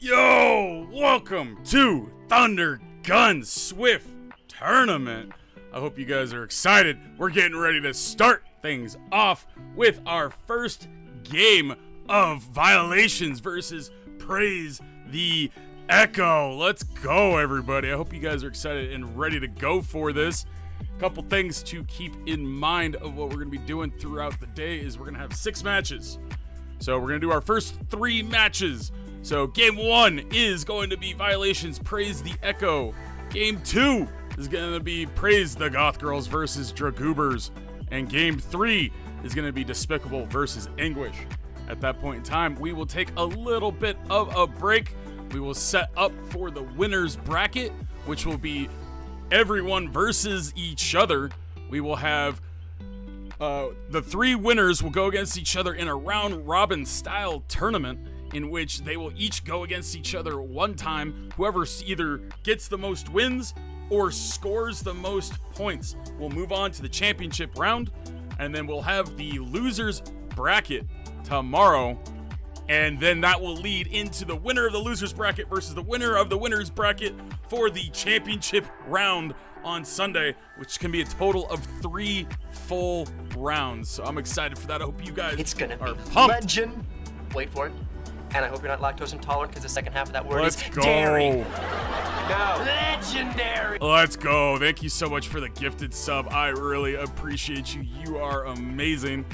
Yo, welcome to ThunderGun's Swift Tournament. I hope you guys are excited. We're getting ready to start things off with our first game of Violations versus Praise the Echo. Let's go, everybody. I hope you guys are excited and ready to go for this. Couple things to keep in mind of what we're going to be doing throughout the day is we're going to have 6 matches. So we're going to do our first 3 matches. So game 1 is going to be Violations Praise the Echo. Game 2 is going to be Praise the Goth Girls versus Dragoobers. And game 3 is going to be Despicable versus Anguish. At that point in time, we will take a little bit of a break. We will set up for the winner's bracket, which will be everyone versus each other. We will have the 3 winners will go against each other in a round robin style tournament in which they will each go against each other one time. Whoever either gets the most wins or scores the most points will move on to the championship round, and then we'll have the losers bracket tomorrow, and then that will lead into the winner of the losers bracket versus the winner of the winners bracket for the championship round on Sunday, which can be a total of 3 full rounds. So I'm excited for that. I hope you guys are pumped. Legend. Wait for it. And I hope you're not lactose intolerant, because the second half of that word Let's is go. dairy. No. Legendary. Let's go. Thank you so much for the gifted sub. I really appreciate you. You are amazing,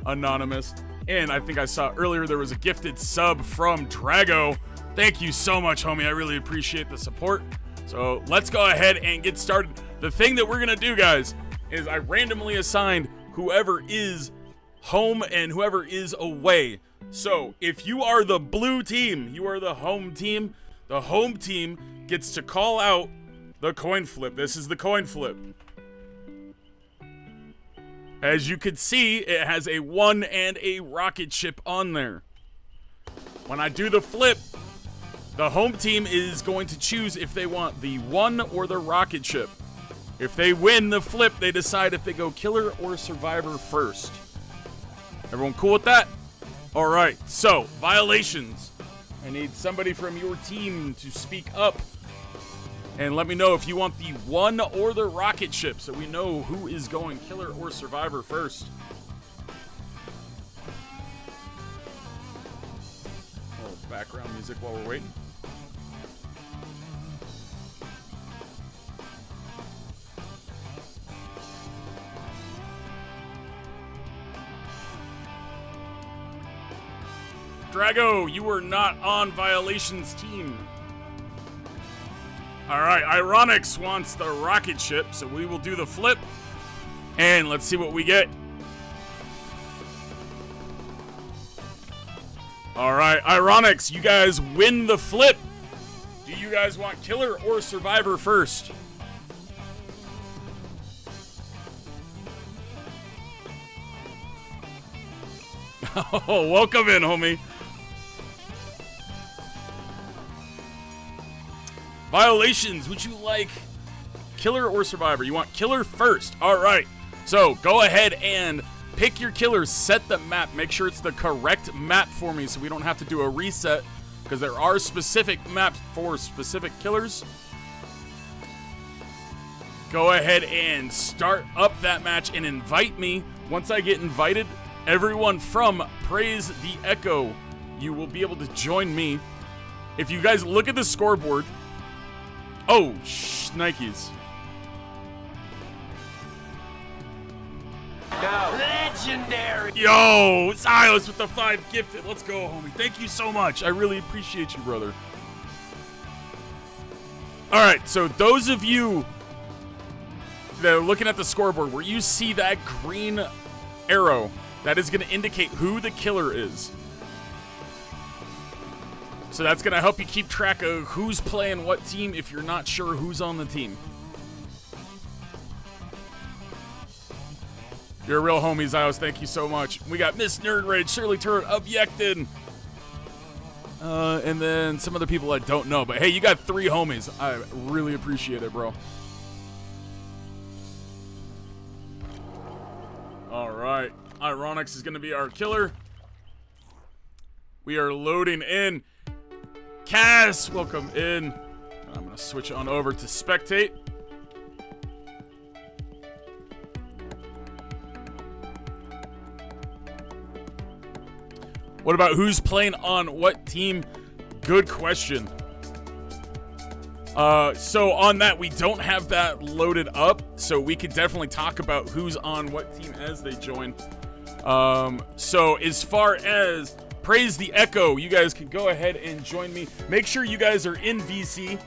Anonymous. And I think I saw earlier there was a gifted sub from Drago. Thank you so much, homie. I really appreciate the support. So let's go ahead and get started. The thing that we're going to do, guys, is I randomly assigned whoever is home and whoever is away. So if you are the blue team, you are the home team. The home team gets to call out the coin flip. This is the coin flip. As you can see, it has a 1 and a rocket ship on there. When I do the flip, the home team is going to choose if they want the 1 or the rocket ship. If they win the flip, they decide if they go killer or survivor first. Everyone cool with that? All right, so Violations. I need somebody from your team to speak up and let me know if you want the 1 or the rocket ship, so we know who is going killer or survivor first. Oh, background music while we're waiting. Drago, you are not on Violations team. Alright, Ironics wants the rocket ship, so we will do the flip. And let's see what we get. Alright, Ironics, you guys win the flip. Do you guys want killer or survivor first? Oh, welcome in, homie. Violations, would you like killer or survivor? You want killer first. All right. So go ahead and pick your killers. Set the map. Make sure it's the correct map for me so we don't have to do a reset, because there are specific maps for specific killers. Go ahead and start up that match and invite me. Once I get invited, everyone from Praise the Echo, you will be able to join me. If you guys look at the scoreboard, oh, Nikes. No. Legendary. Yo, Silas with the 5 gifted. Let's go, homie. Thank you so much. I really appreciate you, brother. All right, so those of you that are looking at the scoreboard, where you see that green arrow, that is going to indicate who the killer is. So that's going to help you keep track of who's playing what team if you're not sure who's on the team. You're a real homie, Zios. Thank you so much. We got Miss Nerd Rage, Shirley Turret, Objected, and then some other people I don't know. But hey, you got 3 homies. I really appreciate it, bro. All right. Ironics is going to be our killer. We are loading in. Cass, welcome in. I'm gonna switch on over to spectate. What about who's playing on what team? Good question. So on that, we don't have that loaded up, so we could definitely talk about who's on what team as they join. So as far as Praise the Echo, you guys can go ahead and join me. Make sure you guys are in VC.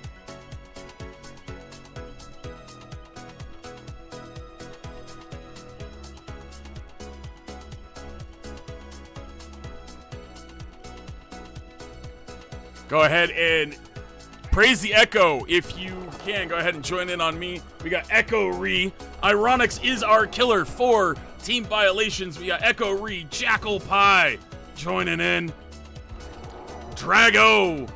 Go ahead and Praise the Echo if you can. Go ahead and join in on me. We got Echo Ree. Ironics is our killer for Team Violations. We got Echo Ree, Jackal Pie joining in. Drago.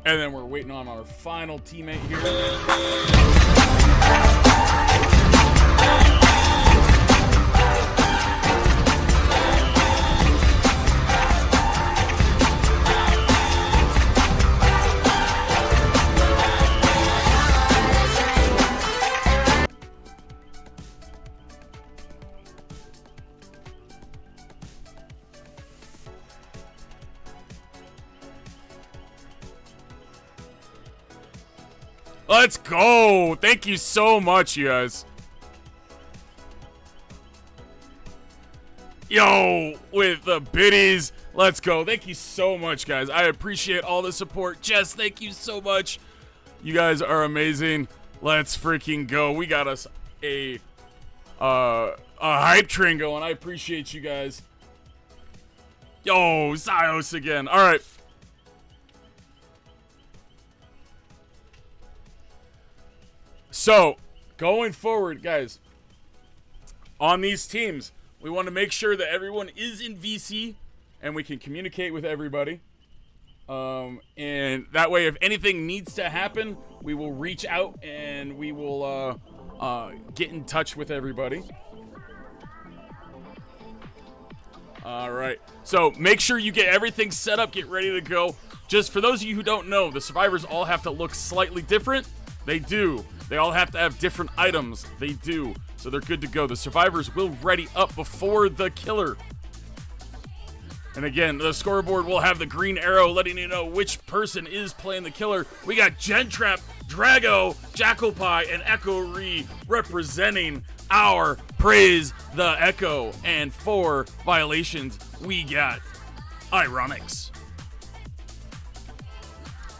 And then we're waiting on our final teammate here. Let's go. Thank you so much, you guys. Yo, with the biddies. Let's go. Thank you so much, guys. I appreciate all the support. Jess, thank you so much. You guys are amazing. Let's freaking go. We got us a hype train going. I appreciate you guys. Yo, Zios again. All right. So, going forward, guys, on these teams, we want to make sure that everyone is in VC and we can communicate with everybody. And that way, if anything needs to happen, we will reach out and we will get in touch with everybody. All right. So, make sure you get everything set up, get ready to go. Just for those of you who don't know, the survivors all have to look slightly different. They do. They all have to have different items. They do. So they're good to go. The survivors will ready up before the killer. And again, the scoreboard will have the green arrow letting you know which person is playing the killer. We got Gentrap, Drago, Jackal Pie, and Echo Ree representing our Praise the Echo. And for Violations, we got Ironics.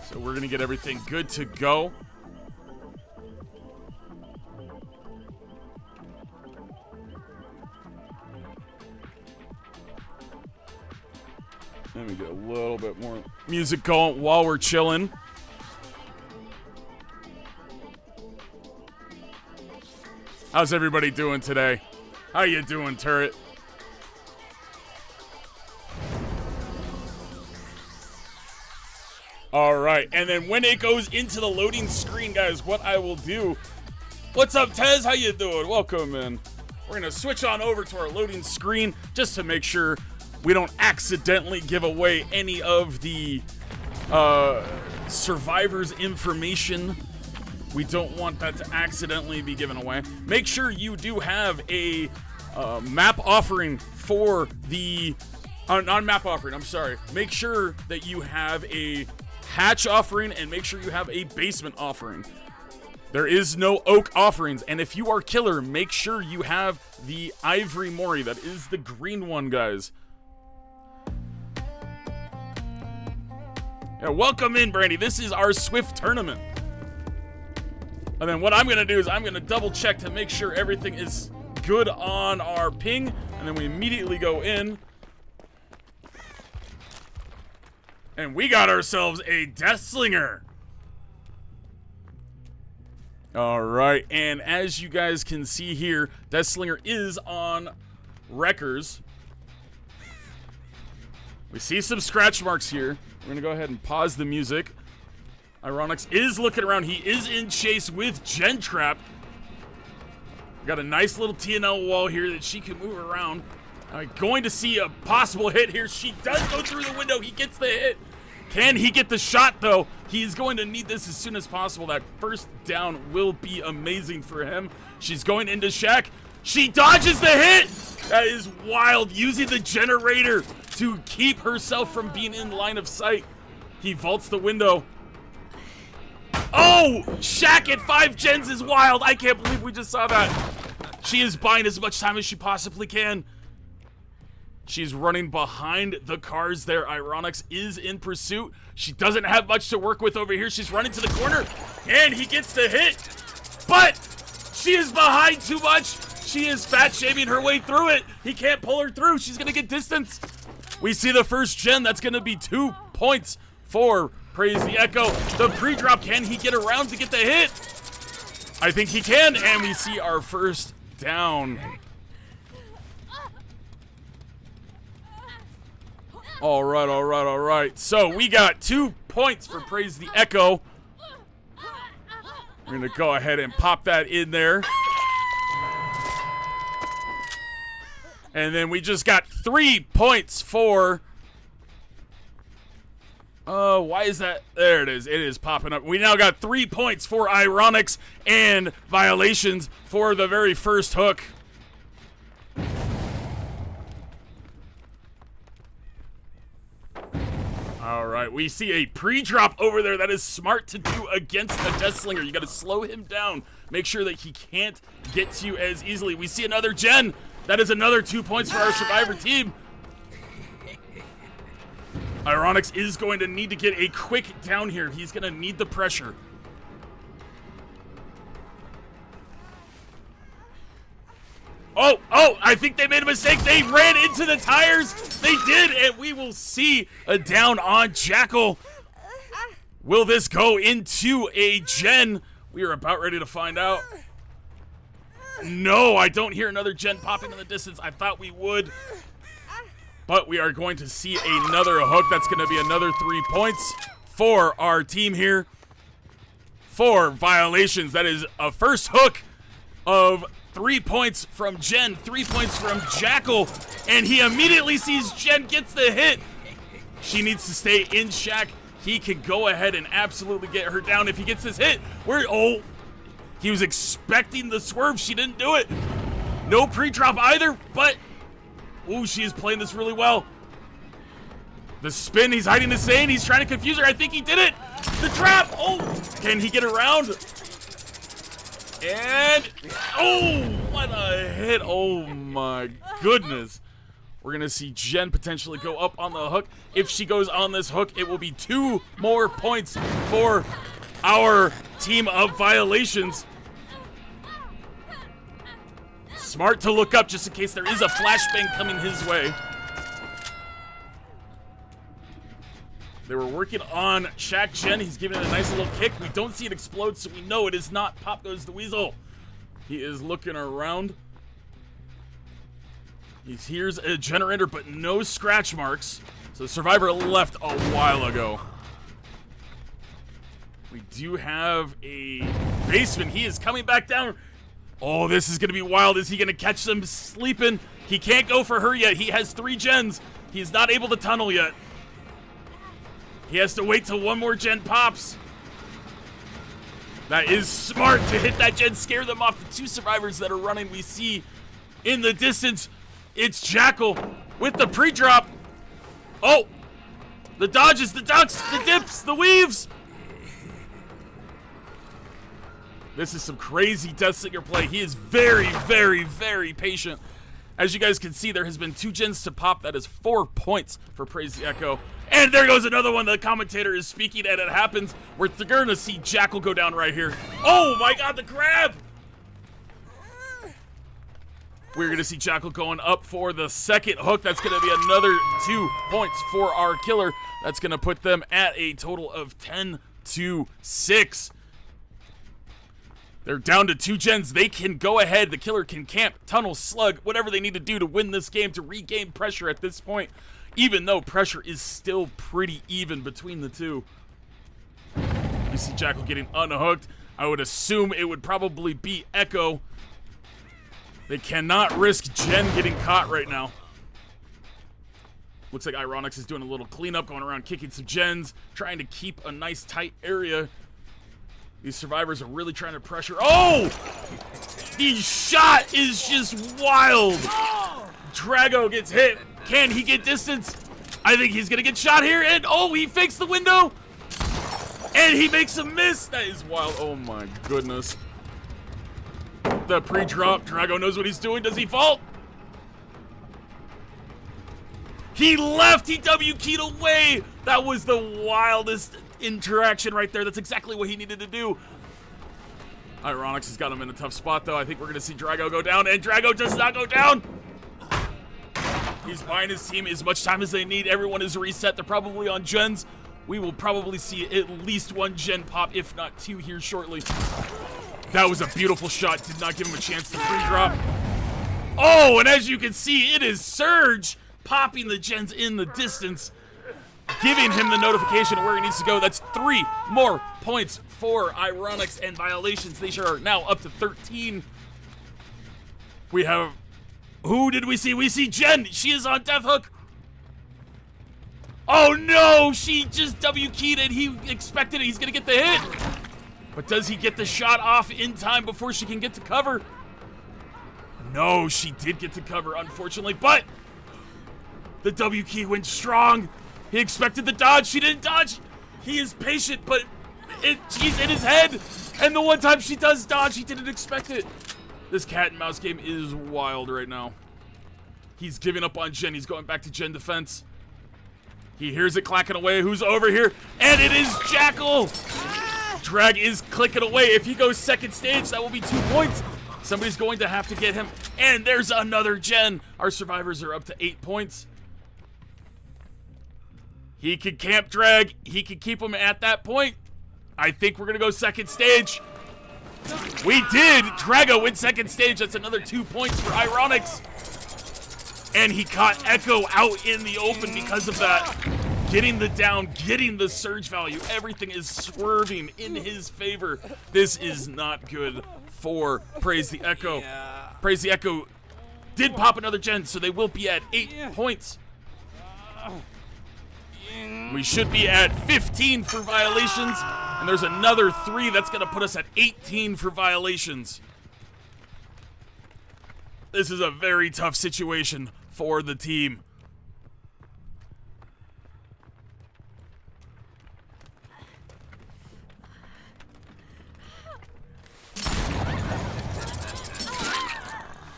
So we're going to get everything good to go. Let me get a little bit more music going while we're chilling. How's everybody doing today? How you doing, Turret? All right, and then when it goes into the loading screen, guys, what I will do... What's up, Tez? How you doing? Welcome, man. We're going to switch on over to our loading screen just to make sure we don't accidentally give away any of the survivors' information. We don't want that to accidentally be given away. Make sure you do have a map offering for the... non-map offering, I'm sorry. Make sure that you have a hatch offering and make sure you have a basement offering. There is no oak offerings, and if you are killer, make sure you have the Ivory Mori. That is the green one, guys. Yeah, welcome in, Brandy. This is our Swift tournament. And then what I'm going to do is I'm going to double check to make sure everything is good on our ping. And then we immediately go in. And we got ourselves a Deathslinger. All right. And as you guys can see here, Deathslinger is on Wreckers. We see some scratch marks here. We're going to go ahead and pause the music. Ironics is looking around. He is in chase with Gentrap. Got a nice little TNL wall here that she can move around. Going to see a possible hit here. She does go through the window. He gets the hit. Can he get the shot, though? He's going to need this as soon as possible. That first down will be amazing for him. She's going into Shaq. She dodges the hit. That is wild. Using the generator to keep herself from being in line of sight. He vaults the window. Oh, Shaq at 5 gens is wild. I can't believe we just saw that. She is buying as much time as she possibly can. She's running behind the cars there. Ironics is in pursuit. She doesn't have much to work with over here. She's running to the corner, and he gets the hit. But she is behind too much. She is fat-shaming her way through it. He can't pull her through. She's going to get distance. We see the first gen. That's going to be 2 points for Praise the Echo. The pre-drop, can he get around to get the hit? I think he can, and we see our first down. All right. So we got 2 points for Praise the Echo. We're gonna go ahead and pop that in there. And then we just got 3 points for... why is that? There it is. It is popping up. We now got 3 points for Ironics and Violations for the very first hook. All right, we see a pre-drop over there. That is smart to do against a Death Slinger. You got to slow him down. Make sure that he can't get to you as easily. We see another gen. That is another 2 points for our Survivor team. Ironics is going to need to get a quick down here. He's going to need the pressure. Oh, I think they made a mistake. They ran into the tires. They did, and we will see a down on Jackal. Will this go into a gen? We are about ready to find out. No, I don't hear another gen popping in the distance. I thought we would. But we are going to see another hook. That's going to be another 3 points for our team here. For Violations, that is a first hook of 3 points from Jen, 3 points from Jackal, and he immediately sees Jen gets the hit. She needs to stay in Shaq. He can go ahead and absolutely get her down if he gets this hit. He was expecting the swerve. She didn't do it. No pre-drop either, but she is playing this really well. The spin, he's hiding his Sane. He's trying to confuse her. I think he did it. The drop. Can he get around? And, what a hit. Oh my goodness. We're going to see Jen potentially go up on the hook. If she goes on this hook, it will be 2 more points for our team of Violations. Smart to look up just in case there is a flashbang coming his way. They were working on Shaq Jen. He's giving it a nice little kick. We don't see it explode, so we know it is not Pop Goes the Weasel. He is looking around. He hears a generator, but no scratch marks. So Survivor left a while ago. We do have a basement. He is coming back down. This is going to be wild. Is he going to catch them sleeping? He can't go for her yet. He has 3 gens. He's not able to tunnel yet. He has to wait till 1 more gen pops. That is smart to hit that gen, scare them off. The 2 survivors that are running, we see in the distance, it's Jackal with the pre-drop. The dodges, the ducks, the dips, the weaves. This is some crazy Death Slinger play. He is very, very, very patient. As you guys can see, there has been 2 gens to pop. That is 4 points for Praise the Echo. And there goes another one. The commentator is speaking, and it happens. We're going to see Jackal go down right here. Oh, my God, the grab. We're going to see Jackal going up for the second hook. That's going to be another 2 points for our killer. That's going to put them at a total of 10-6. They're down to 2 gens. They can go ahead. The killer can camp, tunnel, slug, whatever they need to do to win this game, to regain pressure at this point, even though pressure is still pretty even between the 2. You see Jackal getting unhooked. I would assume it would probably be Echo. They cannot risk Jen getting caught right now. Looks like Ironix is doing a little cleanup, going around kicking some gens, trying to keep a nice tight area. These survivors are really trying to pressure. Oh! The shot is just wild. Drago gets hit. Can he get distance? I think he's gonna get shot here, and oh, he fakes the window, and he makes a miss. That is wild. Oh my goodness. The pre-drop. Drago knows what he's doing. Does he fall? He left. He W-keyed away. That was the wildest interaction right there. That's exactly what he needed to do. Ironix has got him in a tough spot, though. I think we're going to see Drago go down, and Drago does not go down. He's buying his team as much time as they need. Everyone is reset. They're probably on gens. We will probably see at least one gen pop, if not two, here shortly. That was a beautiful shot. Did not give him a chance to pre-drop. Oh, and as you can see, it is Surge popping the gens in the distance, giving him the notification of where he needs to go. That's 3 more points for Ironix and Violations. They sure are now up to 13. We have... Who did we see? We see Jen. She is on Death Hook. Oh no! She just W-keyed it. He expected it. He's gonna get the hit. But does he get the shot off in time before she can get to cover? No, she did get to cover, unfortunately, but the W-key went strong. He expected the dodge. She didn't dodge. He is patient, but she's in his head. And the one time she does dodge, he didn't expect it. This cat and mouse game is wild right now. He's giving up on Jen. He's going back to Gen defense. He hears it clacking away. Who's over here? And it is Jackal. Drag is clicking away. If he goes second stage, that will be 2 points. Somebody's going to have to get him. And there's another Gen. Our survivors are up to 8 points. He could camp Drag. He could keep him at that point. I think we're going to go second stage. We did. Drago went second stage. That's another 2 points for Ironix. And he caught Echo out in the open because of that. Getting the down, getting the surge value. Everything is swerving in his favor. This is not good for Praise the Echo. Praise the Echo did pop another Gen, so they will be at 8 points. We should be at 15 for Violations, and there's another 3 that's going to put us at 18 for Violations. This is a very tough situation for the team.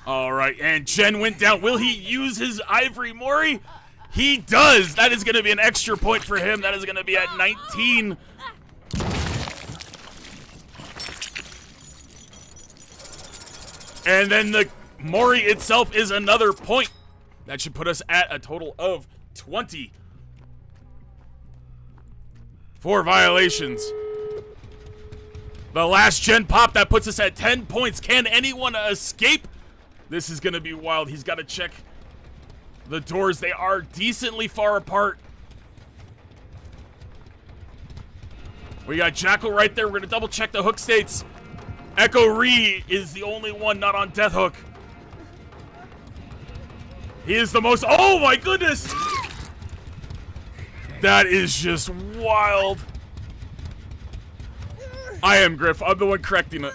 All right, and Jen went down. Will he use his Ivory Mori? He does. That is going to be an extra point for him. That is going to be at 19. And then the Mori itself is another point. That should put us at a total of 20. For Violations. The last Gen pop, that puts us at 10 points. Can anyone escape? This is going to be wild. He's got to check the doors. They are decently far apart. We got Jackal right there. We're going to double check the hook states. Echo Ree is the only one not on Death Hook. He is the most... Oh my goodness! That is just wild. I am Griff. I'm the one correcting it.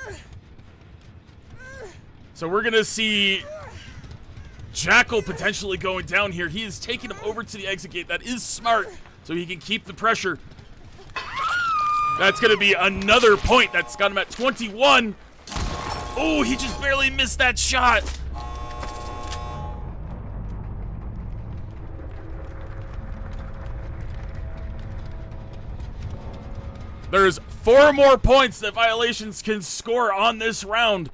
So we're going to see Jackal potentially going down here. He is taking him over to the exit gate. That is smart, so he can keep the pressure. That's going to be another point. That's got him at 21. Oh, he just barely missed that shot. There's 4 more points that Violations can score on this round.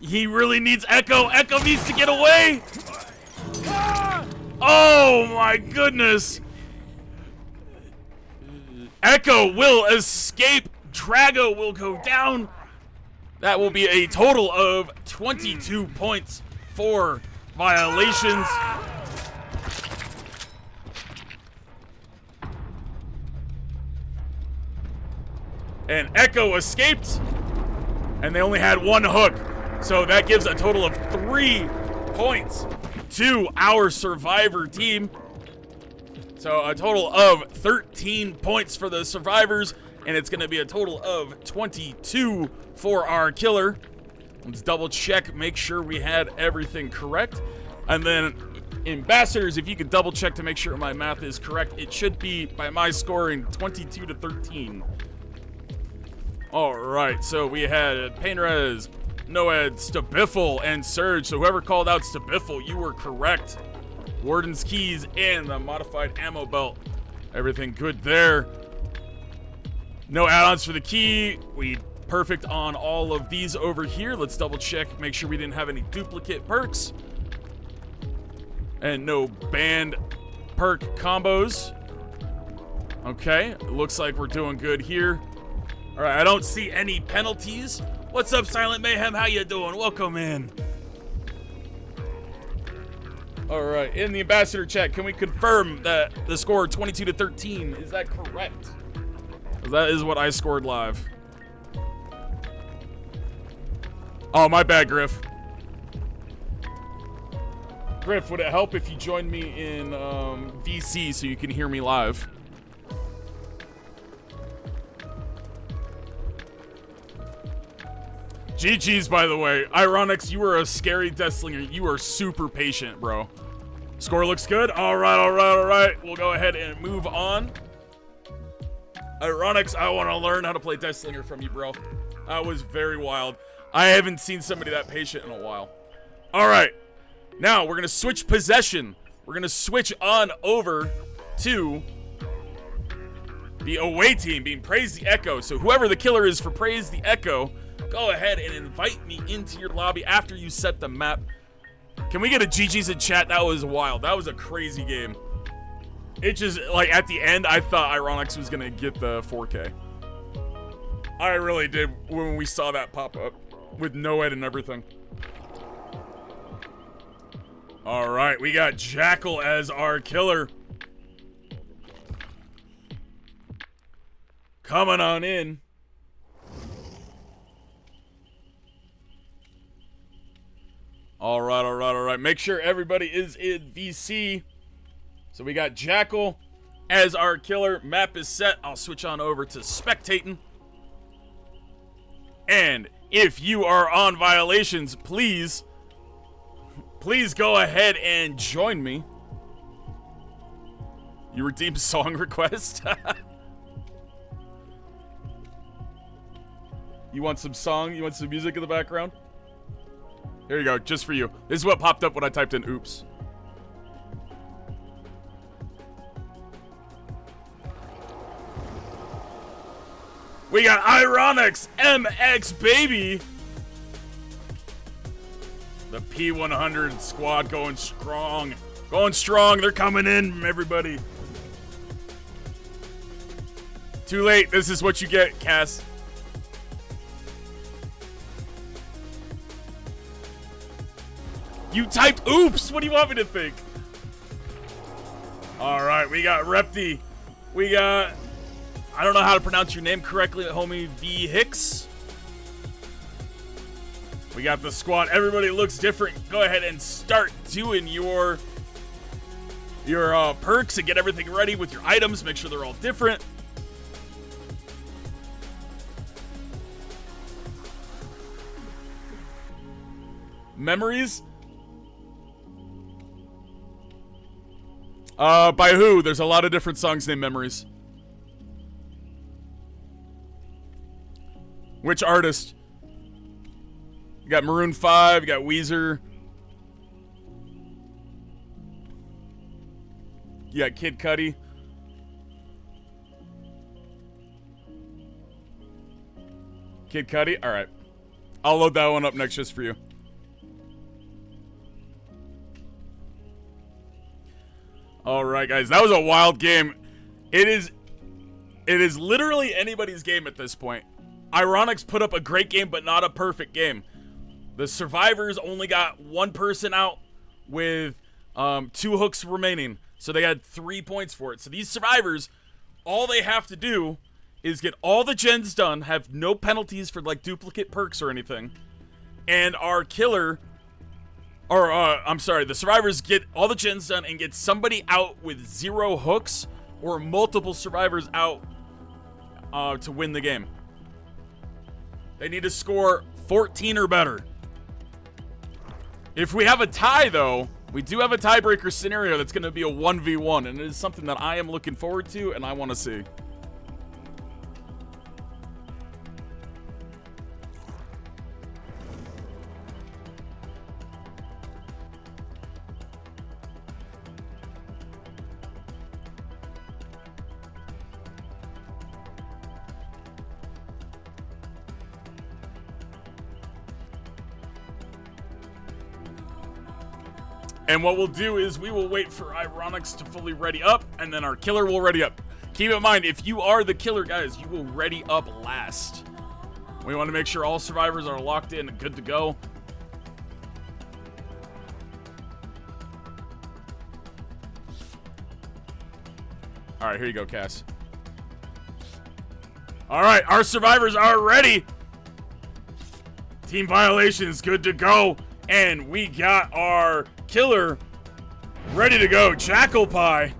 He really needs Echo. Echo needs to get away. Oh my goodness. Echo will escape. Drago will go down. That will be a total of 22 points for Violations. And Echo escaped. And they only had 1 hook. So that gives a total of 3 points to our survivor team. So a total of 13 points for the survivors, and it's going to be a total of 22 for our killer. Let's double check, make sure we had everything correct. And then ambassadors, if you could double check to make sure my math is correct, it should be, by my scoring, 22 to 13. All right, so we had Painrez, Noed, Stabiffle, and Surge. So whoever called out Stabiffle, you were correct. Warden's keys and the modified ammo belt. Everything good there. No add-ons for the key. We perfect on all of these over here. Let's double check, make sure we didn't have any duplicate perks. And no banned perk combos. Okay, it looks like we're doing good here. All right, I don't see any penalties. What's up, Silent Mayhem? How you doing? Welcome in. All right, in the ambassador chat, can we confirm that the score 22 to 13? Is that correct? That is what I scored live. Oh, my bad, Griff. Griff, would it help if you joined me in VC so you can hear me live? GG's, by the way. Ironix, you were a scary Deathslinger. You are super patient, bro. Score looks good. All right, all right, all right. We'll go ahead and move on. Ironix, I want to learn how to play Deathslinger from you, bro. That was very wild. I haven't seen somebody that patient in a while. All right. Now, we're going to switch possession. We're going to switch on over to the away team being Praise the Echo. So whoever the killer is for Praise the Echo, go ahead and invite me into your lobby after you set the map. Can we get a GG's in chat? That was wild. That was a crazy game. It just, like, at the end, I thought Ironix was going to get the 4K. I really did when we saw that pop up with Noed and everything. All right, we got Jackal as our killer. Coming on in. All right, all right, all right. Make sure everybody is in VC. So we got Jackal as our killer. Map is set. I'll switch on over to spectating. And if you are on violations, please go ahead and join me. You redeemed song request? You want some song? You want some music in the background? Here you go, just for you. This is what popped up when I typed in oops. We got Ironix MX, baby. The P100 squad going strong. Going strong. They're coming in, everybody. Too late. This is what you get, Cass. You typed oops. What do you want me to think? All right, we got Repti. We got, I don't know how to pronounce your name correctly, homie, V Hicks. We got the squad. Everybody looks different. Go ahead and start doing your perks and get everything ready with your items. Make sure they're all different. Memories? By who? There's a lot of different songs named Memories. Which artist? You got Maroon 5, you got Weezer. You got Kid Cudi. Kid Cudi? Alright. I'll load that one up next just for you. Alright, guys. That was a wild game. It is literally anybody's game at this point. Ironix put up a great game, but not a perfect game. The survivors only got one person out with 2 hooks remaining. So they had 3 points for it. So these survivors, all they have to do is get all the gens done, have no penalties for like duplicate perks or anything. And our killer Or, I'm sorry, the survivors get all the gens done and get somebody out with 0 hooks or multiple survivors out to win the game. They need to score 14 or better. If we have a tie, though, we do have a tiebreaker scenario that's going to be a 1v1, and it is something that I am looking forward to and I want to see. And what we'll do is we will wait for Ironics to fully ready up, and then our killer will ready up. Keep in mind, if you are the killer, guys, you will ready up last. We want to make sure all survivors are locked in and good to go. All right, here you go, Cass. All right, our survivors are ready. Team violation is good to go. And we got our killer ready to go. Jackal Pie.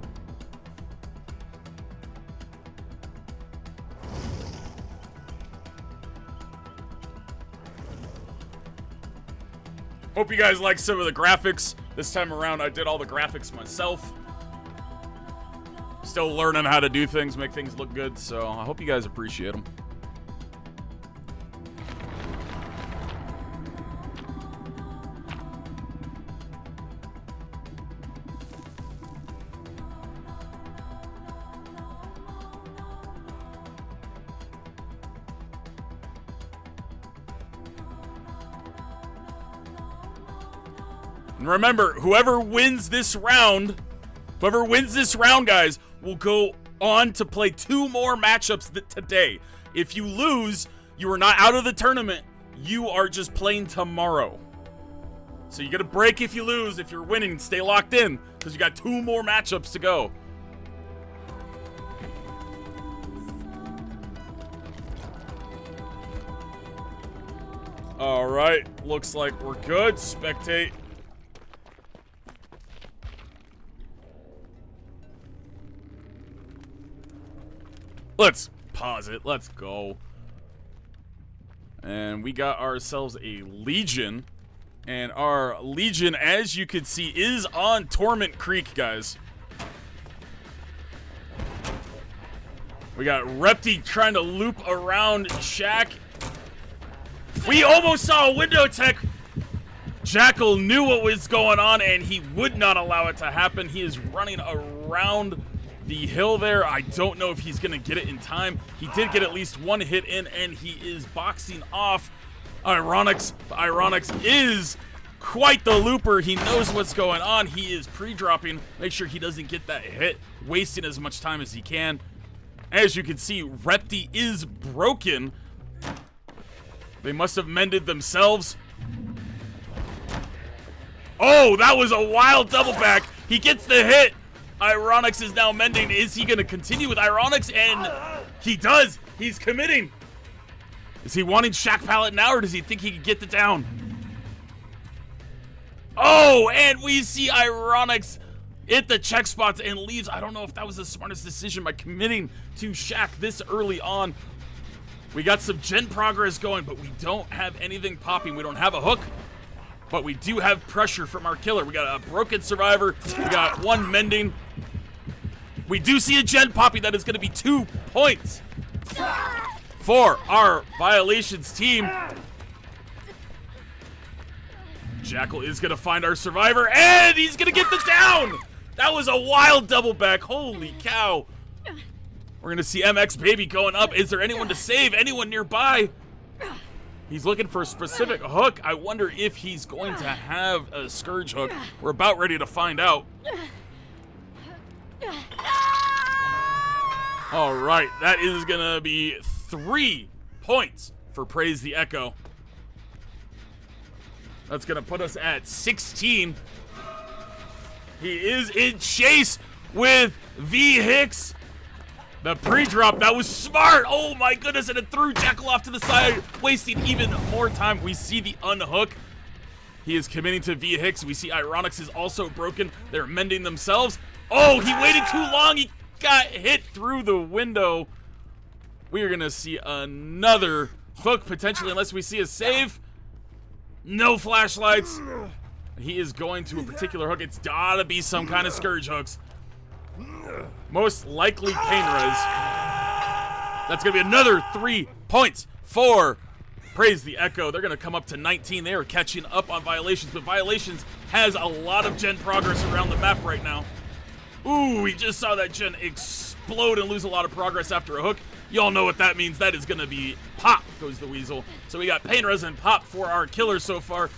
Hope you guys like some of the graphics. This time around, I did all the graphics myself. Still learning how to do things, make things look good, so I hope you guys appreciate them. And remember, whoever wins this round, guys, will go on to play 2 more matchups today. If you lose, you are not out of the tournament. You are just playing tomorrow. So you get a break if you lose. If you're winning, stay locked in, because you got 2 more matchups to go. All right, looks like we're good. Spectate. Let's pause it. Let's go. And we got ourselves a Legion. And our Legion, as you can see, is on Torment Creek, guys. We got Repti trying to loop around Shaq. We almost saw a window tech. Jackal knew what was going on, and he would not allow it to happen. He is running around the hill there. I don't know if he's going to get it in time. He did get at least 1 hit in, and he is boxing off Ironics. Ironics is quite the looper. He knows what's going on. He is pre-dropping. Make sure he doesn't get that hit, wasting as much time as he can. As you can see, Repti is broken. They must have mended themselves. Oh, that was a wild double back. He gets the hit. Ironics is now mending. Is he going to continue with Ironics? And he does. He's committing. Is he wanting Shaq Pallet now, or does he think he can get it down? Oh, and we see Ironics hit the check spots and leaves. I don't know if that was the smartest decision by committing to Shaq this early on. We got some gen progress going, but we don't have anything popping. We don't have a hook, but we do have pressure from our killer. We got a broken survivor. We got 1 mending. We do see a gen popping. That is going to be 2 points for our violations team. Jackal is going to find our survivor, and he's going to get the down. That was a wild double back. Holy cow. We're going to see MX Baby going up. Is there anyone to save? Anyone nearby? He's looking for a specific hook. I wonder if he's going to have a Scourge hook. We're about ready to find out. All right, that is going to be 3 points for Praise the Echo. That's going to put us at 16. He is in chase with V Hicks. The pre-drop, that was smart. Oh my goodness, and it threw Jackal off to the side, wasting even more time. We see the unhook. He is committing to V Hicks. We see Ironics is also broken. They're mending themselves. Oh, he waited too long. He got hit through the window. We are going to see another hook, potentially, unless we see a save. No flashlights. He is going to a particular hook. It's gotta be some kind of Scourge hooks. Most likely Pain Res. That's gonna be another 3 points for Praise the Echo. They're gonna come up to 19. They are catching up on Violations, but Violations has a lot of gen progress around the map right now. Ooh, we just saw that gen explode and lose a lot of progress after a hook. Y'all know what that means. That is gonna be pop, goes the Weasel. So we got Pain Res and pop for our killers so far.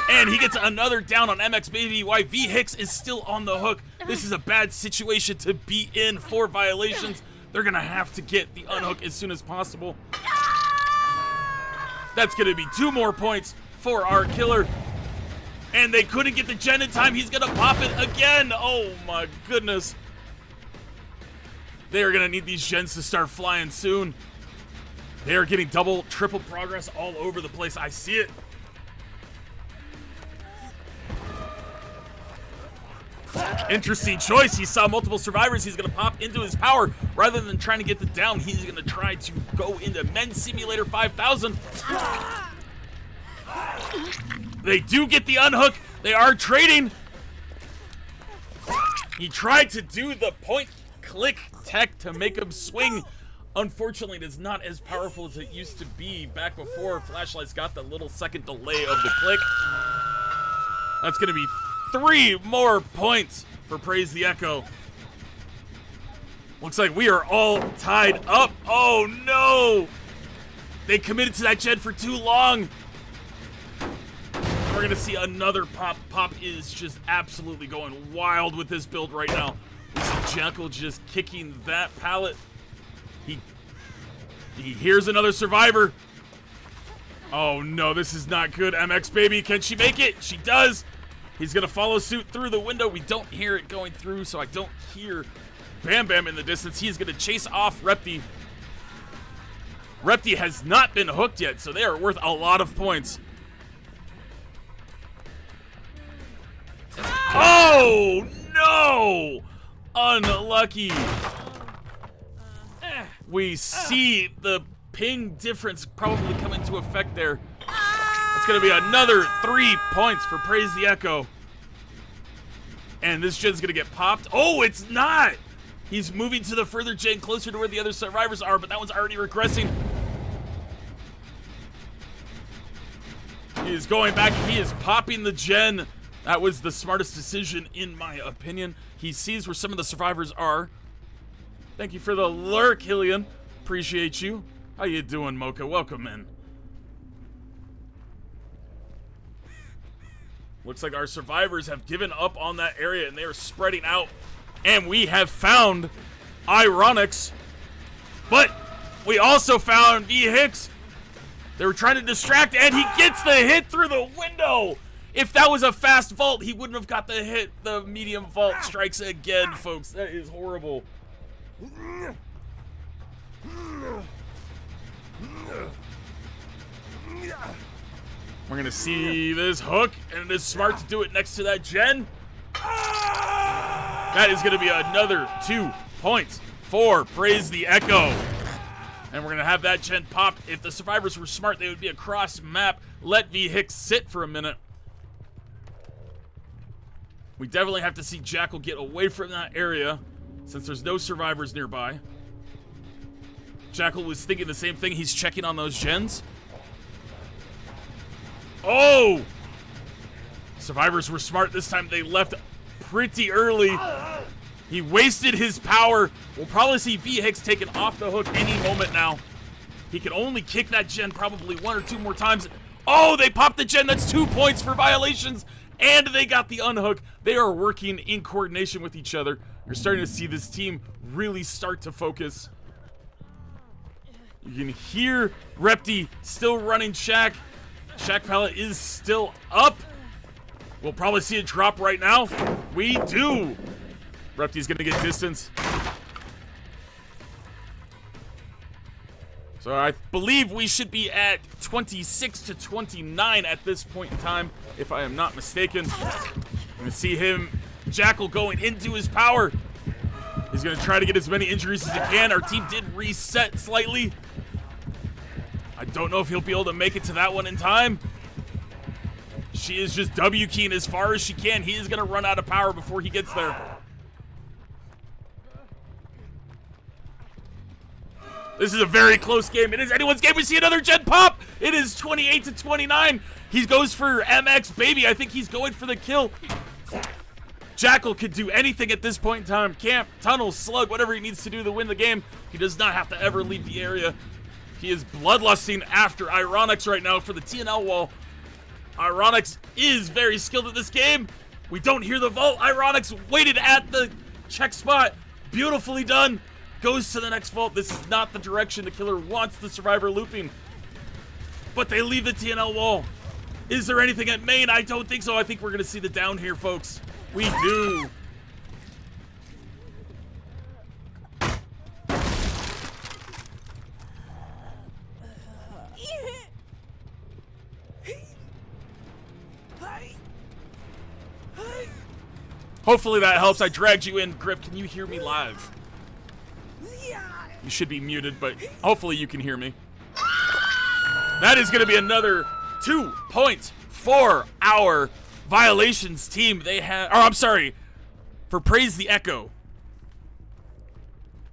And he gets another down on MX Baby. Why V Hicks is still on the hook. This is a bad situation to be in for Violations. They're gonna have to get the unhook as soon as possible. That's gonna be 2 more points for our killer. And they couldn't get the gen in time. He's gonna pop it again. Oh my goodness. They are gonna need these gens to start flying soon. They are getting double, triple progress all over the place. I see it. Interesting choice. He saw multiple survivors. He's going to pop into his power. Rather than trying to get the down, he's going to try to go into Men's Simulator 5000. They do get the unhook. They are trading. He tried to do the point-click tech to make him swing. Unfortunately, it is not as powerful as it used to be back before flashlights got the little second delay of the click. That's going to be 3 more points for Praise the Echo. Looks like we are all tied up. Oh no! They committed to that gen for too long. We're gonna see another pop. Pop is just absolutely going wild with this build right now. We see Jackal just kicking that pallet. He hears another survivor. Oh no, this is not good. MX Baby, can she make it? She does. He's gonna follow suit through the window. We don't hear it going through, so I don't hear Bam Bam in the distance. He's gonna chase off Repti. Repti has not been hooked yet, so they are worth a lot of points. Oh no! Unlucky. We see the ping difference probably come into effect there. It's gonna be another 3 points for Praise the Echo. And this gen's gonna get popped. Oh, it's not! He's moving to the further gen closer to where the other survivors are, but that one's already regressing. He is going back, he is popping the gen. That was the smartest decision in my opinion. He sees where some of the survivors are. Thank you for the lurk, Hillian. Appreciate you. How you doing, Mocha? Welcome in. Looks like our survivors have given up on that area and they are spreading out. And we have found Ironics. But we also found V Hicks. They were trying to distract and he gets the hit through the window. If that was a fast vault, he wouldn't have got the hit. The medium vault strikes again, folks. That is horrible. We're gonna see this hook, and it is smart to do it next to that gen. That is gonna be another 2 points for Praise the Echo. And we're gonna have that gen popped. If the survivors were smart, they would be across map. Let V Hicks sit for a minute. We definitely have to see Jackal get away from that area since there's no survivors nearby. Jackal was thinking the same thing. He's checking on those gens. Oh! Survivors were smart this time. They left pretty early. He wasted his power. We'll probably see V Hicks taken off the hook any moment now. He can only kick that gen probably 1 or 2 more times. Oh, they popped the gen. That's 2 points for Violations. And they got the unhook. They are working in coordination with each other. You're starting to see this team really start to focus. You can hear Repti still running Shaq. Shaq pallet is still up. We'll probably see a drop right now. We do. Repti's gonna get distance. So I believe we should be at 26 to 29 at this point in time, if I am not mistaken. I'm gonna see him, Jackal, going into his power. He's gonna try to get as many injuries as he can. Our team did reset slightly. I don't know if he'll be able to make it to that one in time. She is just W keying as far as she can. He is gonna run out of power before he gets there. This is a very close game. It is anyone's game. We see another gen pop. It is 28 to 29. He goes for MX baby. I think he's going for the kill. Jackal could do anything at this point in time. Camp, tunnel, slug, whatever he needs to do to win the game. He does not have to ever leave the area. He is bloodlusting after Ironics right now for the TNL wall. Ironics is very skilled at this game. We don't hear the vault. Ironics waited at the check spot. Beautifully done. Goes to the next vault. This is not the direction the killer wants the survivor looping. But they leave the TNL wall. Is there anything at main? I don't think so. I think we're going to see the down here, folks. We do. Hopefully that helps. I dragged you in. Griff, can you hear me live? You should be muted, but hopefully you can hear me. That is going to be another 2 points for our Violations team. They have, or I'm sorry, for Praise the Echo.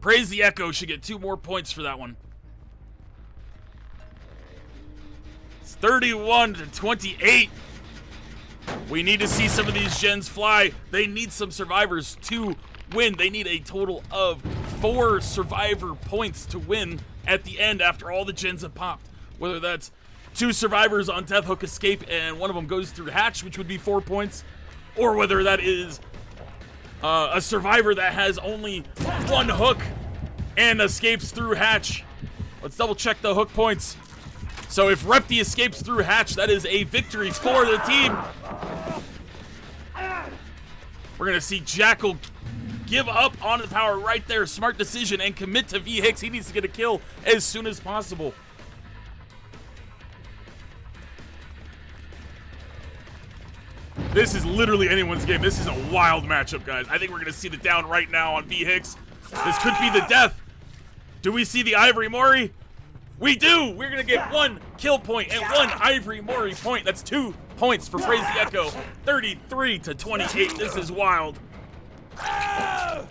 Praise the Echo should get 2 more points for that one. It's 31 to 28. We need to see some of these gens fly. They need some survivors to win. They need a total of 4 survivor points to win at the end after all the gens have popped. Whether that's 2 survivors on Death Hook escape and one of them goes through hatch, which would be 4 points, or whether that is a survivor that has only 1 hook and escapes through hatch. Let's double check the hook points. So if Repti escapes through hatch, that is a victory for the team. We're gonna see Jackal give up on the power right there. Smart decision and commit to V Hicks. He needs to get a kill as soon as possible. This is literally anyone's game. This is a wild matchup, guys. I think we're gonna see the down right now on V Hicks. This could be the death. Do we see the Ivory Mori? We do! We're gonna get 1 kill point and 1 Ivory Mori point. That's 2 points for Praise the Echo. 33 to 28. This is wild. I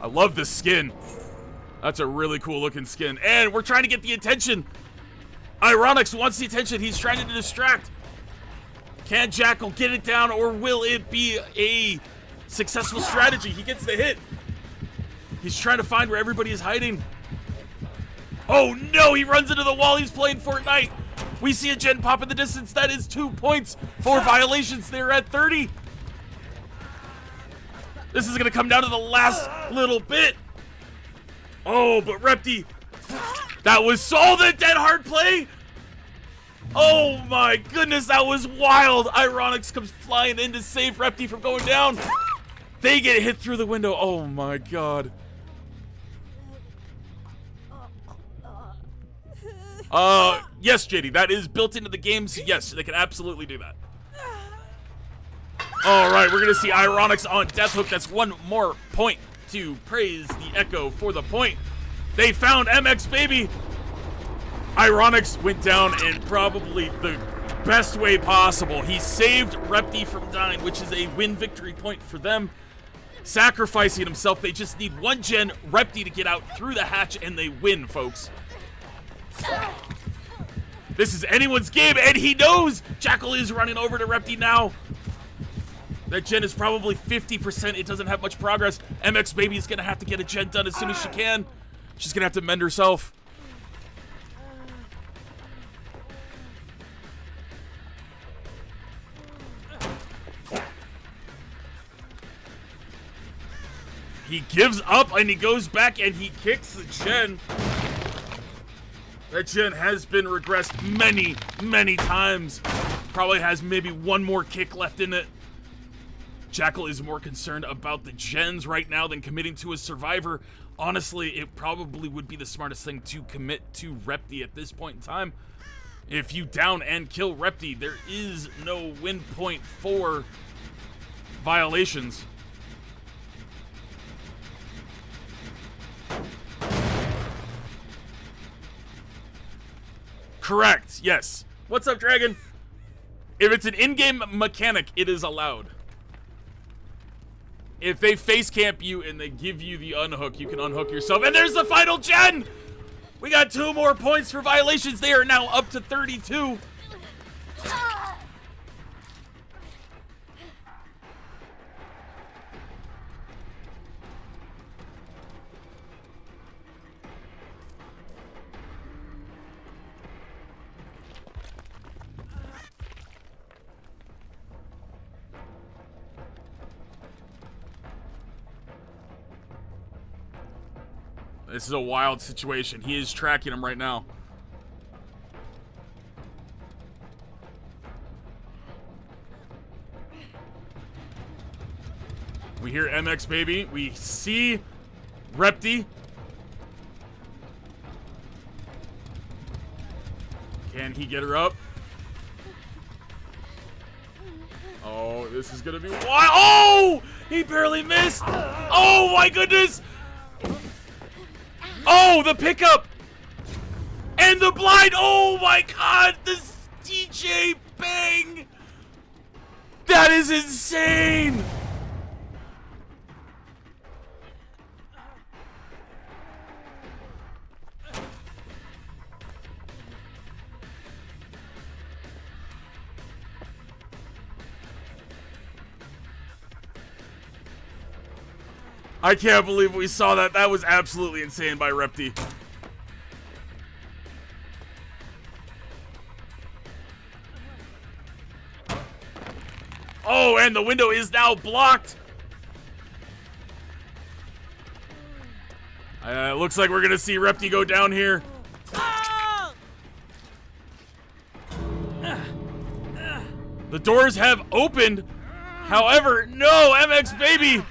love the skin. That's a really cool looking skin. And we're trying to get the attention. Ironics wants the attention. He's trying to distract. Can Jackal get it down, or will it be a successful strategy? He gets the hit. He's trying to find where everybody is hiding. Oh no, he runs into the wall. He's playing Fortnite. We see a gen pop in the distance. That is 2 points for Violations. They're at 30. This is gonna come down to the last little bit. Oh, but Repti, that was so the dead hard play. Oh my goodness, that was wild. Ironics comes flying in to save Repti from going down. They get hit through the window. Oh my god. Yes, JD, that is built into the game, so yes, they can absolutely do that. Alright, we're gonna see Ironics on Death Hook. That's 1 more point to Praise the Echo for the point. They found MX baby. Ironics went down in probably the best way possible. He saved Repti from dying, which is a win victory point for them. Sacrificing himself. They just need 1 gen Repti to get out through the hatch, and they win, folks. This is anyone's game, and he knows Jackal is running over to Repti now. That gen is probably 50%. It doesn't have much progress. MX baby is gonna have to get a gen done as soon as she can. She's gonna have to mend herself. He gives up and he goes back and he kicks the gen. That gen has been regressed many, many times. Probably has maybe 1 more kick left in it. Jackal is more concerned about the gens right now than committing to a survivor. honestly, it probably would be the smartest thing to commit to Repti at this point in time. If you down and kill Repti, there is no win point for violations. Correct, yes. What's up, Dragon? If it's an in-game mechanic, it is allowed. If they face camp you and they give you the unhook, you can unhook yourself. And there's the final gen! We got 2 more points for violations. They are now up to 32. This is a wild situation. He is tracking him right now. We hear MX Baby. We see Repti. Can he get her up? Oh, this is gonna be wild. Oh! He barely missed. Oh my goodness! Oh, the pickup! And the blind! Oh my god! This DJ bang! That is insane! I can't believe we saw that. That was absolutely insane by Repti. Oh, and the window is now blocked. Looks like we're going to see Repti go down here. The doors have opened. However, no, MX Baby.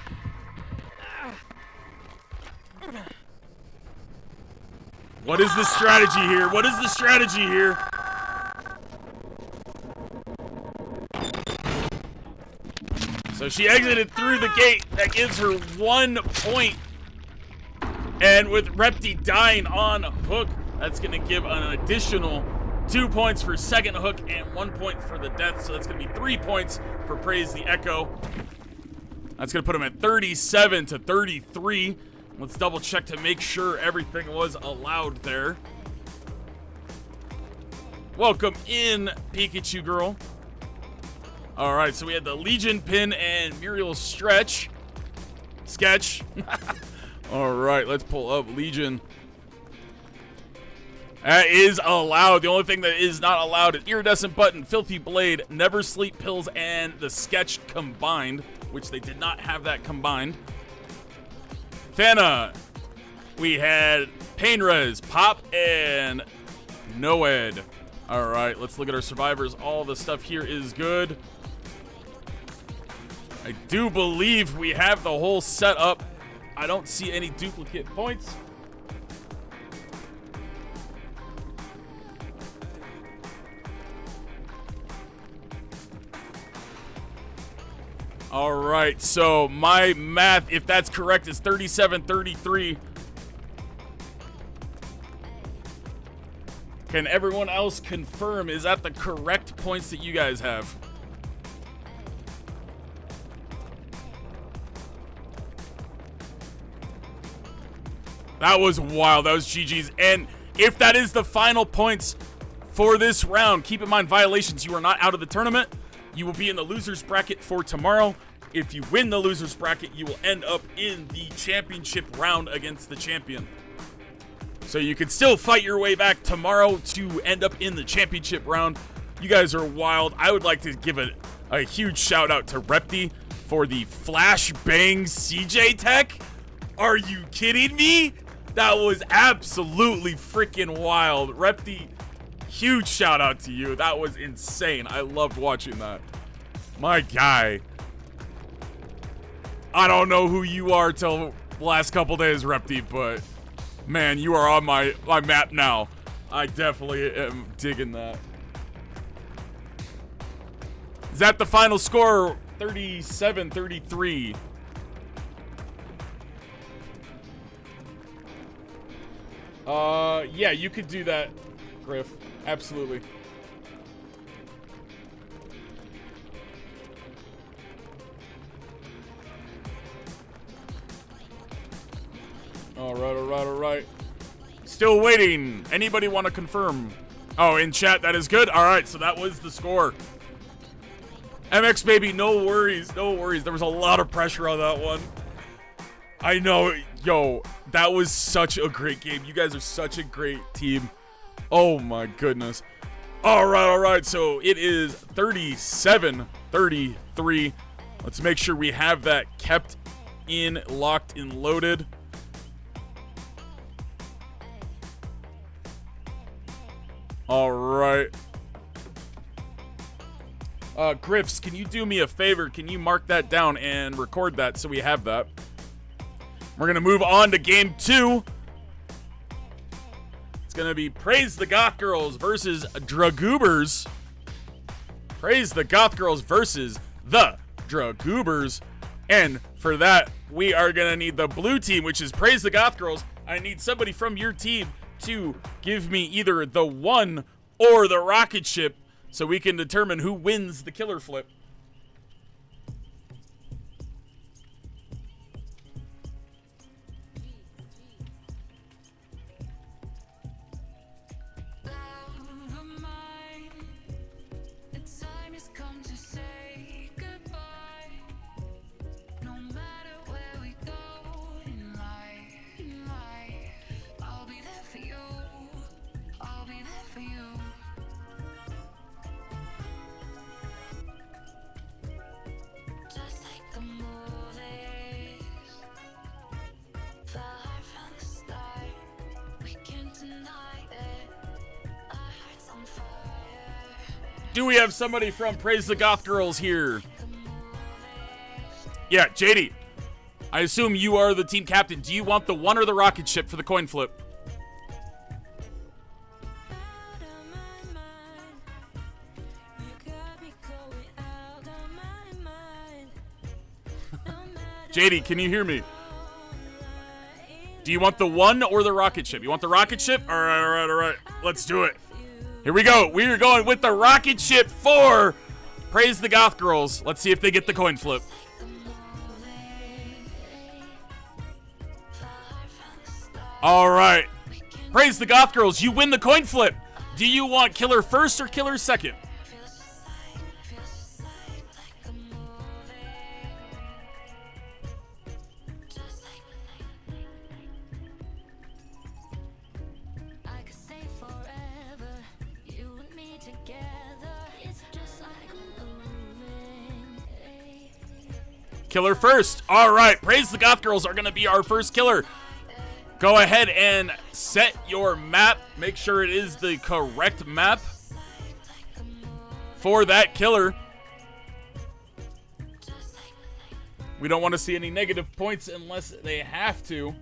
What is the strategy here? What is the strategy here? So she exited through the gate. That gives her 1 point. And with Repti dying on hook, that's going to give an additional 2 points for second hook and 1 point for the death. So that's going to be 3 points for Praise the Echo. That's going to put him at 37 to 33. Let's double check to make sure everything was allowed there. Welcome in, Pikachu girl. All right, so we had the Legion pin and Muriel sketch. All right, let's pull up Legion. That is allowed. The only thing that is not allowed is Iridescent Button, Filthy Blade, Never Sleep Pills, and the sketch combined, which they did not have that combined. Thana, we had Pain Res, Pop, and Noed. All right, let's look at our survivors. All the stuff here is good. I do believe we have the whole setup. I don't see any duplicate points. All right, so my math, if that's correct, is 37-33. Can everyone else confirm? Is that the correct points that you guys have? That was wild. That was GG's. And if that is the final points for this round, keep in mind, violations, you are not out of the tournament. You will be in the loser's bracket for tomorrow. If you win the loser's bracket, you will end up in the championship round against the champion. So you can still fight your way back tomorrow to end up in the championship round. You guys are wild. I would like to give a huge shout out to Repti for the flashbang CJ tech. Are you kidding me? That was absolutely freaking wild. Repti, huge shout out to you. That was insane. I loved watching that. My guy. I don't know who you are till the last couple days, Repti, but man, you are on my map now. I definitely am digging that. Is that the final score? 37-33. Yeah, you could do that, Griff. Absolutely. Alright. Still waiting. Anybody want to confirm? Oh, in chat, that is good. Alright, so that was the score. MX baby, no worries. There was a lot of pressure on that one. I know. Yo, that was such a great game. You guys are such a great team. Oh my goodness. Alright. So it is 37-33. Let's make sure we have that kept in, locked and loaded. Alright. Griffs, can you do me a favor? Can you mark that down and record that so we have that? We're going to move on to game 2. It's going to be Praise the Goth Girls versus Dragoobers. Praise the Goth Girls versus the Dragoobers. And for that, we are going to need the blue team, which is Praise the Goth Girls. I need somebody from your team to give me either the 1 or the rocket ship so we can determine who wins the killer flip. Do we have somebody from Praise the Goth Girls here? Yeah, JD. I assume you are the team captain. Do you want the 1 or the rocket ship for the coin flip? JD, can you hear me? Do you want the 1 or the rocket ship? You want the rocket ship? All right. Let's do it. Here we go. We are going with the rocket ship for Praise the Goth Girls. Let's see if they get the coin flip. All right. Praise the Goth Girls, you win the coin flip. Do you want killer first or killer second? Killer first. All right. Praise the Goth Girls are going to be our first killer. Go ahead and set your map. Make sure it is the correct map for that killer. We don't want to see any negative points unless they have to.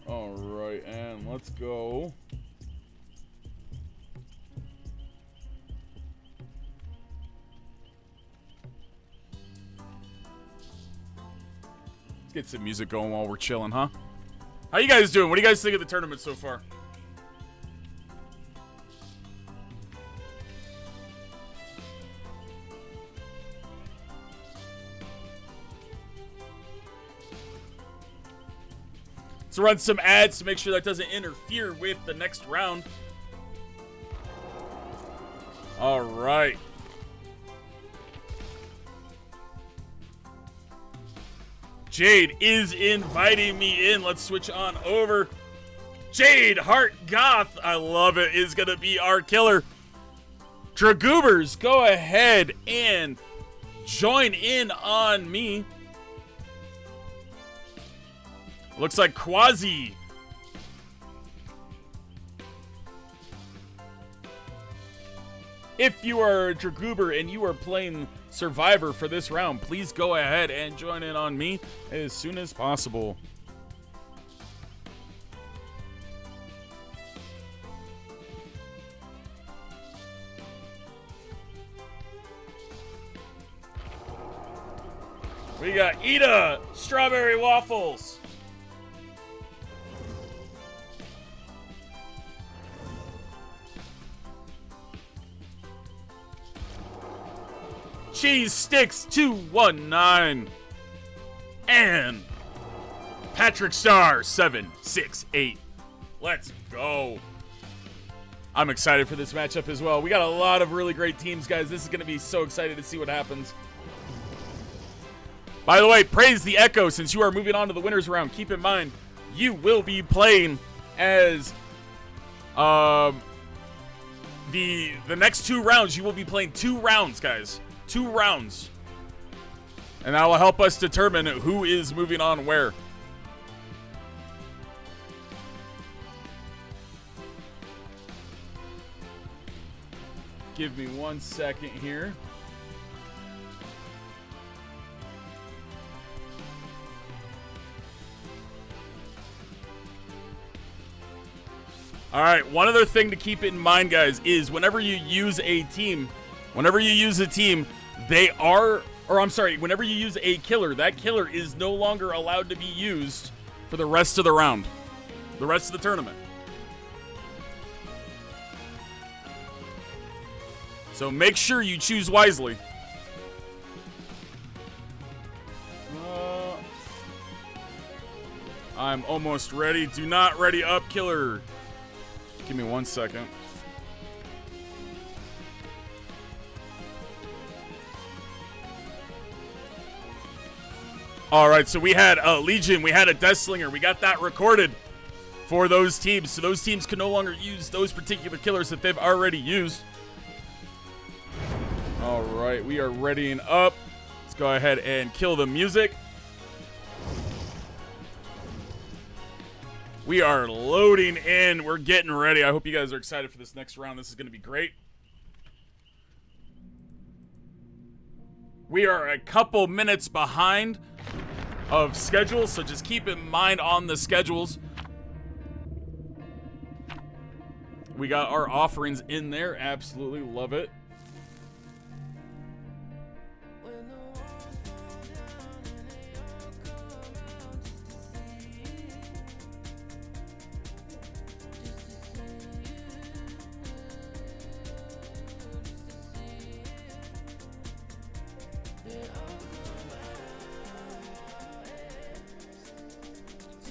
All right, and let's go. Get some music going while we're chilling, huh? How you guys doing? What do you guys think of the tournament so far? Let's run some ads to make sure that doesn't interfere with the next round. All right. Jade is inviting me in. Let's switch on over. Jade Heart Goth, I love it, is going to be our killer. Dragoobers, go ahead and join in on me. Looks like Quasi if you are a Dragoober and you are playing Survivor for this round, please go ahead and join in on me as soon as possible. We got Ida strawberry waffles. Cheese Sticks 219 and Patrick Star 768. Let's go. I'm excited for this matchup as well. We got a lot of really great teams, guys. This is going to be so exciting to see what happens. By the way, praise the Echo. Since you are moving on to the winners round, keep in mind you will be playing as the next 2 rounds. You will be playing 2 rounds, guys. 2 rounds. And that will help us determine who is moving on where. Give me 1 second here. All right, one other thing to keep in mind, guys, is whenever you use a team, whenever you use a killer, that killer is no longer allowed to be used for the rest of the round, the rest of the tournament. So make sure you choose wisely. I'm almost ready. Do not ready up, killer. Give me 1 second. All right, so we had a Legion, we had a Deathslinger. We got that recorded for those teams. So those teams can no longer use those particular killers that they've already used. All right, we are readying up. Let's go ahead and kill the music. We are loading in. We're getting ready. I hope you guys are excited for this next round. This is going to be great. We are a couple minutes behind of schedule, so just keep in mind on the schedules. We got our offerings in there. Absolutely love it.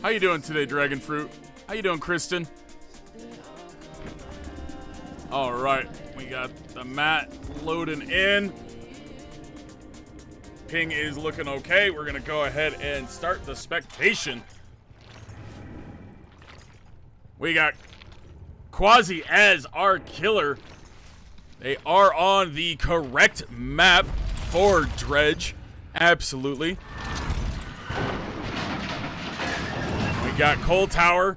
How you doing today, Dragon Fruit? How you doing, Kristen? All right, we got the mat loading in. Ping is looking okay. We're gonna go ahead and start the spectation. We got Quasi as our killer. They are on the correct map for Dredge. Absolutely. We got Coal Tower.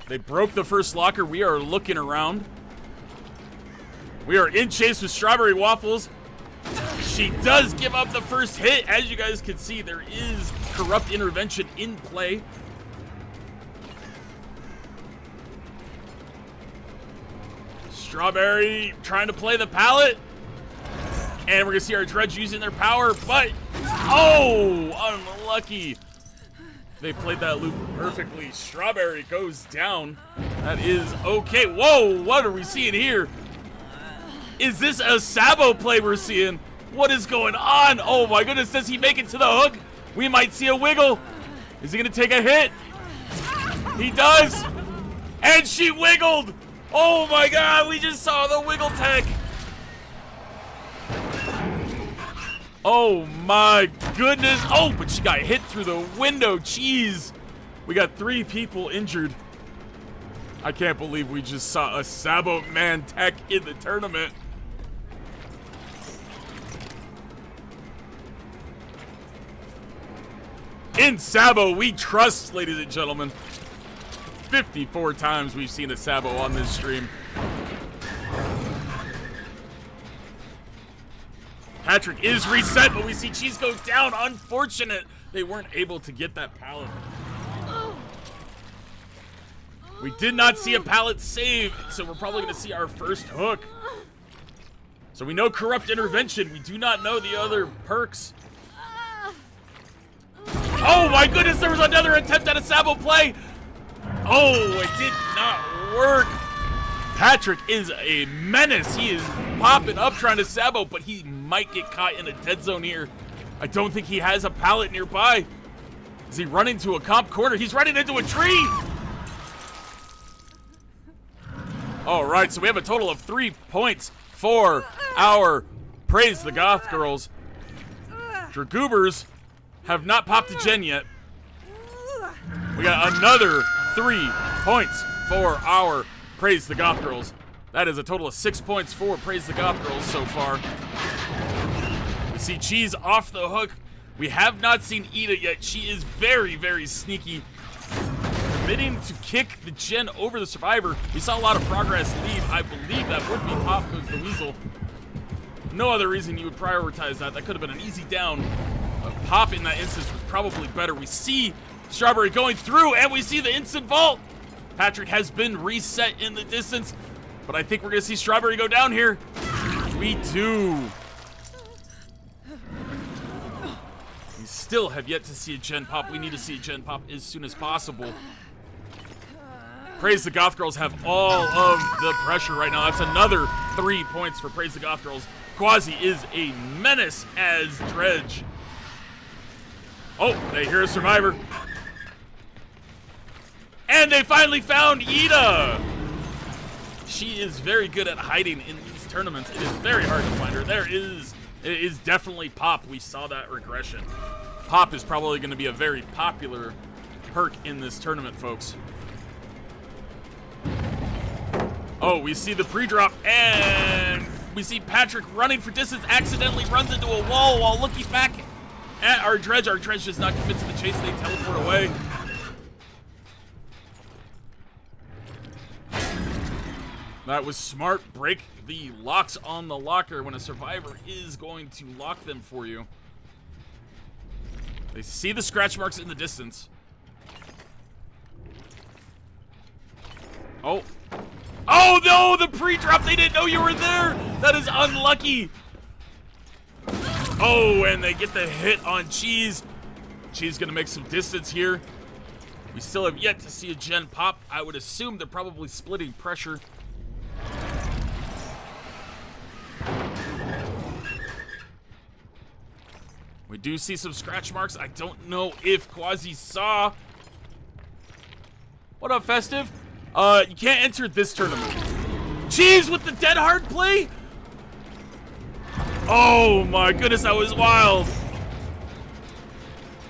They broke the first locker. We are looking around. We are in chase with Strawberry Waffles. She does give up the first hit. As you guys can see, there is corrupt intervention in play. Strawberry trying to play the pallet. And we're going to see our Dredge using their power, but... oh, unlucky. They played that loop perfectly. Strawberry goes down. That is okay. Whoa, what are we seeing here? Is this a Sabo play we're seeing? What is going on? Oh my goodness, does he make it to the hook? We might see a wiggle. Is he gonna take a hit? He does. And she wiggled. Oh my God, we just saw the wiggle tech. Oh my goodness. Oh, but she got hit through the window. Jeez. We got 3 people injured. I can't believe we just saw a Sabo man tech in the tournament. In Sabo, we trust, ladies and gentlemen. 54 times we've seen a Sabo on this stream. Patrick is reset, but we see Cheese go down. Unfortunate they weren't able to get that pallet. We did not see a pallet save, so we're probably going to see our first hook. So we know Corrupt Intervention. We do not know the other perks. Oh my goodness, there was another attempt at a Sabo play. Oh, it did not work. Patrick is a menace. He is popping up trying to Sabo, but he might get caught in a dead zone here. I don't think he has a pallet nearby. Is he running to a comp corner? He's running into a tree. All right, so we have a total of 3 points for our Praise the Goth Girls. Dragoobers have not popped a gen yet. We got another 3 points for our Praise the Goth Girls. That is a total of 6 points for Praise the Goth Girls so far. We see Cheese off the hook. We have not seen Ida yet. She is very, very sneaky. Committing to kick the gen over the survivor. We saw a lot of progress leave. I believe that would be Pop goes the Weasel. No other reason you would prioritize that. That could have been an easy down. Pop in that instance was probably better. We see Strawberry going through, and we see the instant vault. Patrick has been reset in the distance, but I think we're going to see Strawberry go down here. We do. We still have yet to see a gen pop. We need to see a gen pop as soon as possible. Praise the Goth Girls have all of the pressure right now. That's another 3 points for Praise the Goth Girls. Quasi is a menace as Dredge. Oh, they hear a survivor. And they finally found Ida. She is very good at hiding in these tournaments. It is very hard to find her. It is definitely Pop. We saw that regression. Pop is probably going to be a very popular perk in this tournament, folks. Oh, we see the pre-drop, and we see Patrick running for distance, accidentally runs into a wall while looking back at our Dredge. Our Dredge does not commit to the chase. They teleport away. That was smart. Break the locks on the locker when a survivor is going to lock them for you. They see the scratch marks in the distance. Oh. Oh no, the pre-drop. They didn't know you were there. That is unlucky. Oh, and they get the hit on Cheese. Cheese gonna make some distance here. We still have yet to see a gen pop. I would assume they're probably splitting pressure. We do see some scratch marks. I don't know if Quasi saw. What up, Festive? You can't enter this tournament. Cheese with the dead hard play? Oh my goodness, that was wild.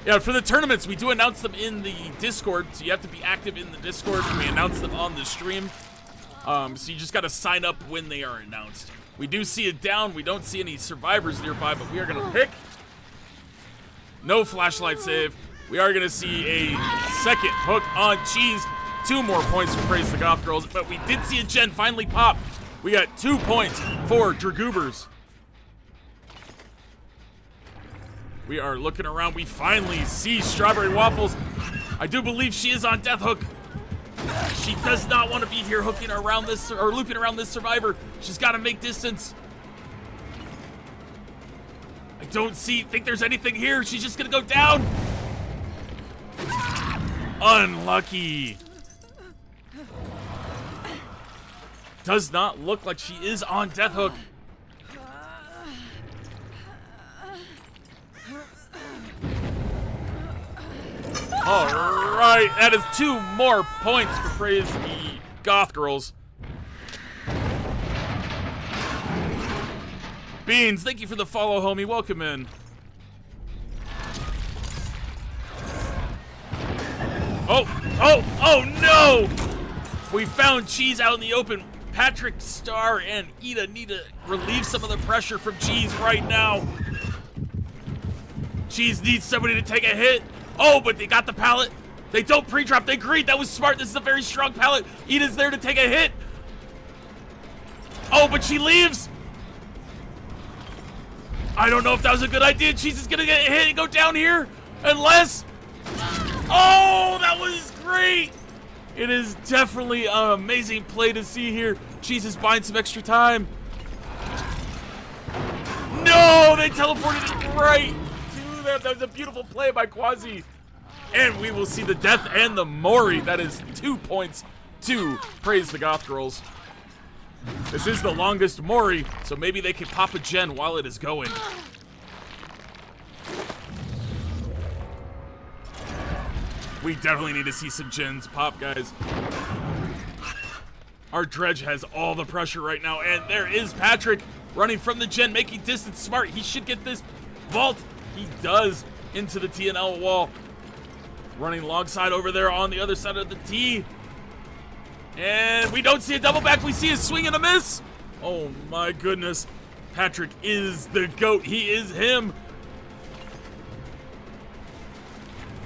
Yeah, for the tournaments, we do announce them in the Discord, so you have to be active in the Discord, and we announce them on the stream. So you just gotta sign up when they are announced. We do see it down. We don't see any survivors nearby, but we are gonna pick. No flashlight save. We are gonna see a second hook on Cheese. 2 more points for Praise the Goth Girls, but we did see a gen finally pop. We got 2 points for Dragoobers. We are looking around. We finally see Strawberry Waffles. I do believe she is on death hook. She does not want to be here hooking around this or looping around this survivor. She's got to make distance. I don't think there's anything here. She's just gonna go down. Unlucky. Does not look like she is on death hook. All right, that is 2 more points for Praise the Goth Girls. Beans, thank you for the follow, homie. Welcome in. Oh no! We found Cheese out in the open. Patrick, Star, and Ida need to relieve some of the pressure from Cheese right now. Cheese needs somebody to take a hit. Oh, but they got the pallet. They don't pre-drop. They agreed. That was smart. This is a very strong pallet. Ida's there to take a hit. Oh, but she leaves. I don't know if that was a good idea. Cheese is gonna get hit and go down here. Unless... Oh, that was great. It is definitely an amazing play to see here. Cheese is buying some extra time. No, they teleported it right to them. That was a beautiful play by Quasi. And we will see the death and the Mori. That is 2 points to Praise the Goth Girls. This is the longest Mori, so maybe they can pop a gen while it is going. We definitely need to see some gens pop, guys. Our Dredge has all the pressure right now, and there is Patrick running from the gen, making distance smart. He should get this vault. He does into the TNL wall. Running alongside over there on the other side of the T. And we don't see a double back. We see a swing and a miss. Oh my goodness. Patrick is the GOAT. He is him.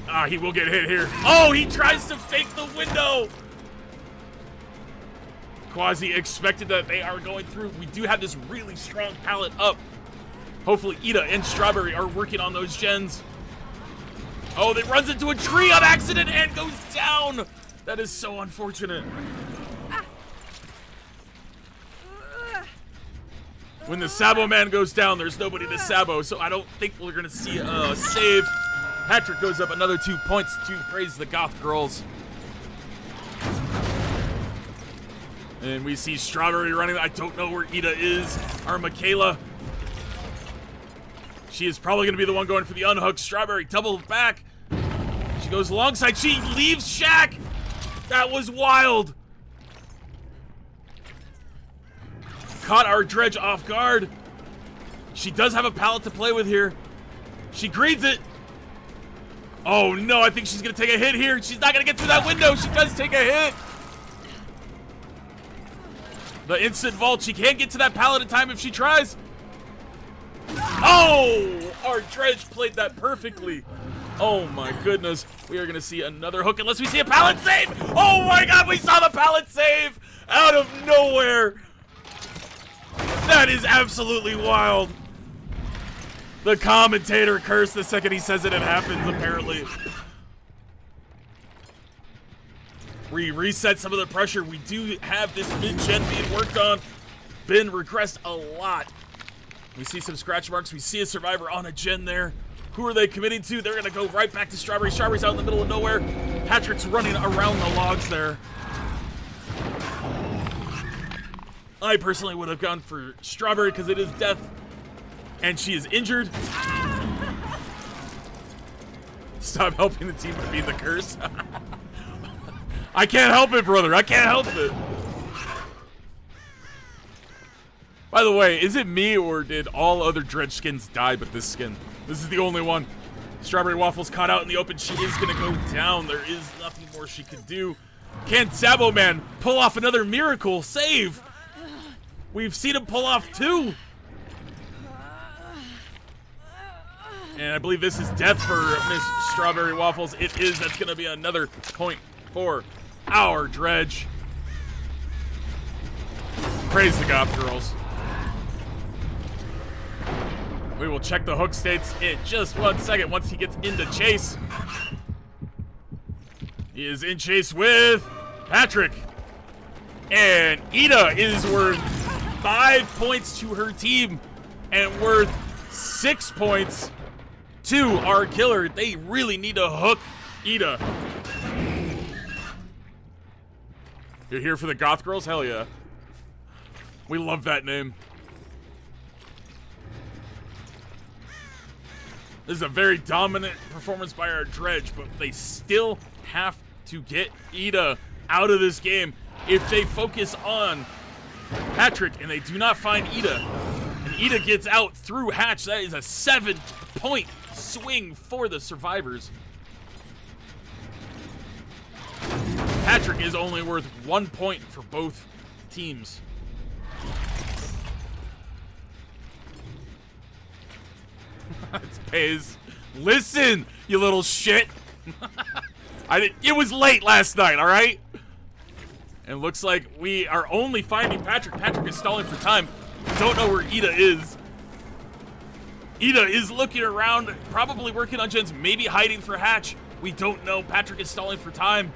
Ah, he will get hit here. Oh, he tries to fake the window. Quasi expected that they are going through. We do have this really strong pallet up. Hopefully Ida and Strawberry are working on those gens. Oh, they runs into a tree on accident and goes down. That is so unfortunate. When the Sabo man goes down, there's nobody to Sabo, so I don't think we're gonna see a save. Patrick goes up another 2 points to Praise the Goth Girls. And we see Strawberry running. I don't know where Ida is. Our Michaela. She is probably going to be the one going for the unhook. Strawberry doubles back. She goes alongside. She leaves Shaq. That was wild. Caught our Dredge off guard. She does have a pallet to play with here. She greens it. Oh no, I think she's going to take a hit here. She's not going to get through that window. She does take a hit. The instant vault. She can't get to that pallet in time if she tries. Oh, our Dredge played that perfectly. Oh my goodness. We are going to see another hook unless we see a pallet save. Oh my god, we saw the pallet save out of nowhere. That is absolutely wild. The commentator cursed the second he says it happens, apparently. We reset some of the pressure. We do have this mid-gen being worked on. Been regressed a lot. We see some scratch marks. We see a survivor on a gen there. Who are they committing to? They're going to go right back to Strawberry. Strawberry's out in the middle of nowhere. Patrick's running around the logs there. I personally would have gone for Strawberry because it is death. And she is injured. Stop helping the team to be the curse. I can't help it, brother. I can't help it. By the way, is it me or did all other Dredge skins die but this skin? This is the only one. Strawberry Waffles caught out in the open. She is going to go down. There is nothing more she could do. Can Sabo Man pull off another miracle save? We've seen him pull off 2. And I believe this is death for Miss Strawberry Waffles. It is. That's going to be another point for our Dredge. Praise the Goth Girls. We will check the hook states in just 1 second once he gets into chase. He is in chase with Patrick. And Ida is worth 5 points to her team and worth 6 points to our killer. They really need to hook Ida. You're here for the Goth Girls? Hell yeah. We love that name. This is a very dominant performance by our Dredge, but they still have to get Ida out of this game. If they focus on Patrick and they do not find Ida, and Ida gets out through hatch, that is a 7-point swing for the survivors. Patrick is only worth 1 point for both teams. It's Pays. Listen, you little shit. It was late last night, all right? And looks like we are only finding Patrick. Patrick is stalling for time. Don't know where Ida is. Ida is looking around, probably working on gens, maybe hiding for Hatch. We don't know. Patrick is stalling for time.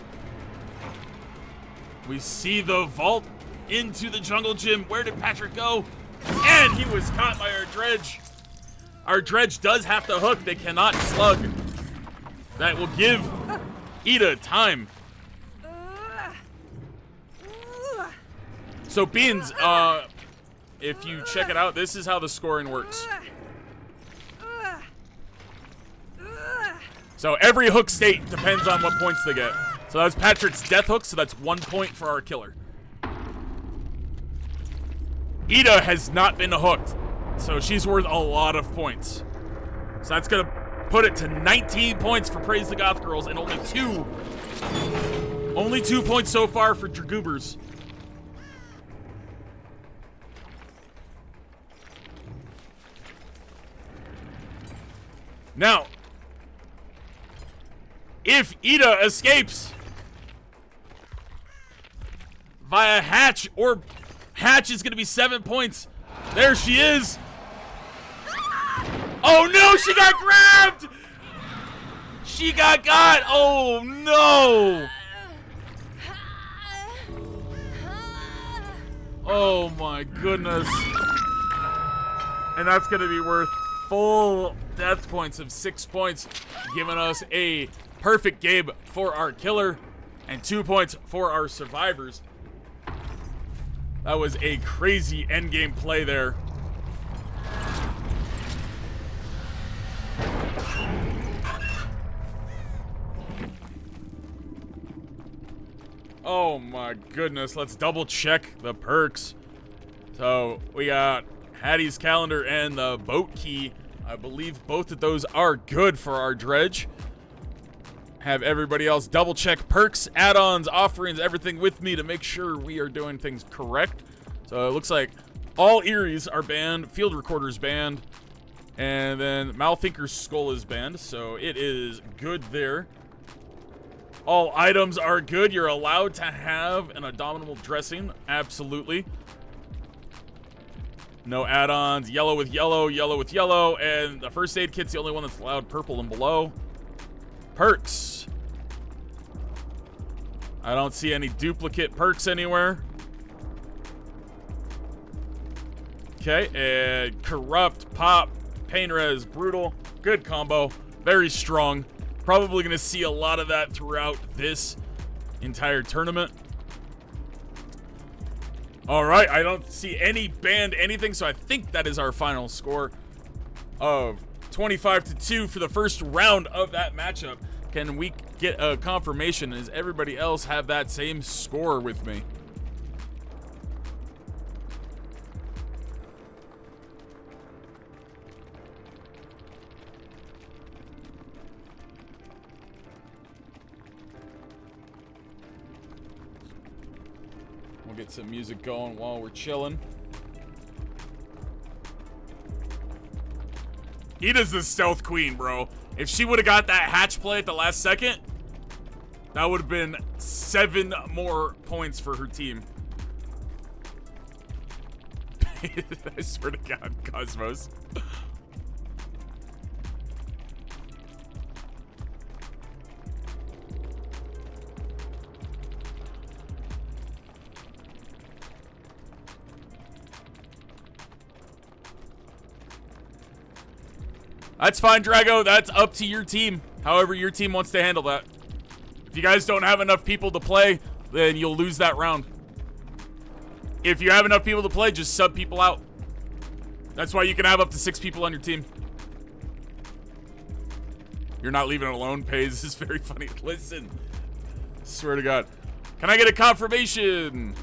We see the vault into the jungle gym. Where did Patrick go? And he was caught by our dredge. Our dredge does have to hook. They cannot slug. That will give Ida time. So Beans, if you check it out, this is how the scoring works. So every hook state depends on what points they get. So that's Patrick's death hook, so that's 1 point for our killer. Ida has not been hooked, so she's worth a lot of points. So that's gonna put it to 19 points for Praise the Goth Girls and only two points so far for Dragoobers. Now, if Ida escapes via Hatch, or Hatch is going to be 7 points. There she is. Oh no, she got grabbed. She got. Oh no. Oh my goodness. And that's going to be worth full death points of 6 points, giving us a perfect game for our killer and 2 points for our survivors. That was a crazy endgame play there. Oh my goodness, let's double check the perks. So we got Hattie's calendar and the boat key. I believe both of those are good for our dredge. Have everybody else double check perks, add-ons, offerings, everything with me to make sure we are doing things correct. So it looks like all Eries are banned, field recorders banned, and then Malthinker's skull is banned, so it is good there. All items are good. You're allowed to have an abominable dressing, absolutely. No add-ons, yellow with yellow, yellow with yellow, and the first aid kit's the only one that's allowed purple and below. Perks. I don't see any duplicate perks anywhere. Okay, and corrupt, pop, pain res, brutal. Good combo. Very strong. Probably going to see a lot of that throughout this entire tournament. All right, I don't see any banned anything, so I think that is our final score of 25-2 for the first round of that matchup. Can we get a confirmation? Does everybody else have that same score with me? We'll get some music going while we're chilling. Ida's the stealth queen, bro. If she would have got that hatch play at the last second, that would have been 7 more points for her team. I swear to God, Cosmos. That's fine, Drago. That's up to your team. However your team wants to handle that. If you guys don't have enough people to play, then you'll lose that round. If you have enough people to play, just sub people out. That's why you can have up to 6 people on your team. You're not leaving it alone, Paige. This is very funny. Listen. Swear to God. Can I get a confirmation?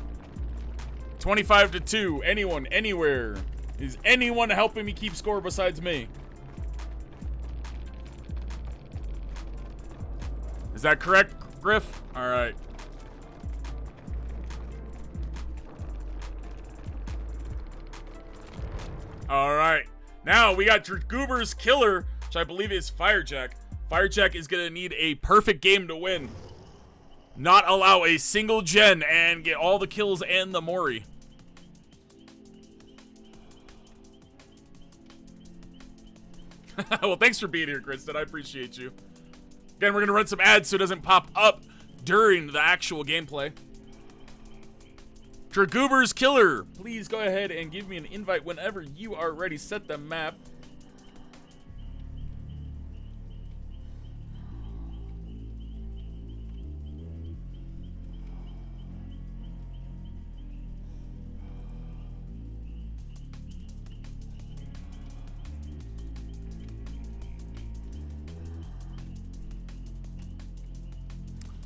25-2. Anyone, anywhere. Is anyone helping me keep score besides me? Is that correct, Griff? All right. All right. Now we got Dragoober's killer, which I believe is Firejack. Firejack is going to need a perfect game to win. Not allow a single gen and get all the kills and the Mori. Well, thanks for being here, Kristen. I appreciate you. Again, we're going to run some ads so it doesn't pop up during the actual gameplay. Dragoober's Killer, please go ahead and give me an invite whenever you are ready. Set the map.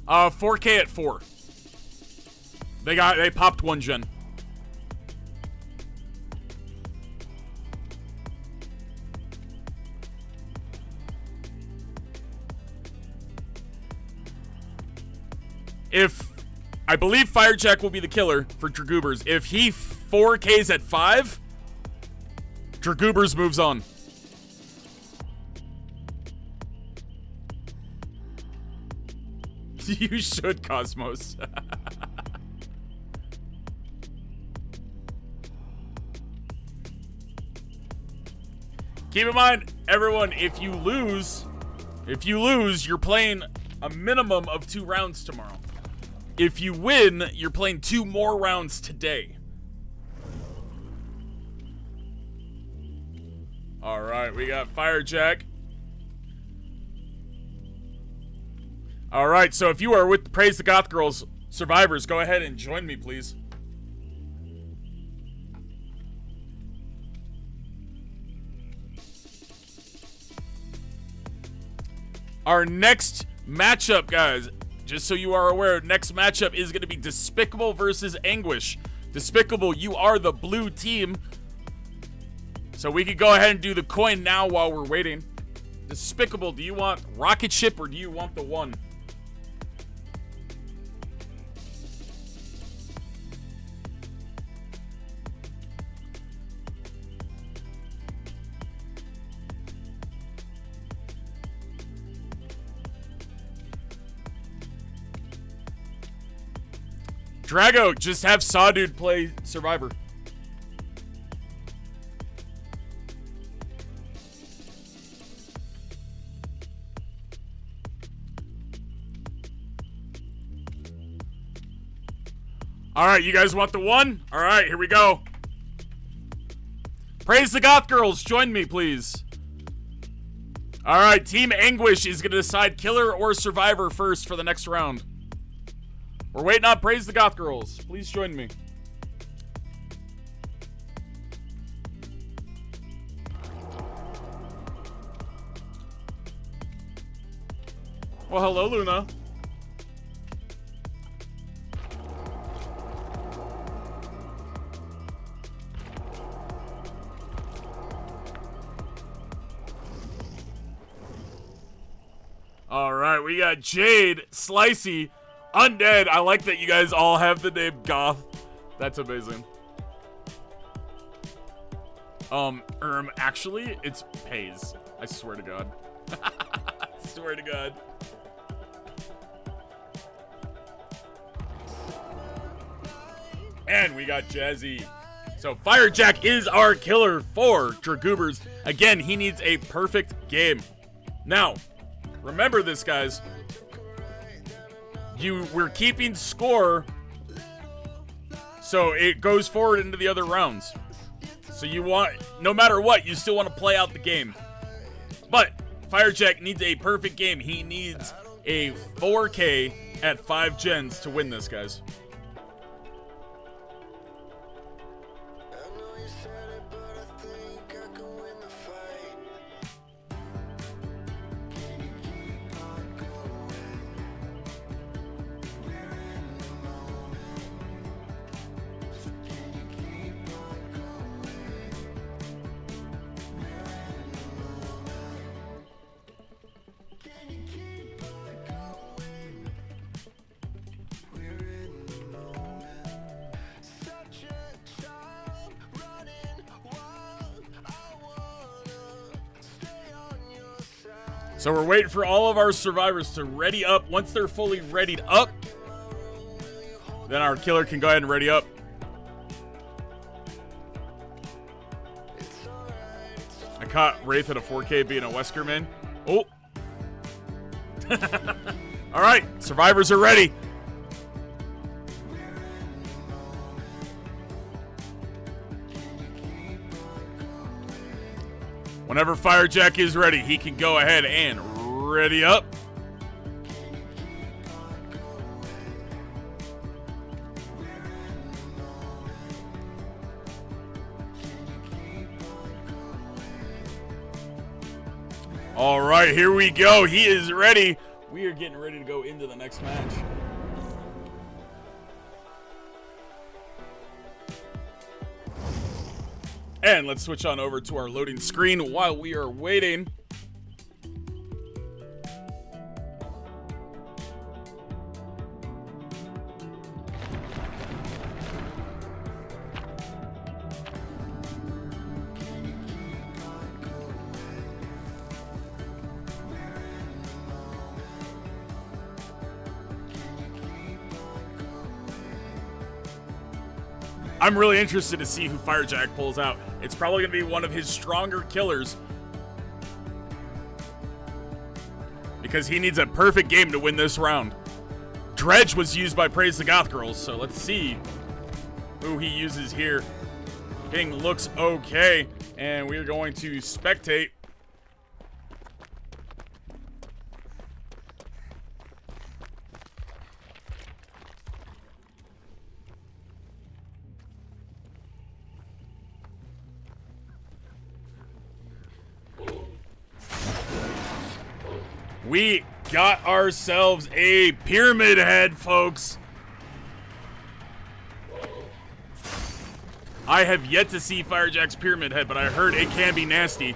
Uh, 4K at 4. They popped 1 gen. I believe Firejack will be the killer for Dragoobers. If he 4Ks at 5, Dragoobers moves on. You should, Cosmos. Keep in mind, everyone, if you lose, you're playing a minimum of 2 rounds tomorrow. If you win, you're playing 2 more rounds today. All right, we got Firejack. All right, so if you are with Praise the Goth Girls survivors, go ahead and join me, please. Our next matchup, guys, just so you are aware, next matchup is going to be Despicable versus Anguish. Despicable, you are the blue team. So we could go ahead and do the coin now while we're waiting. Despicable, do you want rocket ship or do you want the 1? Drago, just have Sawdude play Survivor. All right, you guys want the 1? All right, here we go. Praise the Goth Girls, join me, please. All right, Team Anguish is going to decide killer or survivor first for the next round. We're waiting on Praise the Goth Girls. Please join me. Well, hello, Luna. All right, we got Jade, Slicey, Undead. I like that you guys all have the name Goth. That's amazing. Actually, it's Pays. I swear to God. I swear to God. And we got Jazzy. So Firejack is our killer for Dragoobers. Again, he needs a perfect game. Now, remember this, guys. We're keeping score, so it goes forward into the other rounds. So you want, no matter what, you still want to play out the game. But Firejack needs a perfect game. He needs a 4K at 5 gens to win this, guys. So we're waiting for all of our survivors to ready up. Once they're fully readied up, then our killer can go ahead and ready up. I caught Wraith at a 4K being a Weskerman. Oh. All right, survivors are ready. Whenever Firejack is ready, he can go ahead and ready up. All right, here we go. He is ready. We are getting ready to go into the next match. And let's switch on over to our loading screen while we are waiting. I'm really interested to see who Firejack pulls out. It's probably going to be one of his stronger killers, because he needs a perfect game to win this round. Dredge was used by Praise the Goth Girls, so let's see who he uses here. Thing looks okay, and we're going to spectate. We got ourselves a pyramid head, folks. I have yet to see Firejack's pyramid head, but I heard it can be nasty.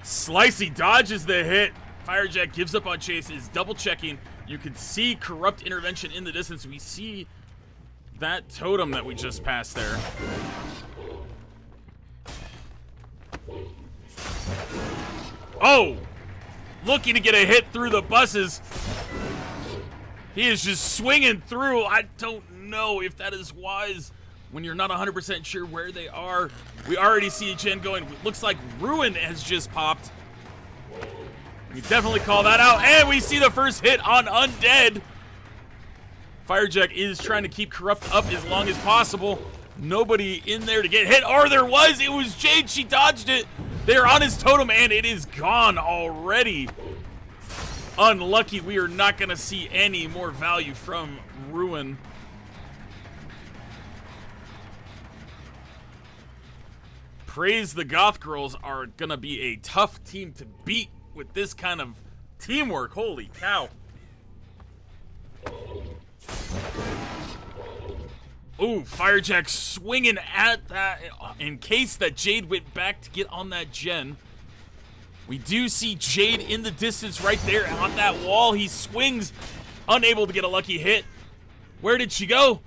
Slicey dodges the hit. Firejack gives up on chase, is double checking. You can see corrupt intervention in the distance. We see that totem that we just passed there. Oh! Looking to get a hit through the buses. He is just swinging through. I don't know if that is wise when you're not 100% sure where they are. We already see a gen going. Looks like Ruin has just popped. We definitely call that out. And we see the first hit on Undead. Firejack is trying to keep Corrupt up as long as possible. Nobody in there to get hit. Or there was. It was Jade. She dodged it. They're on his totem, and it is gone already. Unlucky, we are not going to see any more value from Ruin. Praise the Goth Girls are going to be a tough team to beat with this kind of teamwork. Holy cow. Ooh, Firejack swinging at that in case that Jade went back to get on that gen. We do see Jade in the distance right there on that wall. He swings, unable to get a lucky hit. Where did she go?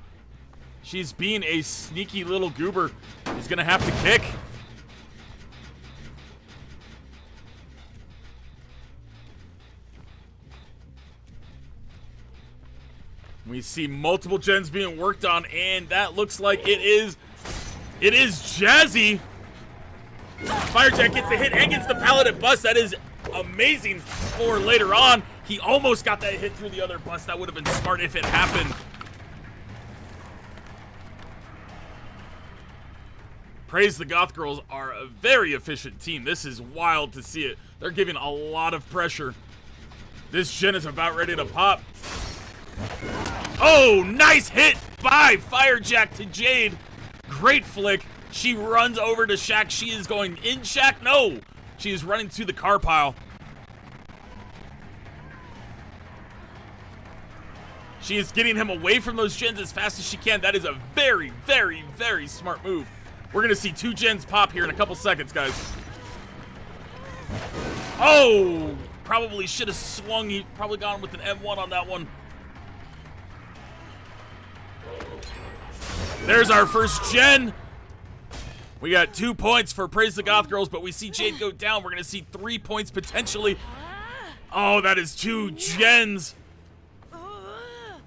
She's being a sneaky little goober. He's gonna have to kick. We see multiple gens being worked on, and that looks like it is Jazzy. Firejack gets the hit and gets the palleted bus. That is amazing for later on. He almost got that hit through the other bus. That would have been smart if it happened. Praise the Goth Girls are a very efficient team. This is wild to see it. They're giving a lot of pressure. This gen is about ready to pop. Oh, nice hit by Firejack to Jade. Great flick. She runs over to Shaq. She is going in Shaq. No, she is running to the car pile. She is getting him away from those gens as fast as she can. That is a very, very, very smart move. We're going to see two gens pop here in a couple seconds, guys. Oh, probably should have swung. He probably gone with an M1 on that one. There's our first gen. We got 2 points for Praise the Goth Girls, but we see Jade go down. We're going to see 3 points potentially. Oh, that is 2 gens.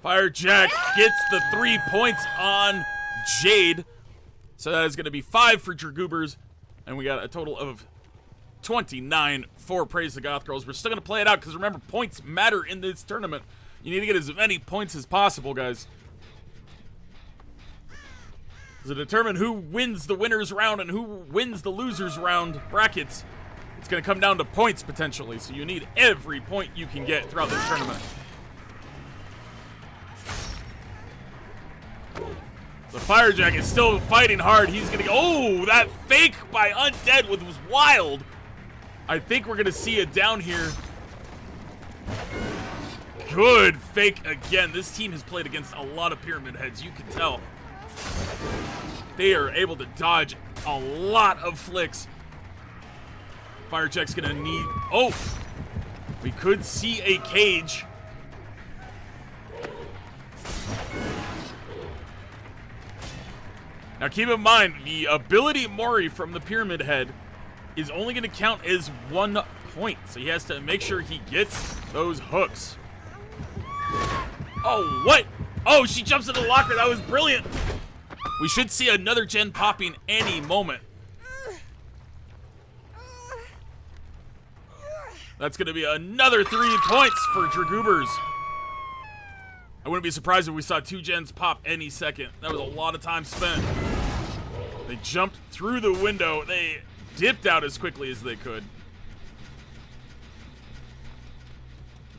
Firejack gets the 3 points on Jade. So that is going to be 5 for Dragoobers. And we got a total of 29 for Praise the Goth Girls. We're still going to play it out because remember, points matter in this tournament. You need to get as many points as possible, guys. To determine who wins the winner's round and who wins the loser's round brackets, it's going to come down to points potentially. So you need every point you can get throughout this tournament. The Firejack is still fighting hard. He's going to go. Oh, that fake by Undead was wild. I think we're going to see it down here. Good fake again. This team has played against a lot of Pyramid Heads. You can tell. They are able to dodge a lot of flicks. Firejack's going to need... Oh! We could see a cage. Now keep in mind, the ability Mori from the Pyramid Head is only going to count as 1 point. So he has to make sure he gets those hooks. Oh, what? Oh, she jumps into the locker. That was brilliant. We should see another gen popping any moment. That's going to be another 3 points for Dragoobers. I wouldn't be surprised if we saw 2 gens pop any second. That was a lot of time spent. They jumped through the window. They dipped out as quickly as they could.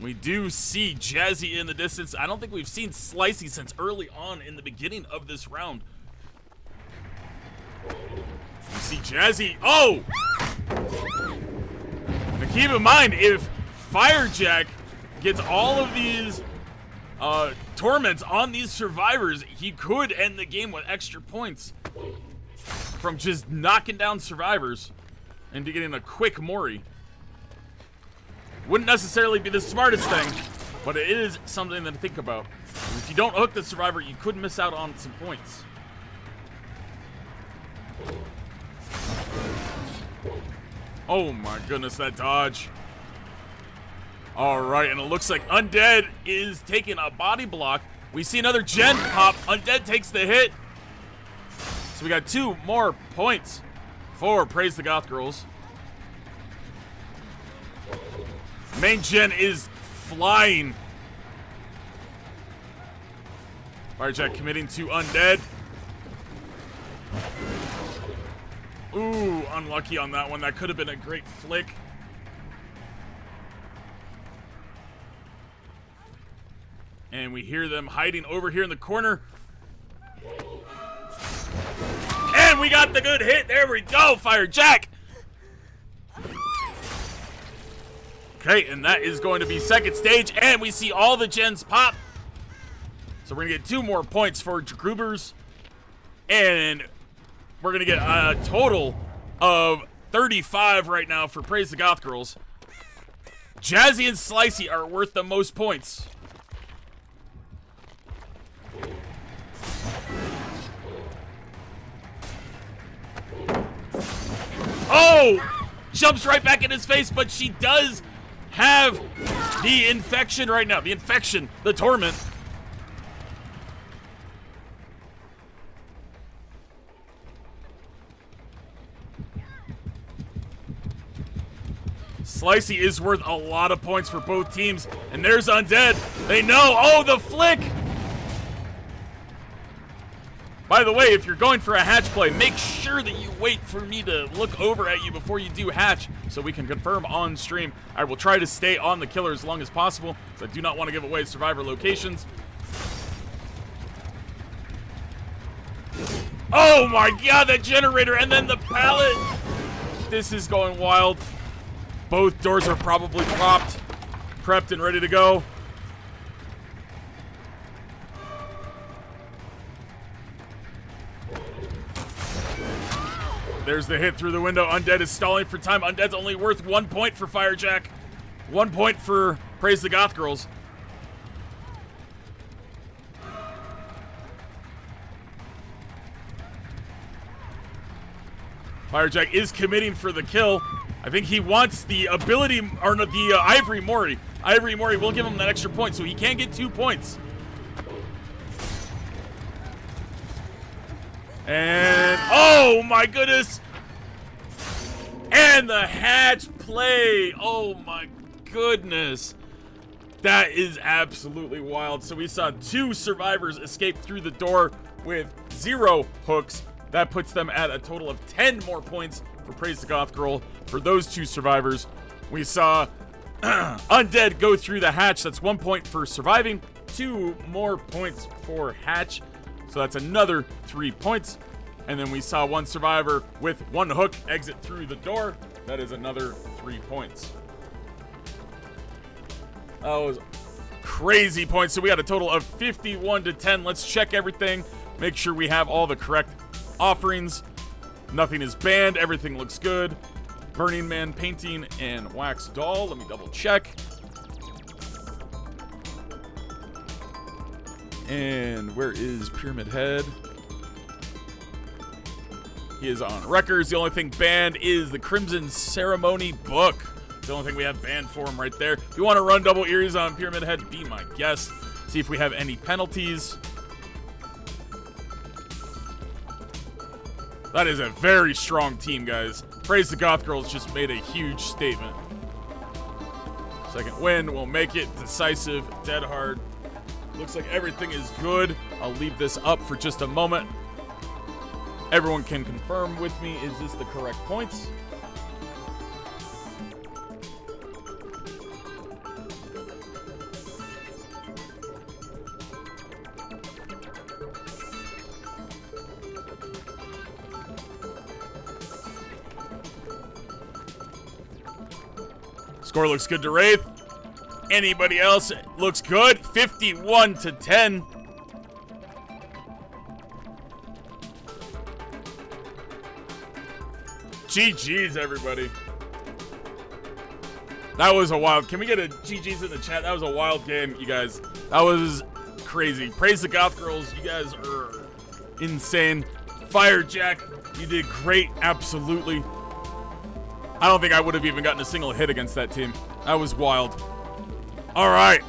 We do see Jazzy in the distance. I don't think we've seen Slicey since early on in the beginning of this round. We see Jazzy. Oh! Now keep in mind, if Firejack gets all of these torments on these survivors, he could end the game with extra points from just knocking down survivors and getting a quick Mori. Wouldn't necessarily be the smartest thing, but it is something to think about. If you don't hook the survivor, you could miss out on some points. Oh my goodness, that dodge. Alright, and it looks like Undead is taking a body block. We see another gen pop. Undead takes the hit. So we got 2 more points for Praise the Goth Girls. Main gen is flying. Firejack committing to Undead. Ooh, unlucky on that one. That could have been a great flick. And we hear them hiding over here in the corner. And we got the good hit. There we go, Firejack. Okay, and that is going to be second stage. And we see all the gens pop. So we're going to get 2 more points for Dragoobers. And we're going to get a total of 35 right now for Praise the Goth Girls. Jazzy and Slicey are worth the most points. Oh! Jumps right back in his face, but she does have the infection right now. The infection, the torment. Slicey is worth a lot of points for both teams. And there's Undead. They know. Oh, the flick! By the way, if you're going for a hatch play, make sure that you wait for me to look over at you before you do hatch so we can confirm on stream. I will try to stay on the killer as long as possible, so I do not want to give away survivor locations. Oh my god, that generator and then the pallet! This is going wild. Both doors are probably propped, prepped, and ready to go. There's the hit through the window. Undead is stalling for time. Undead's only worth 1 point for Firejack. 1 point for Praise the Goth Girls. Firejack is committing for the kill. I think he wants the ability, or no, the Ivory Mori. Ivory Mori will give him that extra point, so he can get 2 points. And, oh my goodness! And the hatch play. Oh my goodness. That is absolutely wild. So we saw 2 survivors escape through the door with 0 hooks. That puts them at a total of 10 more points for Praise the Goth Girl. For those 2 survivors, we saw Undead go through the hatch. That's 1 point for surviving. 2 more points for hatch. So that's another 3 points. And then we saw 1 survivor with 1 hook exit through the door. That is another 3 points. That was crazy points. So we got a total of 51 to 10. Let's check everything. Make sure we have all the correct offerings. Nothing is banned. Everything looks good. Burning Man painting and wax doll. Let me double check. And where is Pyramid Head? He is on records. The only thing banned is the Crimson Ceremony book. The only thing we have banned for him right there. If you want to run double ears on Pyramid Head, be my guest. See if we have any penalties. That is a very strong team, guys. Praise the Goth Girls just made a huge statement. Second win, we'll make it. Decisive, dead hard. Looks like everything is good. I'll leave this up for just a moment. Everyone can confirm with me, is this the correct points? Score looks good to Wraith. Anybody else looks good? 51 to 10. GG's, everybody. That was a wild. Can we get a GG's in the chat? That was a wild game, you guys. That was crazy. Praise the Goth Girls. You guys are insane. Fire Jack, you did great. Absolutely. I don't think I would have even gotten a single hit against that team. That was wild. All right.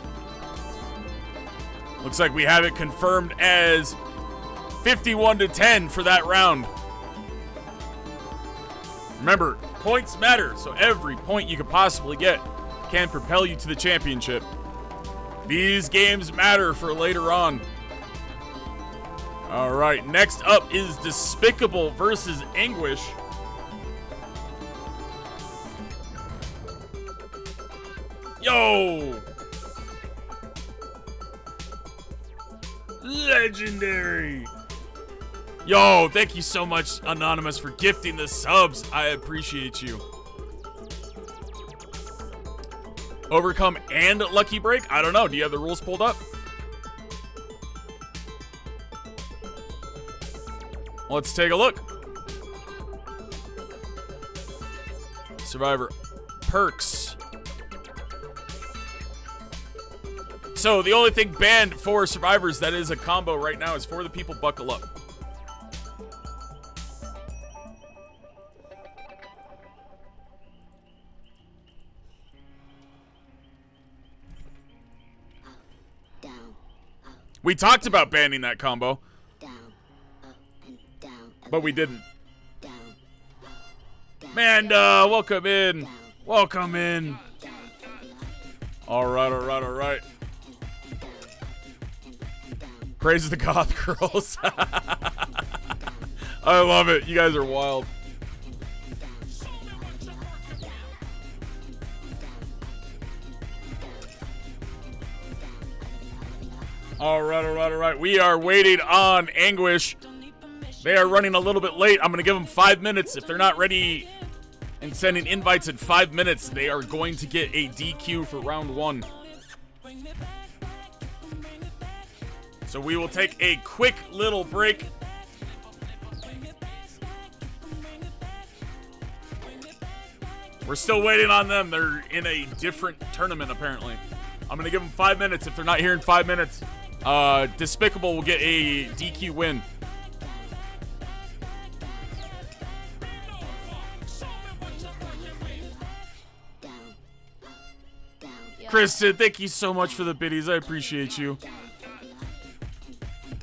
Looks like we have it confirmed as 51 to 10 for that round. Remember, points matter, so every point you could possibly get can propel you to the championship. These games matter for later on. All right, next up is Despicable versus Anguish. Yo! Legendary! Yo, thank you so much, Anonymous, for gifting the subs. I appreciate you. Overcome and Lucky Break? I don't know. Do you have the rules pulled up? Let's take a look. Survivor perks. So the only thing banned for survivors that is a combo right now is For the People Buckle Up. We talked about banning that combo. Down, up, and down, but we didn't. Down, up, down, Manda, welcome in. Down, welcome in. Down, alright, alright, alright. Praise the Goth Girls. I love it. You guys are wild. Alright, alright, alright. We are waiting on Anguish. They are running a little bit late. I'm going to give them 5 minutes. If they're not ready and sending invites in 5 minutes, they are going to get a DQ for round 1. So we will take a quick little break. We're still waiting on them. They're in a different tournament, apparently. I'm going to give them 5 minutes. If they're not here in 5 minutes, Despicable will get a DQ win. Kristen, thank you so much for the biddies. I appreciate you.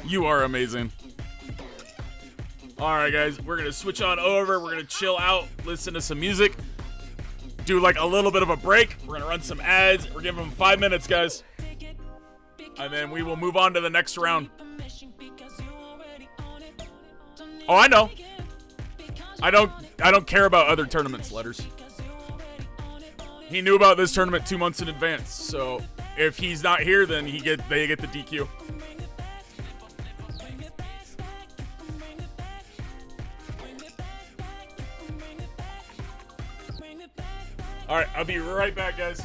You are amazing. All right, guys, we're gonna switch on over. We're gonna chill out, listen to some music, do like a little bit of a break. We're gonna run some ads. We're giving them 5 minutes, guys, and then we will move on to the next round. Oh, I know. I don't care about other tournaments, Letters. He knew about this tournament 2 months in advance, so if he's not here, then they get the DQ. All right, I'll be right back, guys.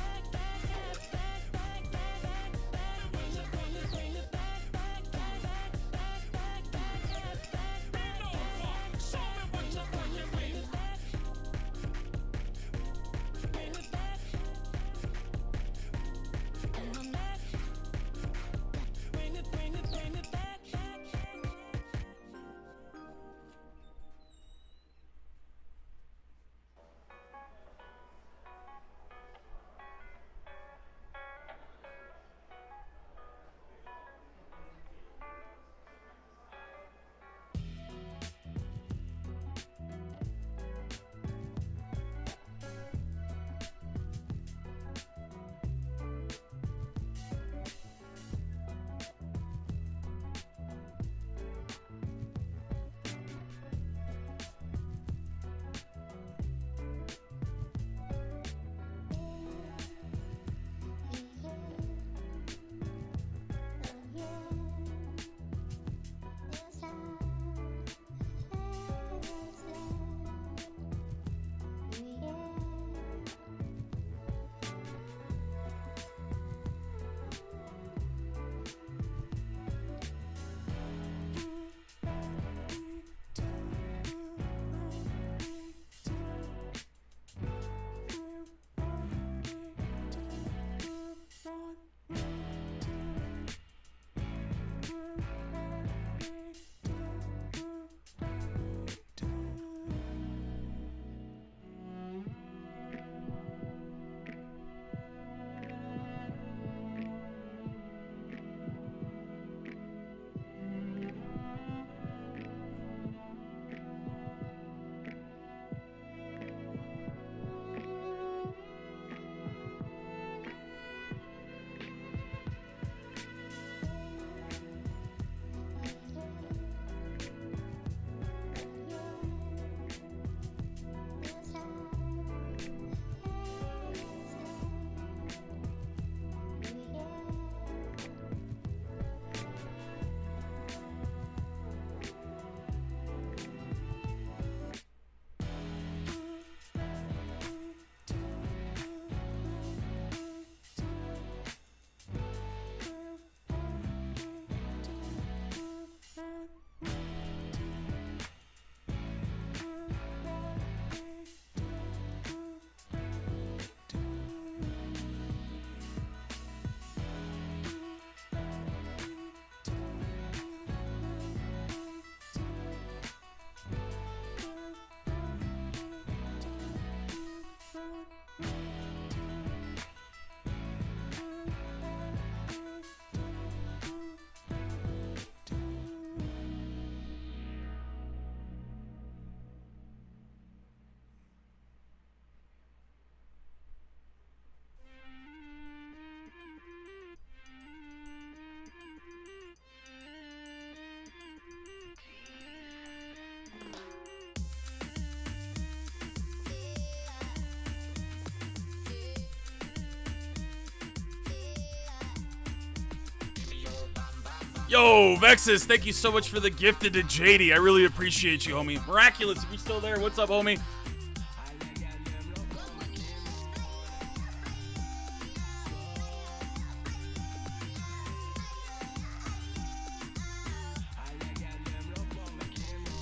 Yo, Vexus, thank you so much for the gifted to JD. I really appreciate you, homie. Miraculous, if you're still there, what's up, homie?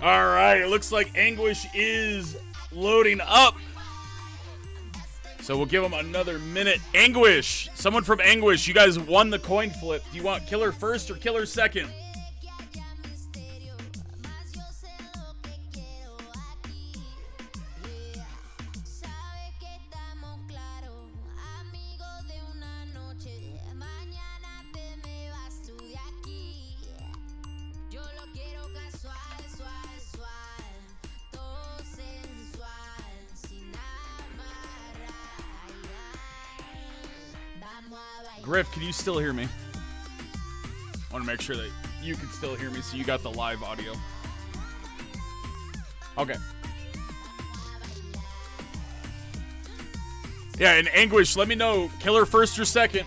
All right, it looks like Anguish is loading up. So we'll give him another minute. Anguish, someone from Anguish, you guys won the coin flip. Do you want killer first or killer second? Griff, can you still hear me? I want to make sure that you can still hear me, so you got the live audio. Okay. Yeah, and Anguish, let me know, killer first or second.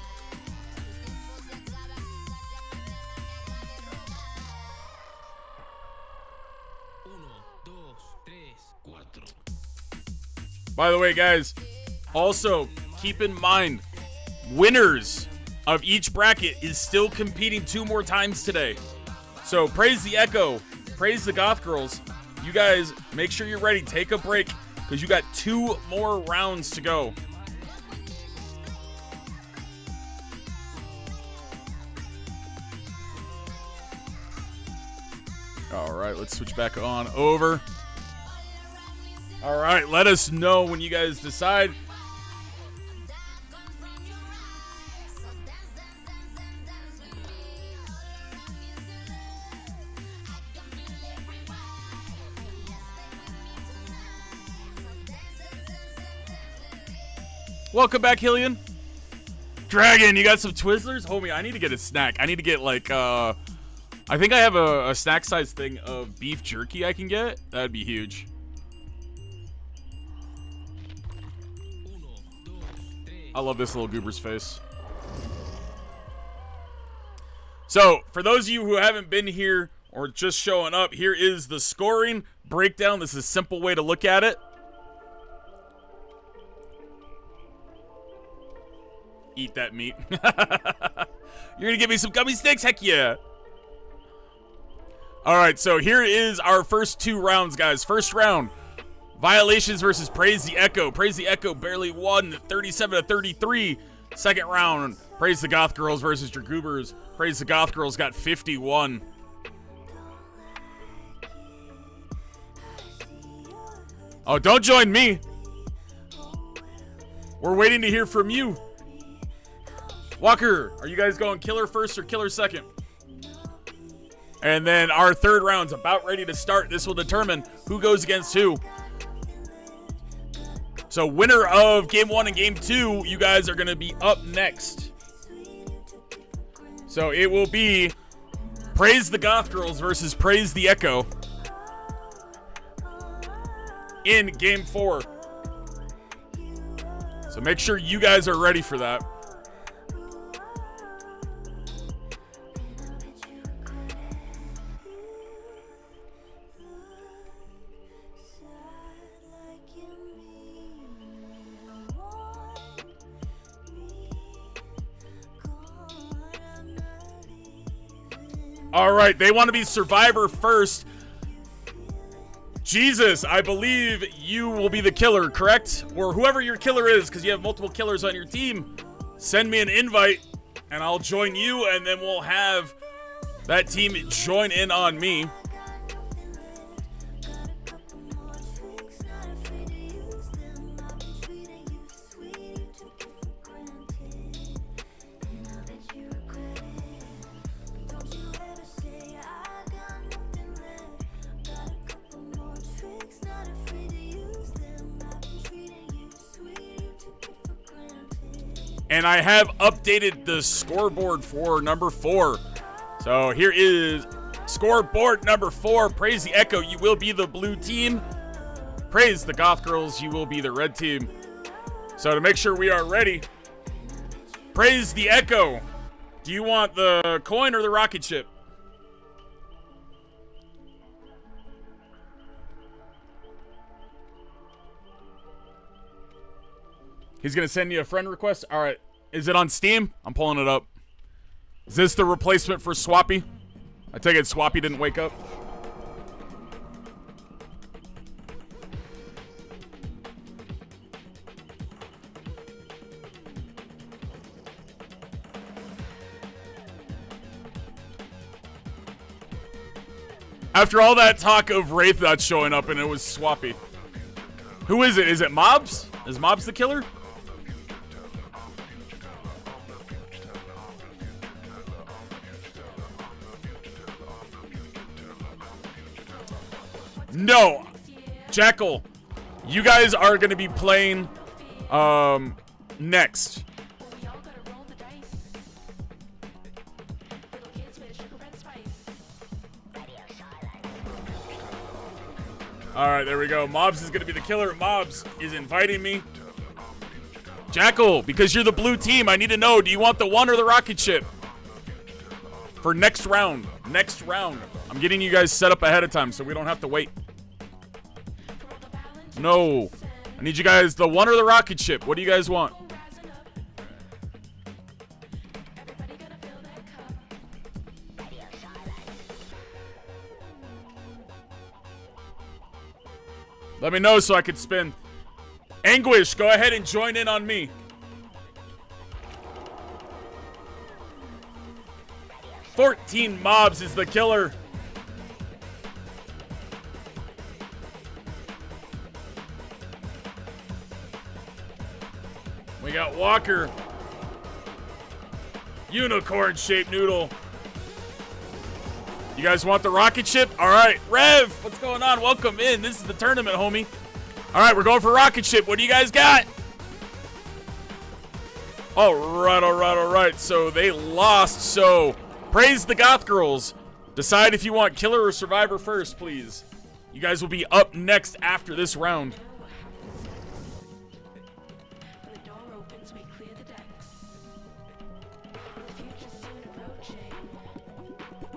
By the way, guys, also keep in mind, winners of each bracket is still competing 2 more times today. So praise the Echo, praise the Goth Girls. You guys, make sure you're ready. Take a break, because you got 2 more rounds to go. All right, let's switch back on over. All right, let us know when you guys decide. Welcome back, Hillian. Dragon, you got some Twizzlers? Homie, I need to get a snack. I need to get, like, I think I have a snack size thing of beef jerky I can get. That'd be huge. I love this little goober's face. So, for those of you who haven't been here or just showing up, here is the scoring breakdown. This is a simple way to look at it. Eat that meat. You're gonna give me some gummy sticks? Heck yeah. Alright, so here is our first 2 rounds, guys. First round, Violations versus Praise the Echo. Praise the Echo barely won 37-33. Second round, Praise the Goth Girls versus Dragoobers. Praise the Goth Girls got 51. Oh, don't join me. We're waiting to hear from you. Walker, are you guys going killer first or killer second? And then our third round's about ready to start. This will determine who goes against who. So winner of game 1 and game 2, you guys are going to be up next. So it will be Praise the Goth Girls versus Praise the Echo in game 4. So make sure you guys are ready for that. All right, they want to be Survivor first. Jesus, I believe you will be the killer, correct? Or whoever your killer is, because you have multiple killers on your team. Send me an invite, and I'll join you, and then we'll have that team join in on me. And I have updated the scoreboard for number 4. So here is scoreboard number 4. Praise the Echo, you will be the blue team. Praise the Goth Girls, you will be the red team. So to make sure we are ready, Praise the Echo. Do you want the coin or the rocket ship? He's going to send you a friend request? All right. Is it on Steam? I'm pulling it up. Is this the replacement for Swappy? I take it Swappy didn't wake up. After all that talk of Wraith not showing up and it was Swappy. Who is it? Is it Mobs? Is Mobs the killer? No, Jackal, you guys are going to be playing next. All right, there we go. Mobs is gonna be the killer. Mobs is inviting me. Jackal, because you're the blue team, I need to know, do you want the one or the rocket ship? For next round. Next round. I'm getting you guys set up ahead of time so we don't have to wait. No. I need you guys, the one or the rocket ship. What do you guys want? Let me know so I can spin. Anguish, go ahead and join in on me. 14 mobs is the killer. We got Walker. Unicorn-shaped noodle. You guys want the rocket ship? All right, Rev, what's going on? Welcome in. This is the tournament, homie. All right, we're going for rocket ship. What do you guys got? All right. So they lost. So praise the goth girls. Decide if you want killer or survivor first, please. You guys will be up next after this round.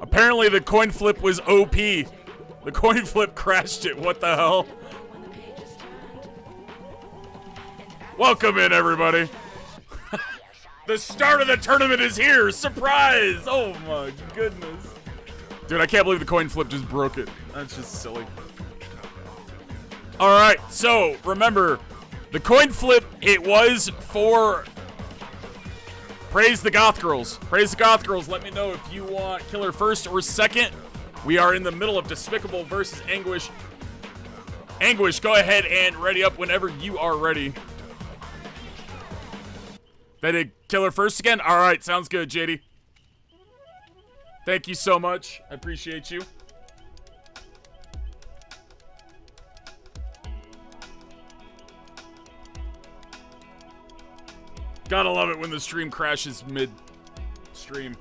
Apparently the coin flip was OP. The coin flip crashed it. What the hell? Welcome in, everybody. The start of the tournament is here. Surprise! Oh my goodness. Dude, I can't believe the coin flip just broke it. That's just silly. All right, so remember, the coin flip, it was for praise the goth girls. Praise the goth girls. Let me know if you want killer first or second. We are in the middle of Despicable versus Anguish. Anguish, go ahead and ready up whenever you are ready. They did killer first again? All right, sounds good, JD. Thank you so much. I appreciate you. Gotta love it when the stream crashes mid-stream.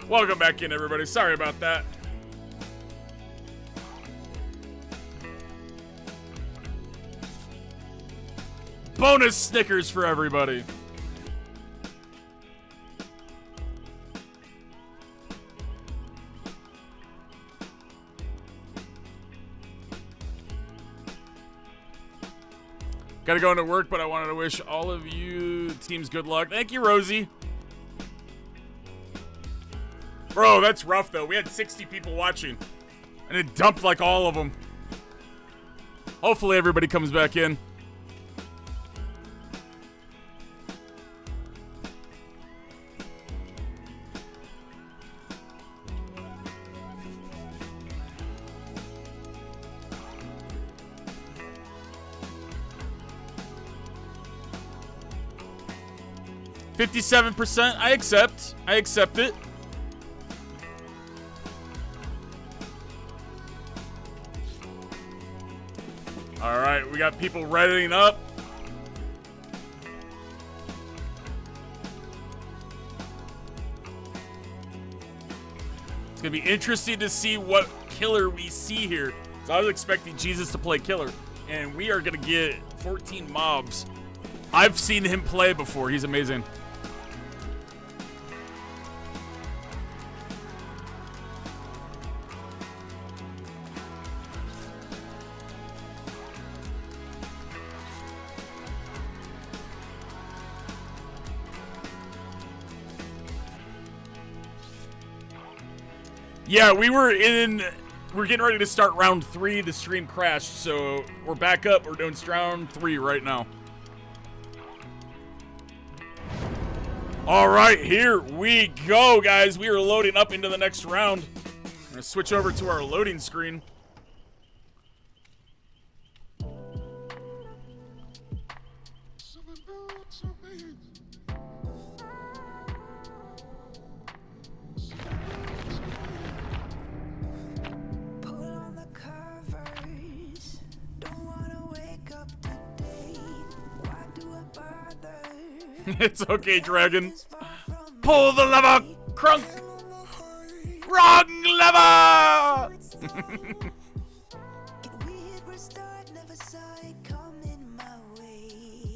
Welcome back in, everybody. Sorry about that. Bonus Snickers for everybody. Gotta go into work, but I wanted to wish all of you teams good luck. Thank you, Rosie. Bro, that's rough, though. We had 60 people watching, and it dumped like all of them. Hopefully everybody comes back in. $57%. I accept. I accept it. All right, we got people readying up. It's gonna be interesting to see what killer we see here. So I was expecting Jesus to play killer, and we are gonna get 14 mobs. I've seen him play before. He's amazing. Yeah, we're getting ready to start round 3. The stream crashed, so we're back up. We're doing round 3 right now. All right, here we go, guys. We are loading up into the next round. I'm gonna switch over to our loading screen. It's okay, Dragon. Pull the lever, Crunk. Wrong lever.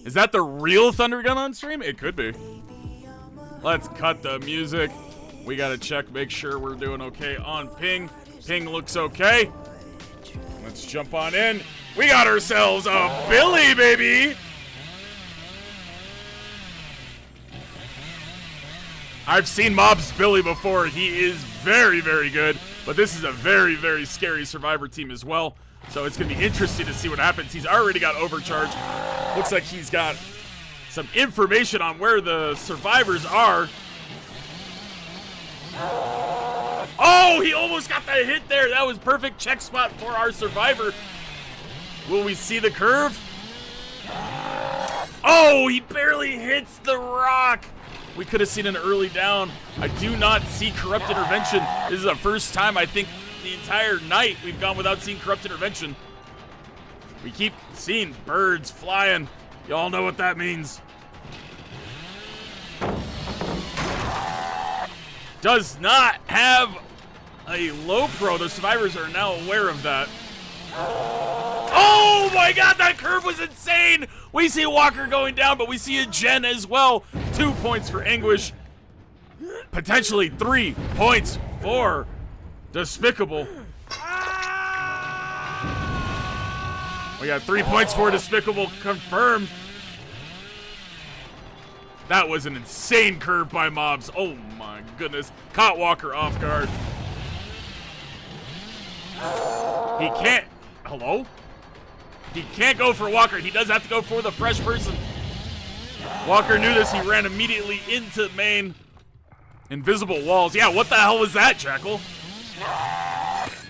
Is that the real ThunderGun on stream? It could be. Let's cut the music. We gotta check, make sure we're doing okay on ping. Ping looks okay. Let's jump on in. We got ourselves a Billy, baby. I've seen Mob's Billy before. He is very, very good. But this is a very, very scary Survivor team as well. So it's going to be interesting to see what happens. He's already got overcharge. Looks like he's got some information on where the survivors are. Oh, he almost got that hit there. That was perfect check spot for our survivor. Will we see the curve? Oh, he barely hits the rock. We could have seen an early down. I do not see corrupt intervention. This is the first time, I think, the entire night we've gone without seeing corrupt intervention. We keep seeing birds flying. Y'all know what that means. Does not have a low pro. The survivors are now aware of that. Oh my god, that curve was insane! We see Walker going down, but we see a Jen as well. 2 points for Anguish. Potentially 3 points for Despicable. We got 3 points for Despicable confirmed. That was an insane curve by Mobs. Oh my goodness. Caught Walker off guard. He can't. Hello? He can't go for Walker. He does have to go for the fresh person. Walker knew this. He ran immediately into main. Invisible walls. Yeah, what the hell was that, Jackal?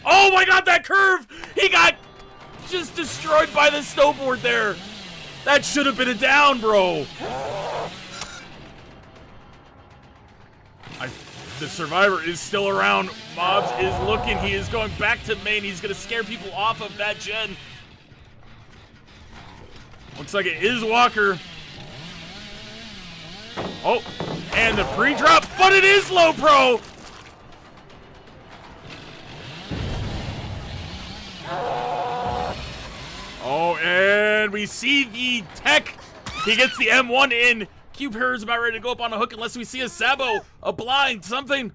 Oh my god, that curve! He got just destroyed by the snowboard there. That should have been a down, bro. The survivor is still around. Mobs is looking. He is going back to main. He's going to scare people off of that Gen. Looks like it is Walker. Oh, and the pre-drop, but it is low pro. Oh, and we see the tech. He gets the M1 in. Cube Hair is about ready to go up on a hook unless we see a Sabo, a blind, something.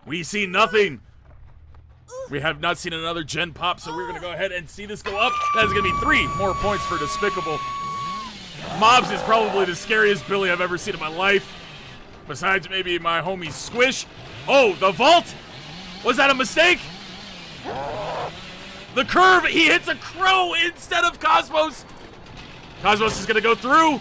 We see nothing. We have not seen another Gen pop, so we're going to go ahead and see this go up. That is going to be 3 more points for Despicable. Mobs is probably the scariest Billy I've ever seen in my life. Besides maybe my homie Squish. Oh, the vault? Was that a mistake? The curve, he hits a crow instead of Cosmos. Cosmos is going to go through.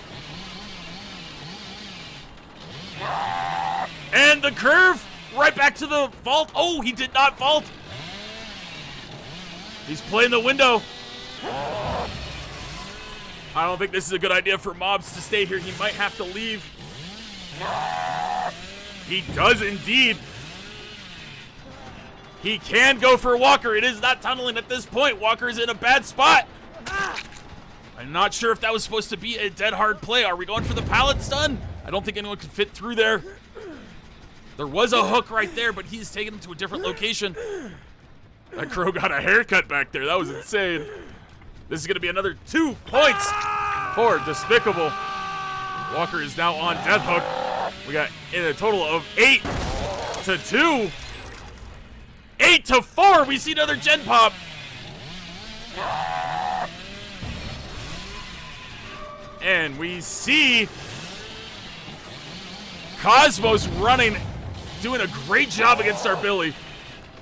And the curve, right back to the vault. Oh, he did not vault. He's playing the window. I don't think this is a good idea for Mobs to stay here. He might have to leave. He does indeed. He can go for Walker. It is not tunneling at this point. Walker is in a bad spot. I'm not sure if that was supposed to be a dead hard play. Are we going for the pallet stun? I don't think anyone could fit through there. There was a hook right there, but he's taken him to a different location. That crow got a haircut back there. That was insane. This is going to be another 2 points for Despicable. Walker is now on death hook. We got in a total of 8-2. 8-4. We see another Gen pop. And we see Cosmos running, doing a great job against our Billy.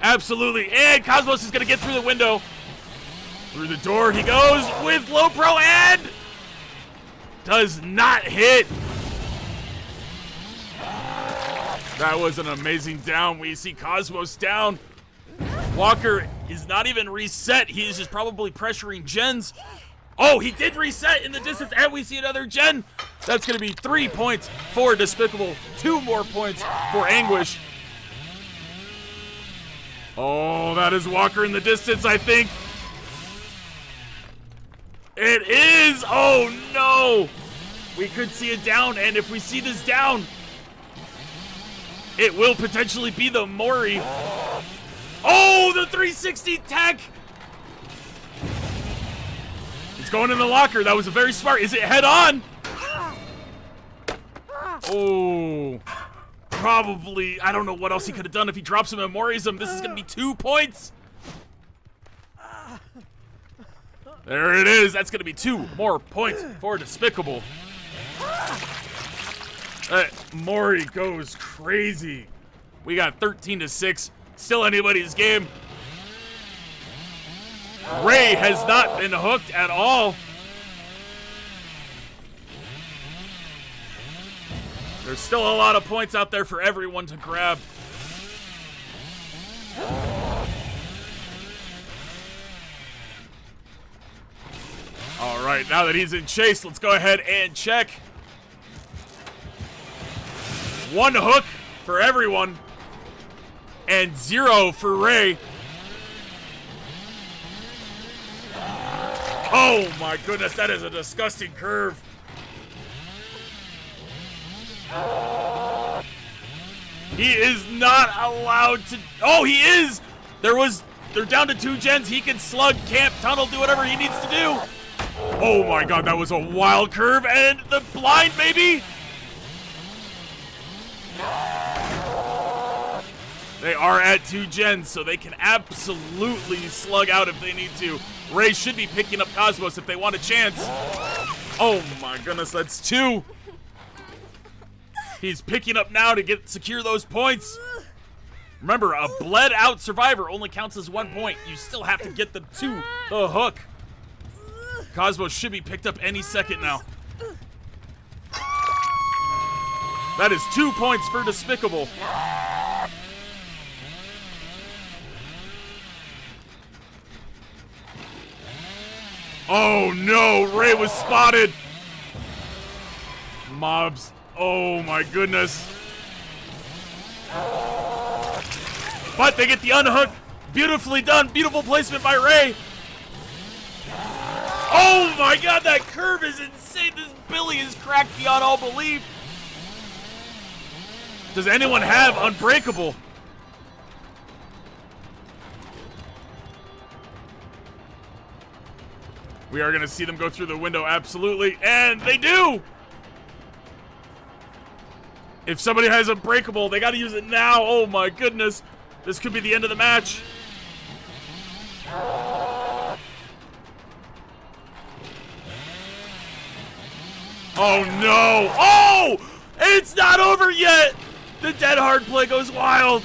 Absolutely. And Cosmos is going to get through the window. Through the door he goes with low pro and does not hit. That was an amazing down. We see Cosmos down. Walker is not even reset. He is just probably pressuring Gens. Oh, he did reset in the distance, and we see another Gen. That's going to be 3 points for Despicable. 2 more points for Anguish. Oh, that is Walker in the distance, I think. It is. Oh, no. We could see it down, and if we see this down, it will potentially be the Mori. Oh, the 360 tech! It's going in the locker. That was a very smart. Is it head on? Oh, probably. I don't know what else he could have done if he drops him and Moris him. This is going to be 2 points. There it is. That's going to be 2 more points for Despicable. Mori goes crazy. We got 13-6. Still anybody's game. Ray has not been hooked at all. There's still a lot of points out there for everyone to grab. All right, now that he's in chase, let's go ahead and check. 1 hook for everyone, and 0 for Ray. Oh my goodness, that is a disgusting curve. He is not allowed to. Oh, he is. They're down to 2 gens. He can slug, camp, tunnel, do whatever he needs to do. Oh my god, that was a wild curve, and the blind, maybe? They are at 2 gens, so they can absolutely slug out if they need to. Ray should be picking up Cosmos if they want a chance. Oh my goodness, that's 2. He's picking up now to secure those points. Remember, a bled out survivor only counts as 1 point. You still have to get them to the hook. Cosmos should be picked up any second now. That is 2 points for Despicable. Oh no, Ray was spotted. Mobs, oh my goodness. But they get the unhook. Beautifully done, beautiful placement by Ray. Oh my god, that curve is insane. This Billy is cracked beyond all belief. Does anyone have Unbreakable? We are going to see them go through the window, absolutely, and they do! If somebody has Unbreakable, they got to use it now. Oh my goodness. This could be the end of the match. Oh no! Oh! It's not over yet! The dead hard play goes wild.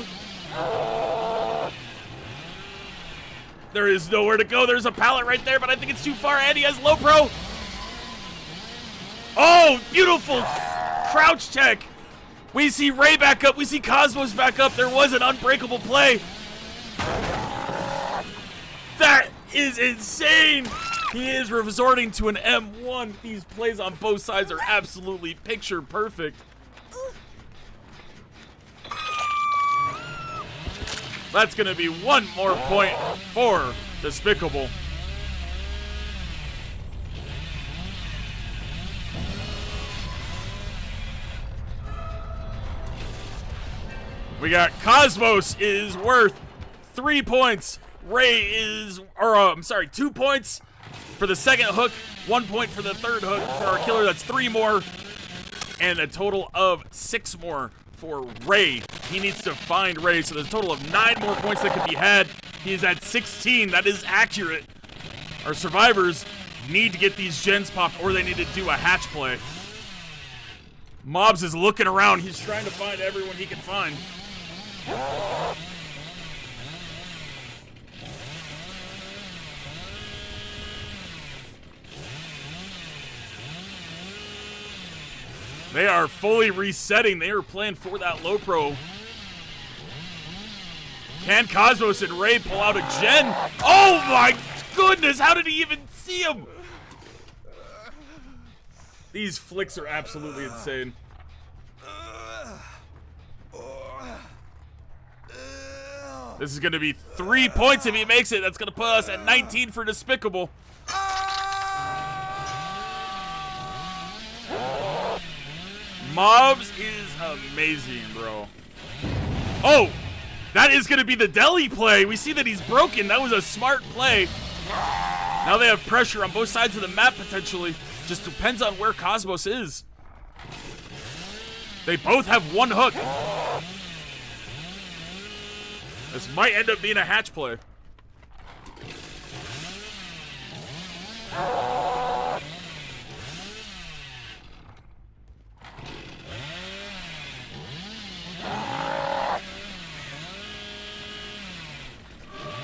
There is nowhere to go. There's a pallet right there, but I think it's too far. And he has low pro. Oh, beautiful crouch tech. We see Ray back up. We see Cosmos back up. There was an Unbreakable play. That is insane. He is resorting to an M1. These plays on both sides are absolutely picture perfect. That's going to be 1 more point for Despicable. We got Cosmos is worth 3 points. Ray is, 2 points for the second hook, 1 point for the third hook for our killer. That's 3 more, and a total of 6 more for Ray. He needs to find Ray, so there's a total of 9 more points that could be had. He is at 16. That is accurate. Our survivors need to get these gens popped, or they need to do a hatch play. Mobs is looking around. He's trying to find everyone he can find. They are fully resetting. They are playing for that low pro. Can Cosmos and Ray pull out a gen? Oh my goodness, how did he even see him? These flicks are absolutely insane. This is going to be 3 points if he makes it. That's going to put us at 19 for Despicable. Mobs is amazing, bro. Oh, that is going to be the deli play. We see that he's broken. That was a smart play. Now they have pressure on both sides of the map, potentially. Just depends on where Cosmos is. They both have one hook. This might end up being a hatch play.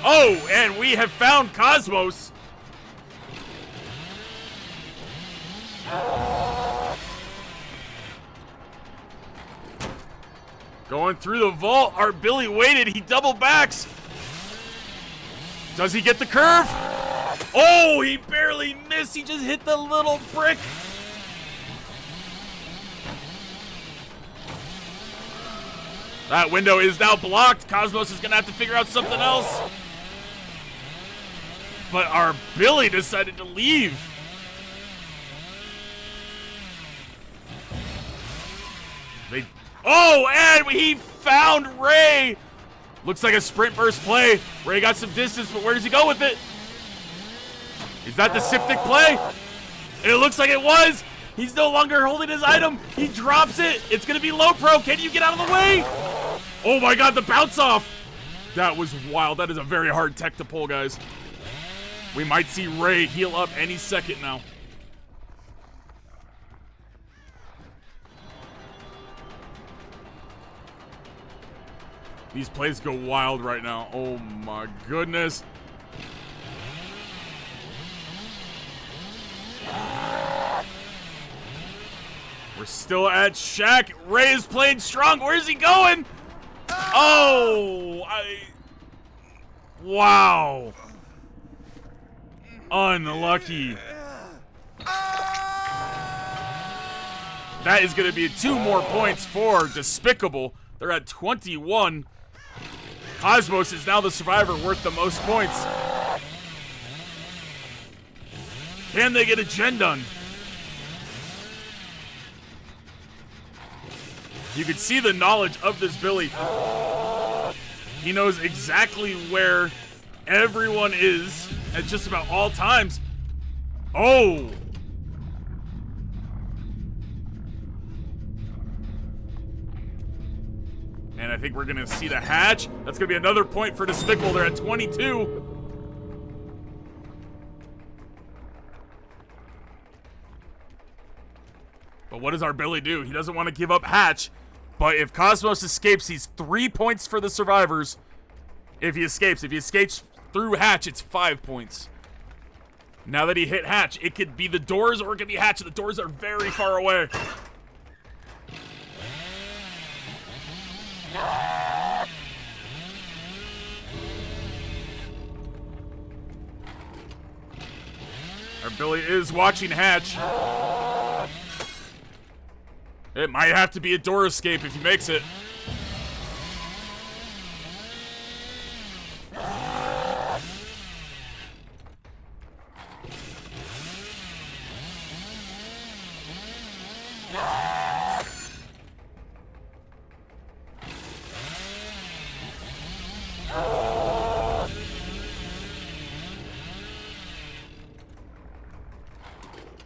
Oh, and we have found Cosmos. Going through the vault, our Billy waited, he double backs. Does he get the curve? Oh, he barely missed, he just hit the little brick. That window is now blocked. Cosmos is gonna have to figure out something else. But our Billy decided to leave. Oh, and he found Ray. Looks like a sprint burst play. Ray got some distance, but where does he go with it? Is that the Siptic play? And it looks like it was. He's no longer holding his item. He drops it. It's going to be low pro. Can you get out of the way? Oh my God, the bounce off. That was wild. That is a very hard tech to pull, guys. We might see Ray heal up any second now. These plays go wild right now. Oh my goodness. We're still at Shaq. Ray is playing strong. Where's he going? Oh, wow. Unlucky. That is going to be 2 more points for Despicable. They're at 21. Cosmos is now the survivor worth the most points. Can they get a gen done? You can see the knowledge of this Billy. He knows exactly where everyone is at just about all times. Oh! And I think we're going to see the hatch. That's going to be another point for Despicable. They're at 22. But what does our Billy do? He doesn't want to give up hatch. But if Cosmos escapes, he's 3 points for the survivors. If he escapes through hatch, it's 5 points. Now that he hit hatch, it could be the doors or it could be hatch. The doors are very far away. Our Billy is watching hatch. It might have to be a door escape if he makes it.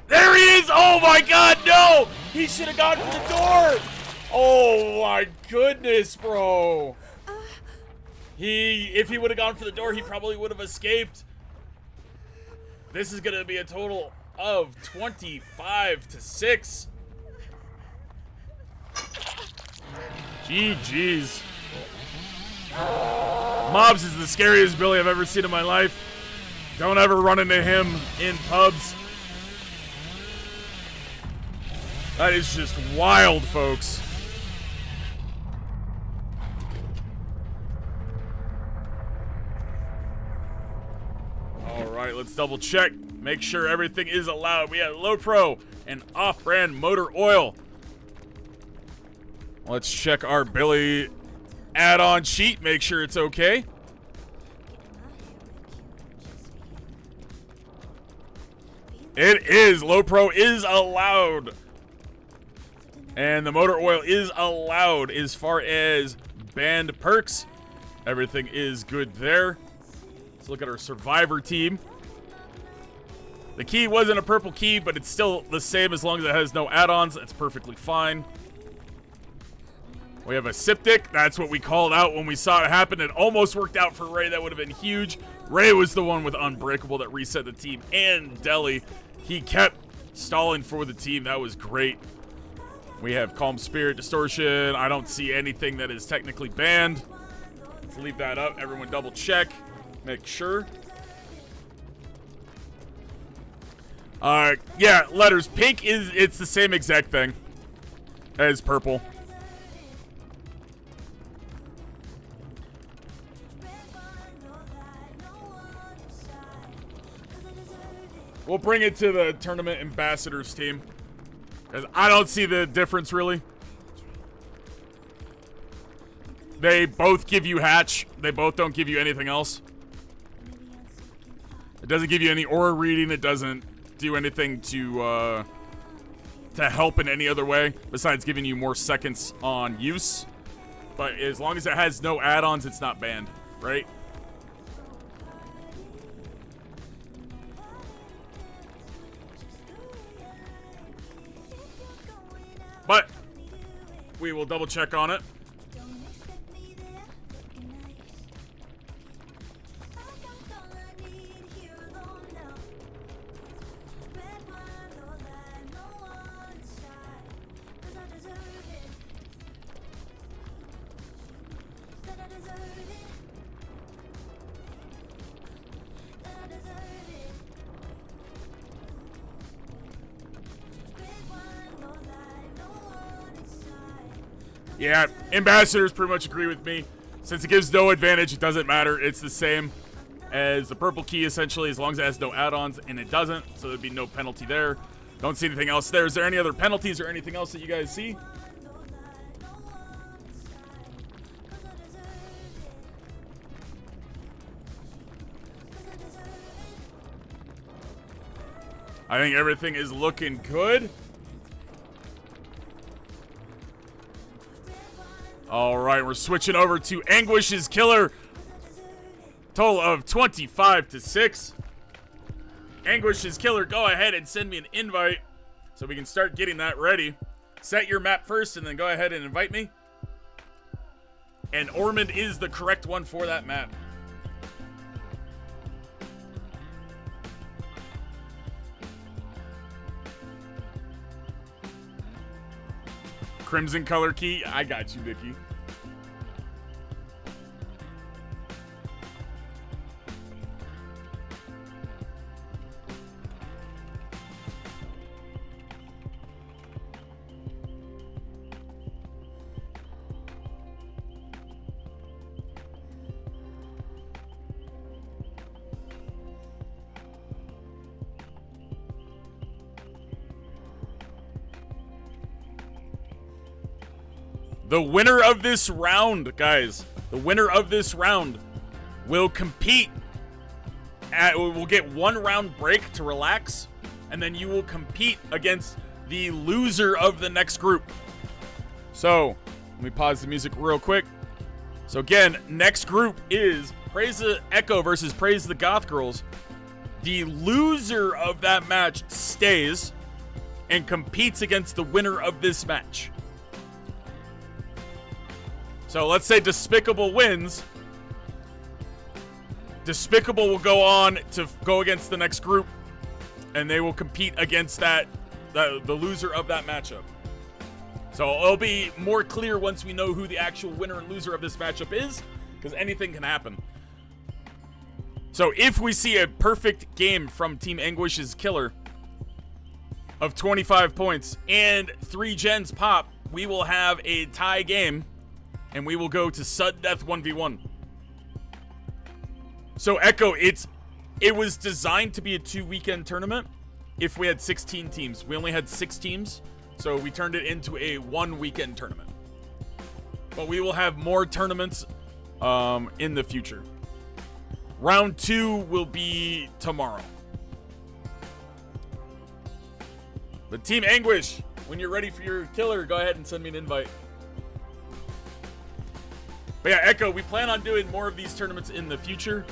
There he is! Oh my God, no! He should have gone for the door! Oh my goodness, bro. If he would have gone for the door, he probably would have escaped. This is gonna be a total of 25-6. GG's. Mobs is the scariest Billy I've ever seen in my life. Don't ever run into him in pubs. That is just wild, folks. All right, let's double check. Make sure everything is allowed. We have low pro and off-brand motor oil. Let's check our Billy add-on sheet. Make sure it's okay. It is. Low pro is allowed. And the motor oil is allowed. As far as banned perks, everything is good there. Let's look at our survivor team. The key wasn't a purple key, but it's still the same as long as it has no add-ons. It's perfectly fine. We have a Siptic. That's what we called out when we saw it happen. It almost worked out for Ray. That would have been huge. Ray was the one with Unbreakable that reset the team, and Deli. He kept stalling for the team. That was great. We have Calm Spirit, Distortion. I don't see anything that is technically banned. Let's leave that up. Everyone double check. Make sure. Yeah, letters. Pink it's the same exact thing as purple. We'll bring it to the tournament ambassadors team, because I don't see the difference really. They both give you hatch. They both don't give you anything else. It doesn't give you any aura reading. It doesn't do anything to help in any other way besides giving you more seconds on use. But as long as it has no add-ons, it's not banned, right? But we will double check on it. Yeah, ambassadors pretty much agree with me. Since it gives no advantage, it doesn't matter. It's the same as the purple key, essentially, as long as it has no add-ons, and it doesn't, so there'd be no penalty there. Don't see anything else there. Is there any other penalties or anything else that you guys see? I think everything is looking good. All right, we're switching over to Anguish's Killer. Total of 25-6. Anguish's Killer, go ahead and send me an invite so we can start getting that ready. Set your map first and then go ahead and invite me. And Ormond is the correct one for that map. Crimson color key. I got you, Vicky. The winner of this round, guys, the winner of this round will compete we'll get 1 round break to relax, and then you will compete against the loser of the next group. So, let me pause the music real quick. So again, next group is Praise the Echo versus Praise the Goth Girls. The loser of that match stays and competes against the winner of this match. So let's say Despicable wins. Despicable will go on to go against the next group, and they will compete against the loser of that matchup. So it'll be more clear once we know who the actual winner and loser of this matchup is, because anything can happen. So if we see a perfect game from Team Anguish's Killer of 25 points and 3 gens pop, we will have a tie game. And we will go to sudden death 1v1. So Echo, it was designed to be a 2-weekend tournament if we had 16 teams. We only had 6 teams, so we turned it into a 1-weekend tournament. But we will have more tournaments in the future. Round 2 will be tomorrow. But Team Anguish, when you're ready for your killer, go ahead and send me an invite. But yeah, Echo, we plan on doing more of these tournaments in the future.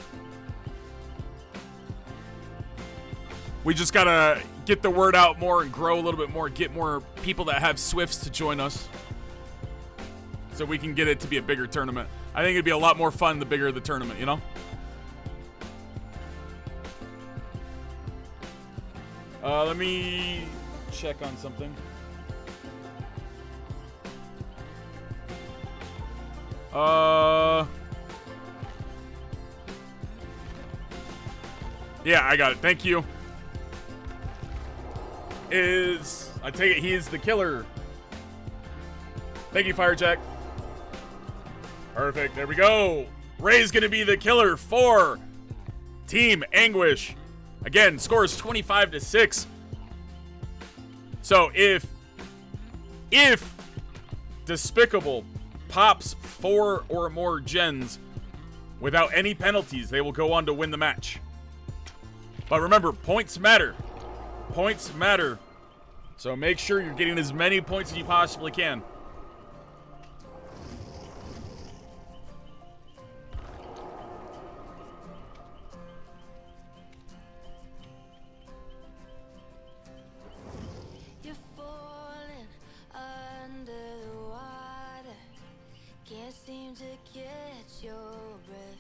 We just gotta get the word out more and grow a little bit more, get more people that have Swifts to join us, so we can get it to be a bigger tournament. I think it'd be a lot more fun the bigger the tournament, you know? Let me check on something. Yeah, I got it. Thank you. I take it he is the killer. Thank you, Firejack. Perfect. There we go. Ray's gonna be the killer for Team Anguish. Again, score is 25-6. So if Despicable pops 4 or more gens without any penalties, they will go on to win the match. But remember, points matter. Points matter. So make sure you're getting as many points as you possibly can. You're falling under the water. Can't seem to catch your breath.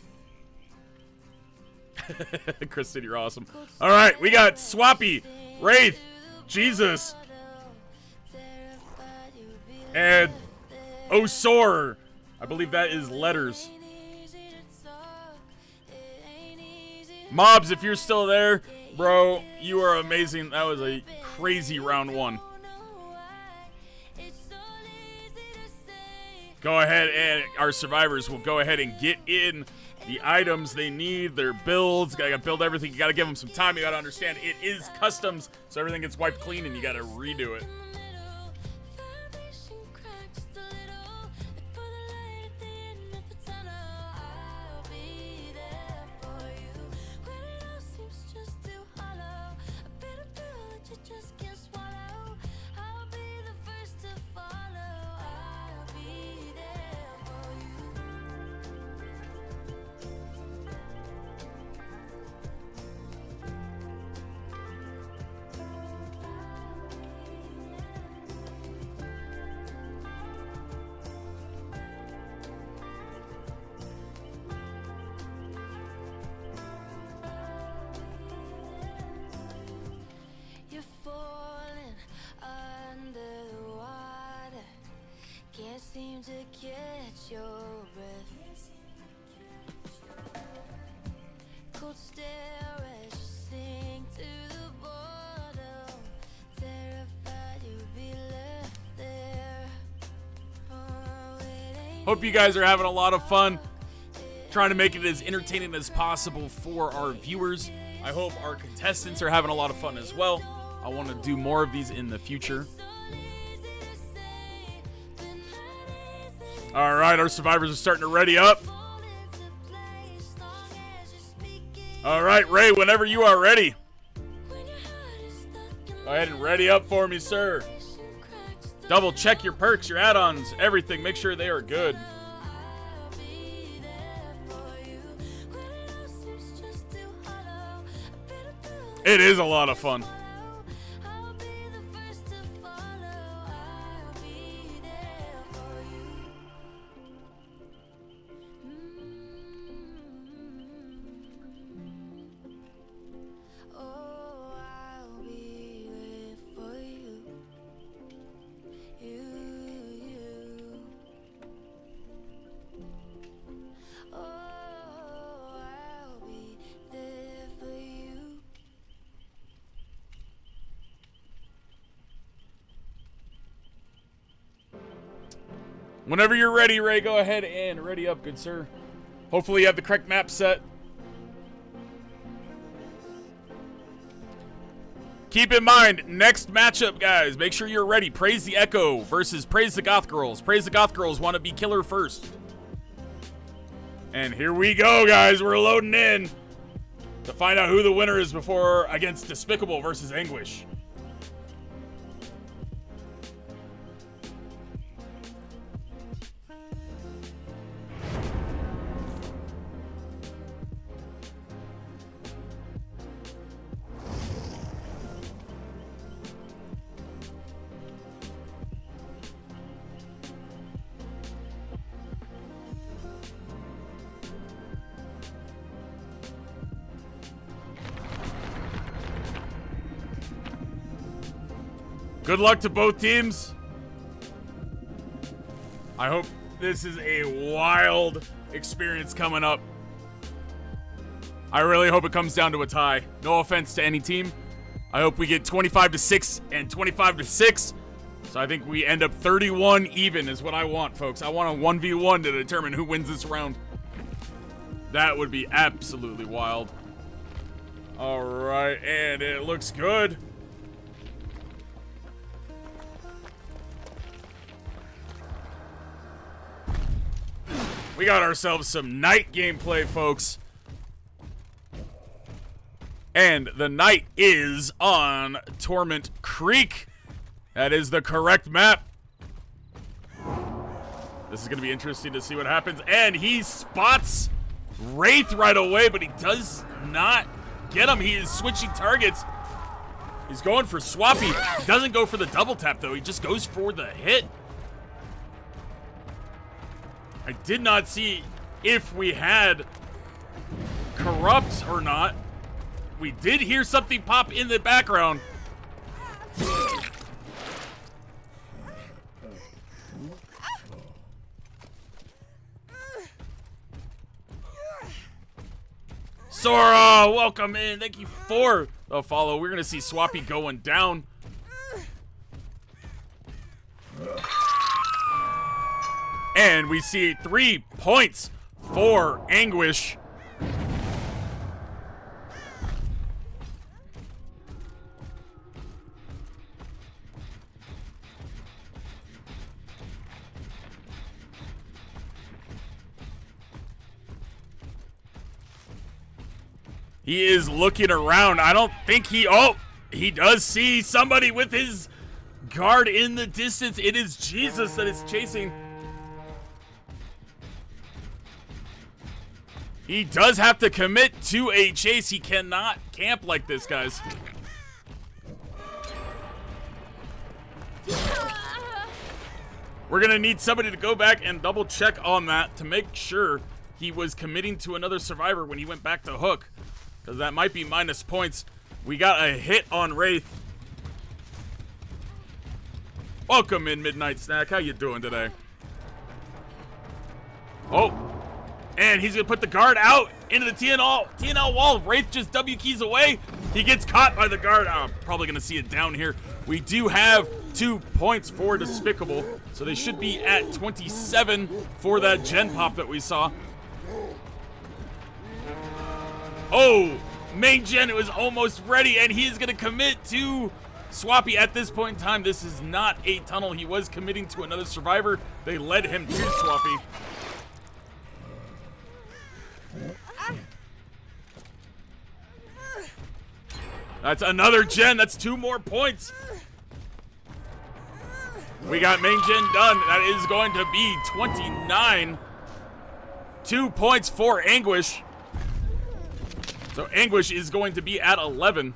Kristen, you're awesome. All right, we got Swappy, Wraith, Jesus, and Osor. I believe that is letters. Mobs, if you're still there, bro, you are amazing. That was a crazy round 1. Go ahead, and our survivors will go ahead and get in the items they need, their builds. Gotta build everything. You gotta give them some time. You gotta understand it is customs, so everything gets wiped clean and you gotta redo it. You're falling under the water. Can't seem to catch your breath. Cold stare as you sink to the bottom. Terrified you'll be left there. Oh, it ain't Hope you guys are having a lot of fun. Trying to make it as entertaining as possible for our viewers. I hope our contestants are having a lot of fun as well. I want to do more of these in the future. All right, our survivors are starting to ready up. All right, Ray, whenever you are ready. Go ahead and ready up for me, sir. Double check your perks, your add-ons, everything. Make sure they are good. It is a lot of fun. Whenever you're ready, Ray, go ahead and ready up, good sir. Hopefully you have the correct map set. Keep in mind, next matchup, guys, make sure you're ready. Praise the Echo versus Praise the Goth Girls. Praise the Goth Girls want to be killer first. And here we go, guys. We're loading in to find out who the winner is against Despicable versus Anguish. Good luck to both teams. I hope this is a wild experience coming up. I really hope it comes down to a tie. No offense to any team. I hope we get 25-6 and 25-6. So I think we end up 31 even is what I want, folks. I want a 1v1 to determine who wins this round. That would be absolutely wild. All right, and it looks good. We got ourselves some night gameplay, folks. And the night is on Torment Creek. That is the correct map. This is going to be interesting to see what happens. And he spots Wraith right away, but he does not get him. He is switching targets. He's going for Swappy. He doesn't go for the double tap, though. He just goes for the hit. I did not see if we had Corrupt or not. We did hear something pop in the background. Sora, welcome in. Thank you for the follow. We're going to see Swappy going down. And we see 3 points for Anguish. He is looking around. I don't think he does see somebody with his guard in the distance. It is Jesus that is chasing. He does have to commit to a chase. He cannot camp like this, guys. We're going to need somebody to go back and double check on that to make sure he was committing to another survivor when he went back to hook. Because that might be minus points. We got a hit on Wraith. Welcome in, Midnight Snack. How you doing today? Oh. And he's going to put the guard out into the TNL wall. Wraith just W keys away. He gets caught by the guard. I'm probably going to see it down here. We do have 2 points for Despicable. So they should be at 27 for that gen pop that we saw. Oh, main gen, it was almost ready, and he's going to commit to Swappy at this point in time. This is not a tunnel. He was committing to another survivor. They led him to Swappy. That's another gen. That's 2 more points. We got main gen done. That is going to be 29. 2 points for Anguish. So Anguish is going to be at 11.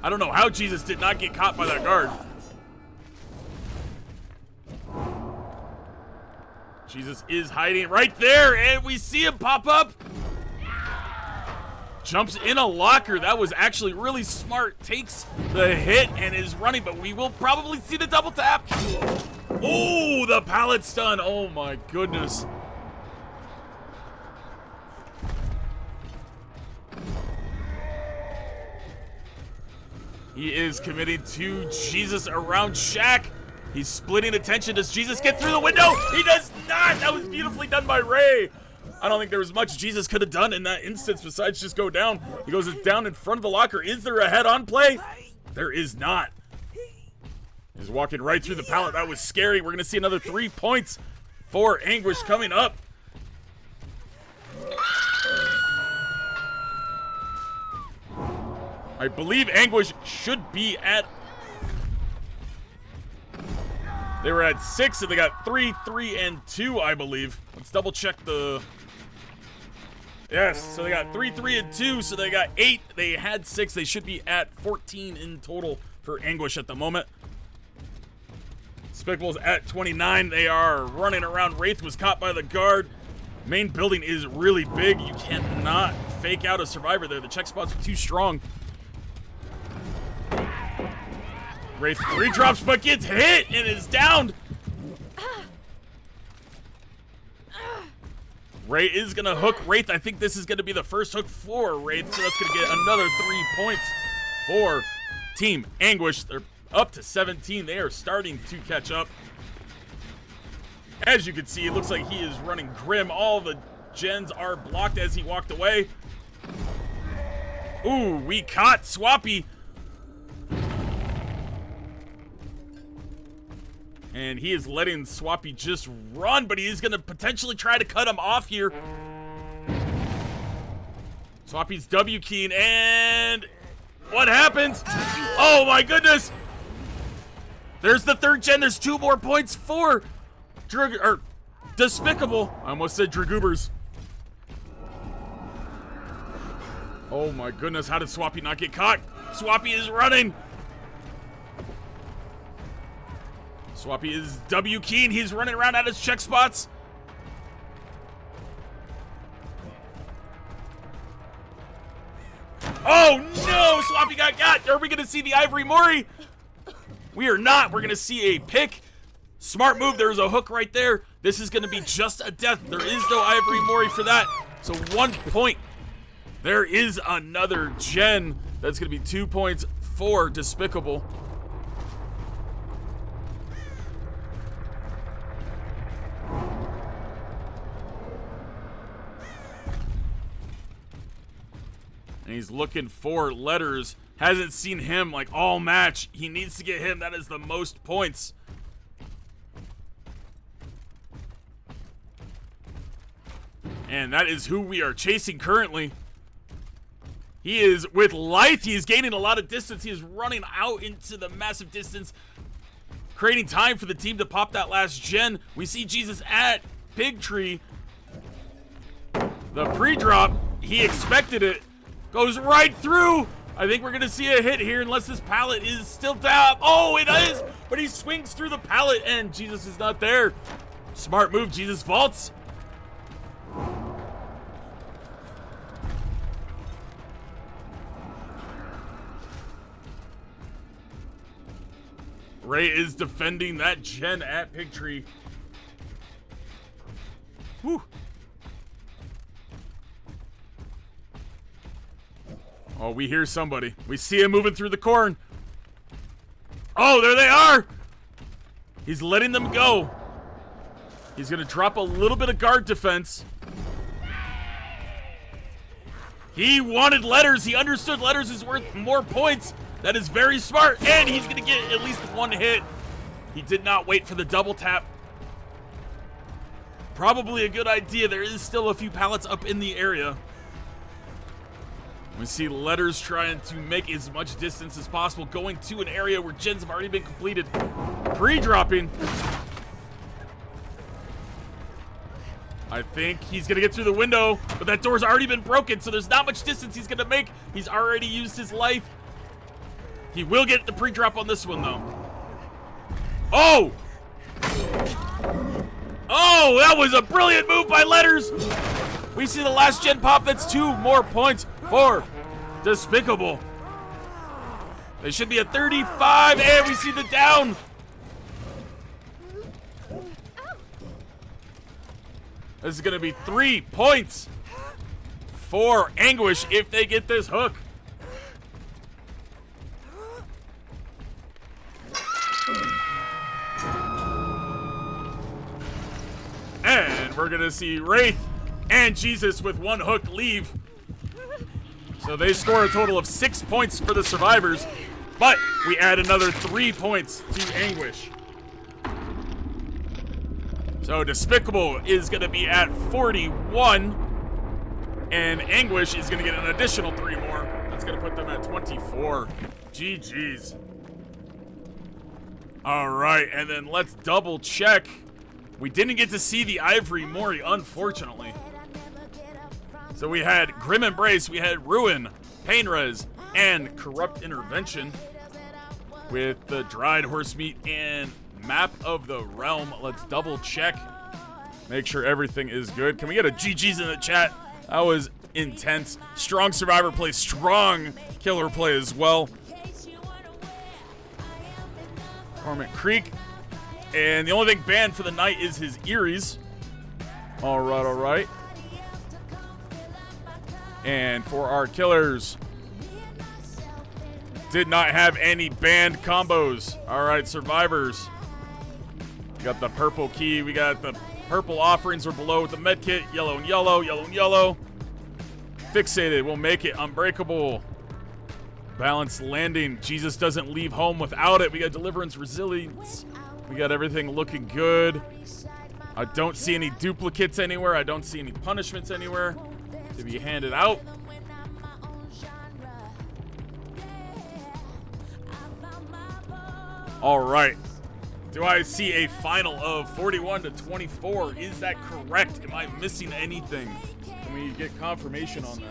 I don't know how Jesus did not get caught by that guard. Jesus is hiding right there, and we see him pop up. Jumps in a locker. That was actually really smart. Takes the hit and is running, but we will probably see the double tap. Oh, the pallet stun. Oh my goodness. He is committing to Jesus around Shaq. He's splitting attention. Does Jesus get through the window? He does not. That was beautifully done by Ray. I don't think there was much Jesus could have done in that instance besides just go down. He goes down in front of the locker. Is there a head-on play? There is not. He's walking right through the pallet. That was scary. We're going to see another 3 points for Anguish coming up. I believe Anguish should be at... They were at 6, and they got 3, 3, and 2, I believe. Let's double check the... Yes, so they got 3, 3, and 2, so they got 8. They had 6. They should be at 14 in total for Anguish at the moment. Despicable's at 29. They are running around. Wraith was caught by the guard. Main building is really big. You cannot fake out a survivor there. The check spots are too strong. Wraith 3 drops but gets hit and is downed. Wraith is gonna hook Wraith. I think this is gonna be the first hook for Wraith, so that's gonna get another 3 points for Team Anguish. They're up to 17. They are starting to catch up. As you can see, it looks like he is running grim. All the gens are blocked as he walked away. Ooh, we caught Swappy. And he is letting Swappy just run, but he is going to potentially try to cut him off here. Swappy's W keying, and what happens? Oh my goodness! There's the 3rd gen. There's 2 more points for Despicable. I almost said Dragoobers. Oh my goodness, how did Swappy not get caught? Swappy is running. Swappy is W keying. He's running around at his check spots. Oh no, Swappy got. Are we gonna see the Ivory Mori? We are not. We're gonna see a pick. Smart move. There's a hook right there. This is gonna be just a death. There is no Ivory Mori for that. So 1 point. There is another gen. That's gonna be 2 points for Despicable. And he's looking for Letters. Hasn't seen him like all match. He needs to get him. That is the most points. And that is who we are chasing currently. He is with Lythe. He is gaining a lot of distance. He is running out into the massive distance, creating time for the team to pop that last gen. We see Jesus at Pig Tree. The pre-drop, he expected it. Goes right through. I think we're going to see a hit here unless this pallet is still down. Oh, it is. But he swings through the pallet and Jesus is not there. Smart move. Jesus vaults. Ray is defending that gen at Pig Tree. Whew. Oh, we hear somebody. We see him moving through the corn. Oh, there they are. He's letting them go. He's going to drop a little bit of guard defense. He wanted Letters. He understood Letters is worth more points. That is very smart. And he's going to get at least 1 hit. He did not wait for the double tap. Probably a good idea. There is still a few pallets up in the area. We see Letters trying to make as much distance as possible, going to an area where gens have already been completed. Pre-dropping. I think he's going to get through the window, but that door's already been broken, so there's not much distance he's going to make. He's already used his life. He will get the pre-drop on this one, though. Oh! Oh, that was a brilliant move by Letters. We see the last gen pop. That's 2 more points for Despicable. They should be at 35, and we see the down. This is going to be 3 points for Anguish if they get this hook. And we're going to see Wraith and Jesus with 1 hook leave. So they score a total of 6 points for the survivors, but we add another 3 points to Anguish. So Despicable is going to be at 41, and Anguish is going to get an additional 3 more. That's going to put them at 24. GG's. All right, and then let's double check. We didn't get to see the Ivory Mori, unfortunately. So we had Grim Embrace, we had Ruin, Pain Res, and Corrupt Intervention with the dried horse meat and Map of the Realm. Let's double check. Make sure everything is good. Can we get a GG's in the chat? That was intense. Strong survivor play, strong killer play as well. Torment Creek. And the only thing banned for the night is his Eries. All right, all right. And for our killers, did not have any banned combos. All right, survivors. We got the purple key. We got the purple offerings are below with the med kit. Yellow and yellow, yellow and yellow. Fixated, we'll make it. Unbreakable. Balanced landing. Jesus doesn't leave home without it. We got deliverance, resilience. We got everything looking good. I don't see any duplicates anywhere. I don't see any punishments anywhere to be handed out. All right. Do I see a final of 41 to 24? Is that correct? Am I missing anything? Can we get confirmation on that?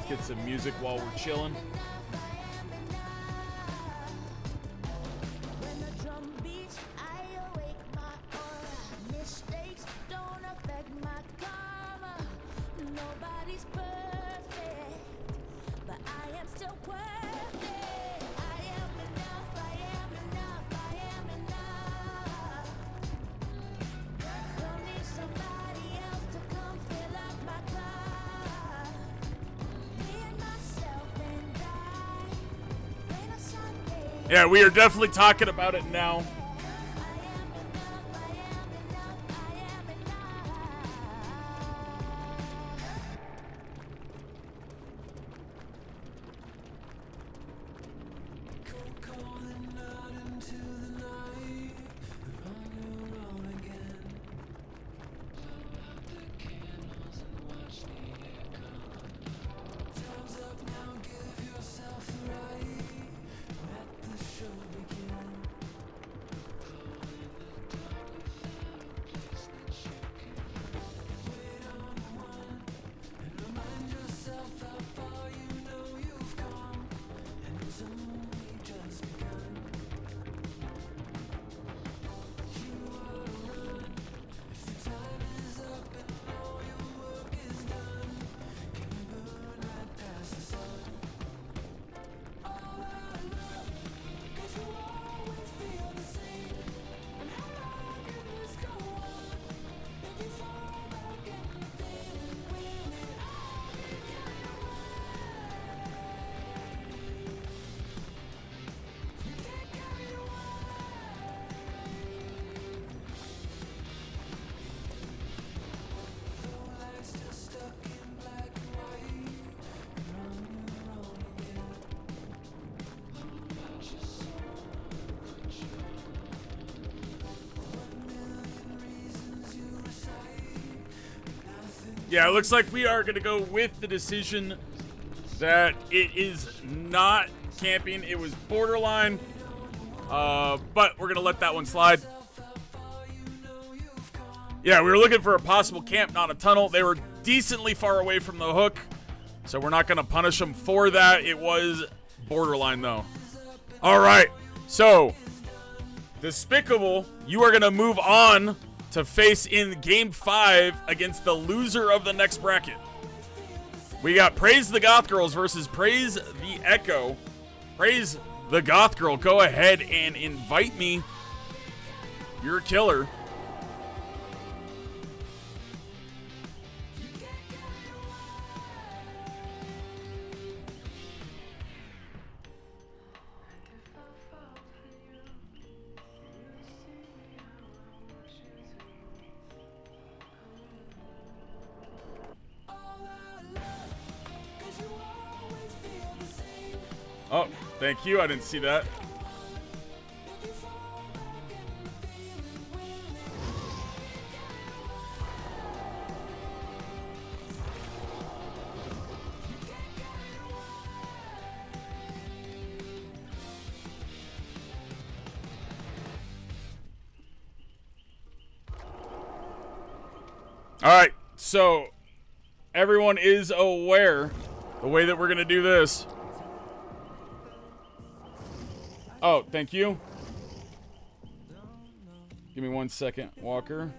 Let's get some music while we're chilling. Yeah, we are definitely talking about it now. Yeah, it looks like we are going to go with the decision that it is not camping. It was borderline, but we're going to let that one slide. Yeah, we were looking for a possible camp, not a tunnel. They were decently far away from the hook, so we're not going to punish them for that. It was borderline, though. All right, so Despicable, you are going to move on to face in Game 5 against the loser of the next bracket. We got Praise the Goth Girls versus Praise the Echo. Praise the Goth Girl, go ahead and invite me. You're a killer. Oh, thank you. I didn't see that. All right, so everyone is aware the way that we're going to do this. Oh, thank you. Give me 1 second, Walker.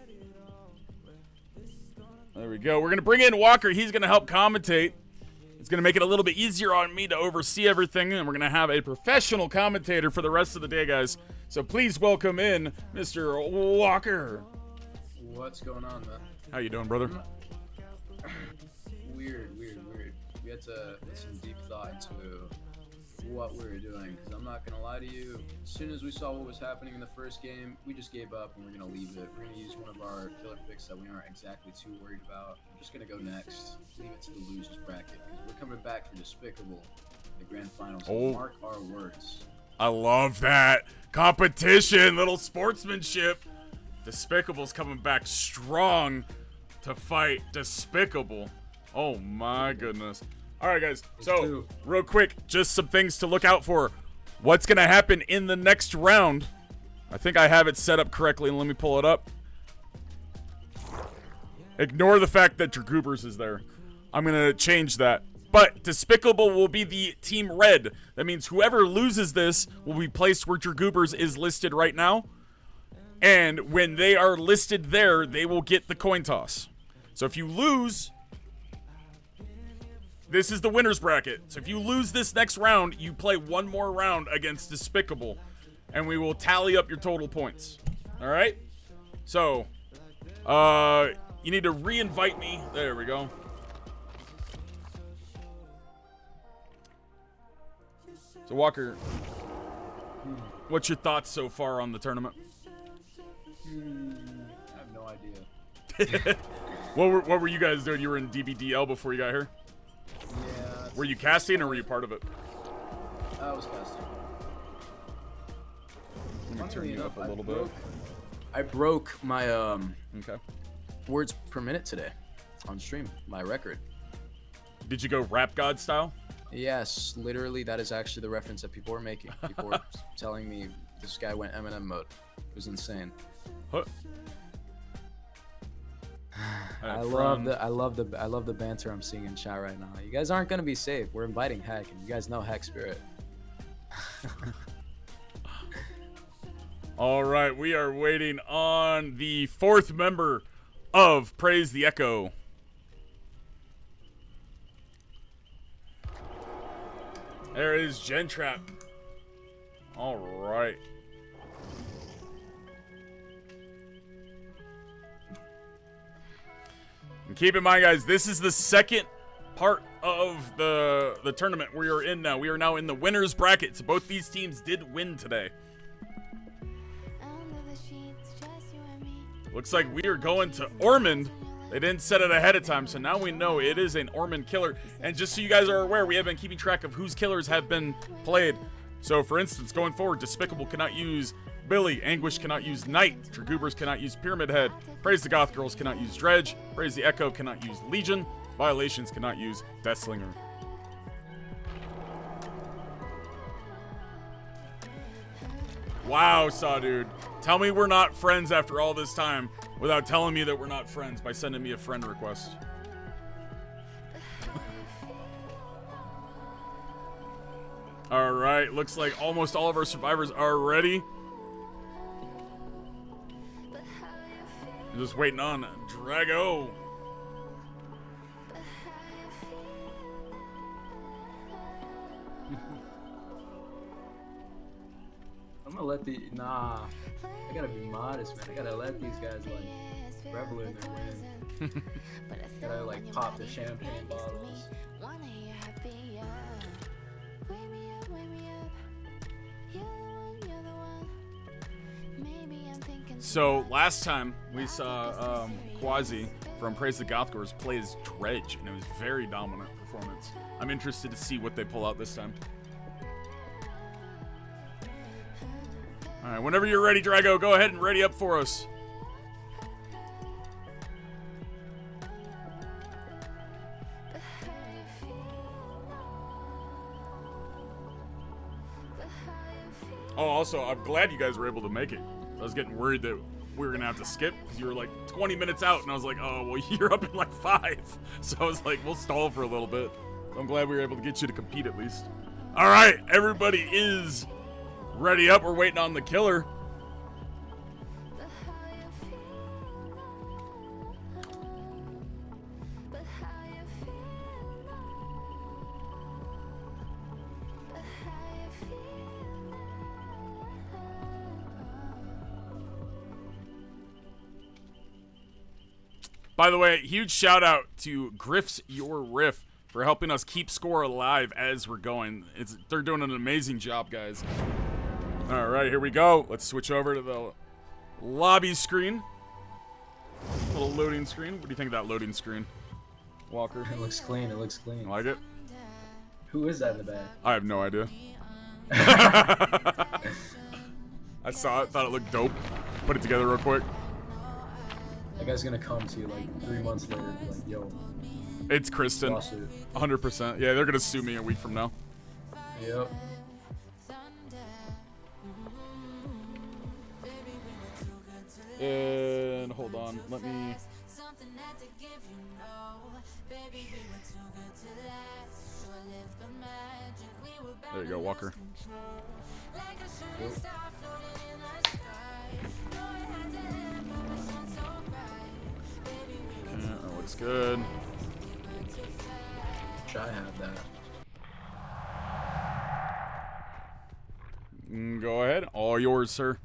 There we go. We're going to bring in Walker. He's going to help commentate. It's going to make it a little bit easier on me to oversee everything, and we're going to have a professional commentator for the rest of the day, guys. So please welcome in Mr. Walker. What's going on, man? How you doing, brother? Weird. We had to put some deep thought into what we were doing, because I'm not going to lie to you. As soon as we saw what was happening in the first game, we just gave up and we're going to leave it. We're going to use one of our killer picks that we aren't exactly too worried about. I'm just going to go next. Leave it to the losers bracket, because we're coming back for Despicable, the grand finals. Oh. Mark our words. I love that. Competition, little sportsmanship. Despicable's coming back strong to fight Despicable. Oh my goodness. All right, guys. So, real quick, just some things to look out for. What's going to happen in the next round? I think I have it set up correctly. Let me pull it up. Ignore the fact that Dragoobers is there. I'm going to change that. But Despicable will be the team red. That means whoever loses this will be placed where Dragoobers is listed right now. And when they are listed there, they will get the coin toss. So if you lose, this is the winner's bracket. So if you lose this next round, you play one more round against Despicable. And we will tally up your total points. Alright? So, you need to re-invite me. There we go. So Walker, what's your thoughts so far on the tournament? I have no idea. What were you guys doing? You were in DBDL before you got here? Yeah. Were you casting or were you part of it? I was casting. Let me turn you up a little bit. I broke my Okay. words per minute today on stream, my record. Did you go Rap God style? Yes, literally, that is actually the reference that people were making. People were telling me this guy went Eminem mode. It was insane. Huh. I love the banter I'm seeing in chat right now. You guys aren't gonna be safe. We're inviting Heck, and you guys know Heck Spirit. All right, we are waiting on the fourth member of Praise the Echo. There is Gentrap. All right. And keep in mind, guys, this is the second part of the tournament we are in now. We are now in the winner's bracket. So both these teams did win today. Looks like we are going to Ormond. They didn't set it ahead of time, so now we know it is an Ormond killer. And just so you guys are aware, we have been keeping track of whose killers have been played. So, for instance, going forward, Despicable cannot use Billy, Anguish cannot use Knight, Dragoobers cannot use Pyramid Head, Praise the Goth Girls cannot use Dredge, Praise the Echo cannot use Legion, Violations cannot use Deathslinger. Wow, Saw Dude. Tell me we're not friends after all this time without telling me that we're not friends by sending me a friend request. All right, looks like almost all of our survivors are ready. I'm just waiting on Drago. I'm gonna let I gotta be modest, man. I gotta let these guys like revel in their win. Gotta like pop the champagne bottles. So last time we saw Quasi from Praise the Goth Girls play as Dredge, and it was very dominant performance. I'm interested to see what they pull out this time. All right, whenever you're ready, Drago, go ahead and ready up for us. Oh, also, I'm glad you guys were able to make it. I was getting worried that we were gonna have to skip because you were like 20 minutes out, and I was like, oh, well, you're up in like 5. So I was like, we'll stall for a little bit. I'm glad we were able to get you to compete at least. All right, everybody is Ready up. We're waiting on the killer. But how you feel now? But how you feel now? But how you feel now? By the way, huge shout out to Griff's Your Riff for helping us keep score alive as we're going. They're doing an amazing job, guys. All right, here we go. Let's switch over to the lobby screen. Little loading screen. What do you think of that loading screen, Walker? It looks clean. It looks clean. You like it? Who is that in the back? I have no idea. I saw it, thought it looked dope. Put it together real quick. That guy's gonna come to you like 3 months later and be like, yo, It's Kristen. lawsuit. 100%. Yeah, they're gonna sue me a week from now. Yep. And hold on, let me. Something that to give you know. Baby, we were too good to last. Sure lived the magic. We were bound There you go, to Walker. lose control. Like a shooting star floating in the sky. Know it had to end, but we shone so bright. Baby, we were Yeah, that looks good. too fast. Try to have that. Go ahead, all yours, sir.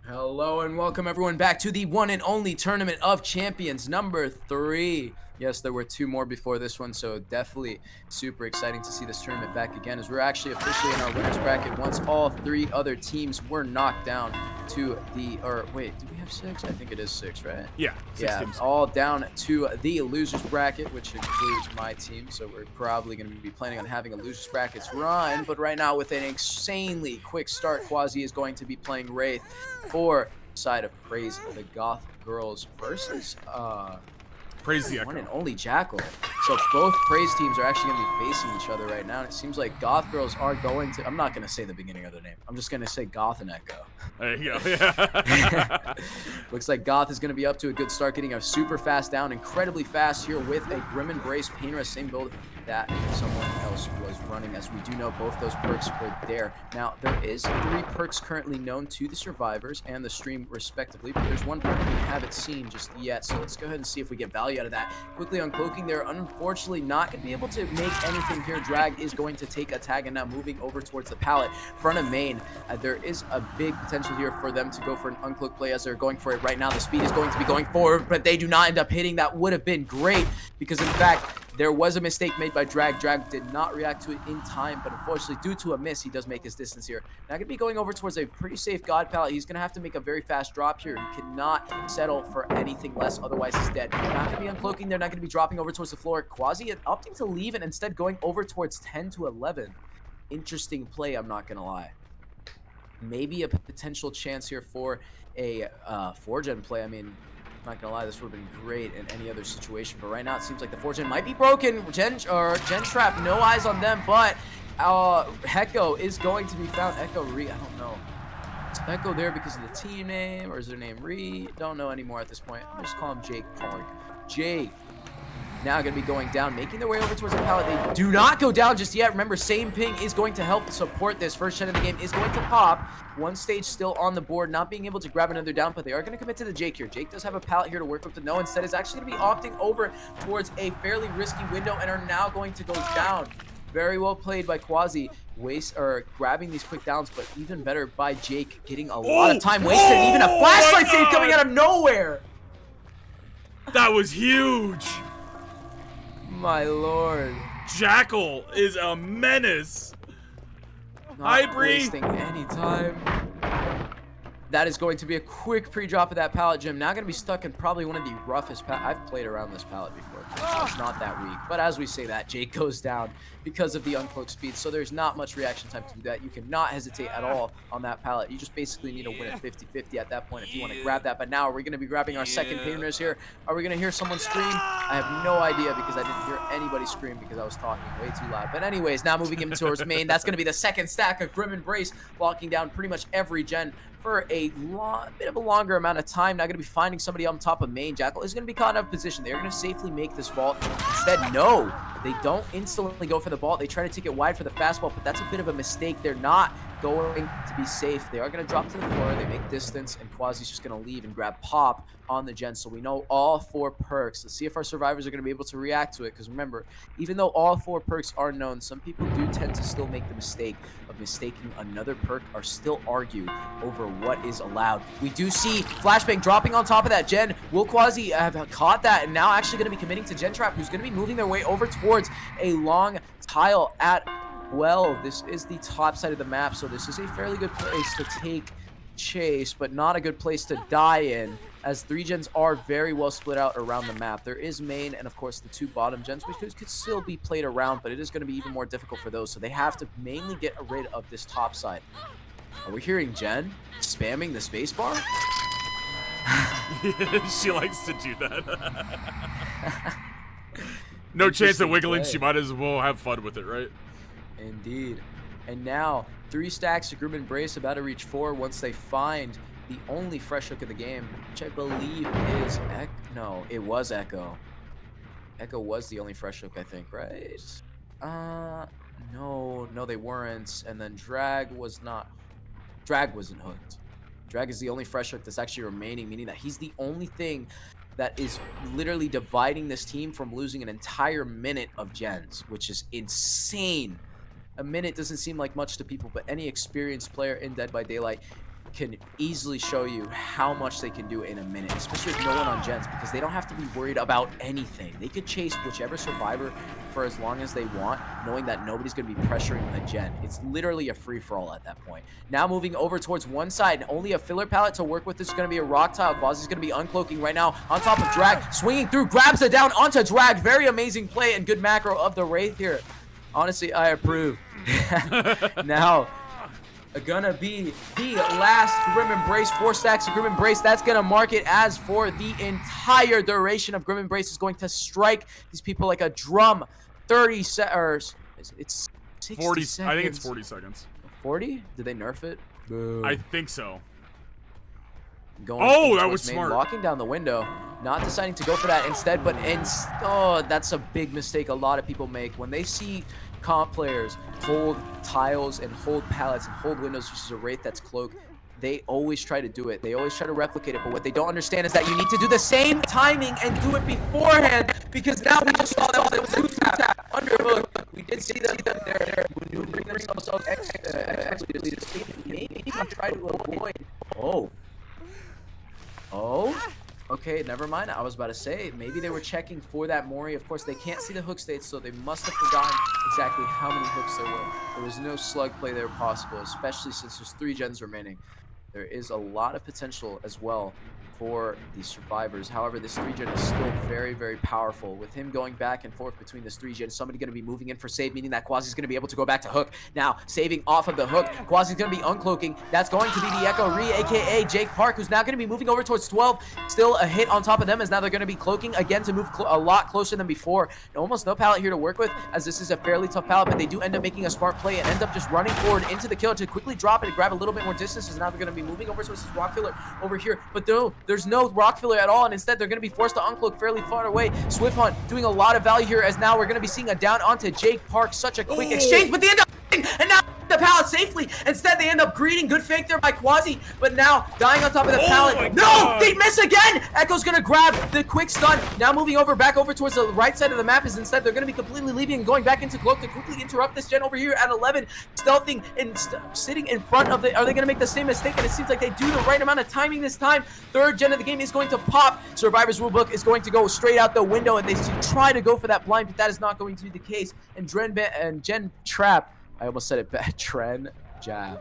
Hello and welcome everyone back to the one and only Tournament of Champions number 3. Yes, there were 2 more before this one, so definitely super exciting to see this tournament back again as we're actually officially in our winners bracket once all 3 other teams were knocked down to the, or wait, do we have 6? I think it is 6, right? Yeah, six Yeah, teams. all down to the losers bracket, which includes my team. So we're probably going to be planning on having a losers brackets run. But right now, with an insanely quick start, Quasi is going to be playing Wraith for side of Praise the Goth Girls versus Praise the one Echo. and only Jackal. So both Praise teams are actually going to be facing each other right now. And it seems like Goth Girls are going to. I'm not going to say the beginning of their name. I'm just going to say Goth and Echo. There you go. Yeah. Looks like Goth is going to be up to a good start, getting a super fast down, incredibly fast here with a Grim Embrace Painter's, same build that someone else was running. As we do know, both those perks were there. Now, there is 3 perks currently known to the survivors and the stream respectively, but there's 1 perk we haven't seen just yet. So let's go ahead and see if we get value out of that. Quickly uncloaking, they're unfortunately not going to be able to make anything here. Drag is going to take a tag and now moving over towards the pallet. Front of main, there is a big potential here for them to go for an uncloak play as they're going for it right now. The speed is going to be going forward, but they do not end up hitting. That would have been great because, in fact, there was a mistake made by Drag. Drag did not react to it in time, but unfortunately, due to a miss, he does make his distance here. Now, going to be going over towards a pretty safe God pallet. He's going to have to make a very fast drop here. He cannot settle for anything less, otherwise he's dead. Not going to be uncloaking. They're not going to be dropping over towards the floor. Quasi opting to leave and instead going over towards 10 to 11. Interesting play, I'm not going to lie. Maybe a potential chance here for a 4-gen play. I mean, not gonna lie, this would have been great in any other situation, but right now it seems like the 4-gen might be broken. Gen Trap, no eyes on them, but Hecko is going to be found. Echo Re, I don't know. Is Echo there because of the team name, or is their name Re? Don't know anymore at this point. I'm just call him Jake Park. Jake. Now going to be going down, making their way over towards the pallet. They do not go down just yet. Remember, same ping is going to help support this. First gen of the game is going to pop. 1 stage still on the board, not being able to grab another down, but they are going to commit to the Jake here. Jake does have a pallet here to work with, but no, instead is actually going to be opting over towards a fairly risky window and are now going to go down. Very well played by Quasi, grabbing these quick downs, but even better by Jake, getting a lot of time wasted, and even a flashlight save coming out of nowhere. That was huge. My lord. Jackal is a menace. Not Hi, Bree. wasting any time. That is going to be a quick pre-drop of that pallet gem. Now going to be stuck in probably one of the roughest I've played around this pallet before. So it's not that weak. But as we say that, Jake goes down because of the uncloaked speed. So there's not much reaction time to do that. You cannot hesitate at all on that pallet. You just basically need to win it 50-50 at that point if you want to grab that. But now are we going to be grabbing our second painters here? Are we going to hear someone scream? I have no idea because I didn't hear anybody scream because I was talking way too loud. But anyways, now moving him towards main. That's going to be the second stack of Grim Embrace, locking down pretty much every gen for a bit of a longer amount of time. Now going to be finding somebody on top of main. Jackal is going to be caught out of position. They're going to safely make this vault. Instead, no. They don't instantly go for the ball. They try to take it wide for the fastball, but that's a bit of a mistake. They're not going to be safe. They are going to drop to the floor. They make distance, and Quasi's just going to leave and grab Pop on the Gen. So we know all 4 perks. Let's see if our survivors are going to be able to react to it, because remember, even though all 4 perks are known, some people do tend to still make the mistake of mistaking another perk or still argue over what is allowed. We do see Flashbang dropping on top of that Gen. Will Quasi have caught that and now actually going to be committing to Gen Trap, who's going to be moving their way over towards a long tile at well. This is the top side of the map, so this is a fairly good place to take chase, but not a good place to die in, as 3 gens are very well split out around the map. There is main and of course the 2 bottom gens, which could still be played around, but it is going to be even more difficult for those, so they have to mainly get rid of this top side. Are we hearing Jen spamming the spacebar? She likes to do that. No chance of wiggling. She might as well have fun with it, right? Indeed. And now 3 stacks of Group Embrace, about to reach 4 once they find the only fresh hook of the game, which I believe is no, it was Echo. Echo was the only fresh hook, I think, right? No, they weren't. And then Drag was not. Drag wasn't hooked. Drag is the only fresh hook that's actually remaining, meaning that he's the only thing that is literally dividing this team from losing an entire minute of gens, which is insane. A minute doesn't seem like much to people, but any experienced player in Dead by Daylight can easily show you how much they can do in a minute, especially with no one on gens, because they don't have to be worried about anything. They could chase whichever survivor for as long as they want, knowing that nobody's going to be pressuring a gen. It's literally a free-for-all at that point. Now moving over towards one side, only a filler pallet to work with. This is going to be a rock tile. Quasi's going to be uncloaking right now on top of Drag, swinging through, grabs it down onto Drag. Very amazing play and good macro of the Wraith here. Honestly, I approve. Now, gonna be the last Grim Embrace, 4 stacks of Grim Embrace. That's gonna mark it as for the entire duration of Grim Embrace is going to strike these people like a drum. 30 seconds. It's 60 40. seconds. I think it's 40 seconds. 40? Did they nerf it? Boo. I think so. Going that was main, smart. Locking down the window, not deciding to go for that instead, but oh, that's a big mistake a lot of people make when they see comp players hold tiles and hold pallets and hold windows, which is a Wraith that's cloaked. They always try to do it. They always try to replicate it, but what they don't understand is that you need to do the same timing and do it beforehand, because now we just saw that was a 2-tap underhook. We did see them there maneuvering themselves expeditiously to see if maybe even try to avoid. Okay, never mind. I was about to say, maybe they were checking for that Mori. Of course, they can't see the hook states, so they must have forgotten exactly how many hooks there were. There was no slug play there possible, especially since there's 3 gens remaining. There is a lot of potential as well for the survivors. However, this 3 gen is still very, very powerful. With him going back and forth between this 3 gen, somebody going to be moving in for save, meaning that Quasi's going to be able to go back to hook. Now, saving off of the hook, Quasi's going to be uncloaking. That's going to be the Echo Re, aka Jake Park, who's now going to be moving over towards 12. Still a hit on top of them, as now they're going to be cloaking again to move a lot closer than before. Almost no pallet here to work with, as this is a fairly tough pallet, but they do end up making a smart play and end up just running forward into the kill to quickly drop it and grab a little bit more distance, as now they're going to be moving over towards this rock filler over here. But no, there's no rock filler at all, and instead they're going to be forced to uncloak fairly far away. Swift Hunt doing a lot of value here, as now we're going to be seeing a down onto Jake Park. Such a quick exchange, but they end up and now the pallet safely. Instead, they end up greeting. Good fake there by Quasi, but now dying on top of the pallet. No, they miss again. Echo's gonna grab the quick stun. Now moving back over towards the right side of the map, is instead they're gonna be completely leaving and going back into cloak to quickly interrupt this gen over here at 11, stealthing and sitting in front of the. Are they gonna make the same mistake? And it seems like they do the right amount of timing this time. 3rd gen of the game is going to pop. Survivor's rulebook is going to go straight out the window, and they try to go for that blind, but that is not going to be the case. And Gen Trap. I almost said it bad. Tren Jab.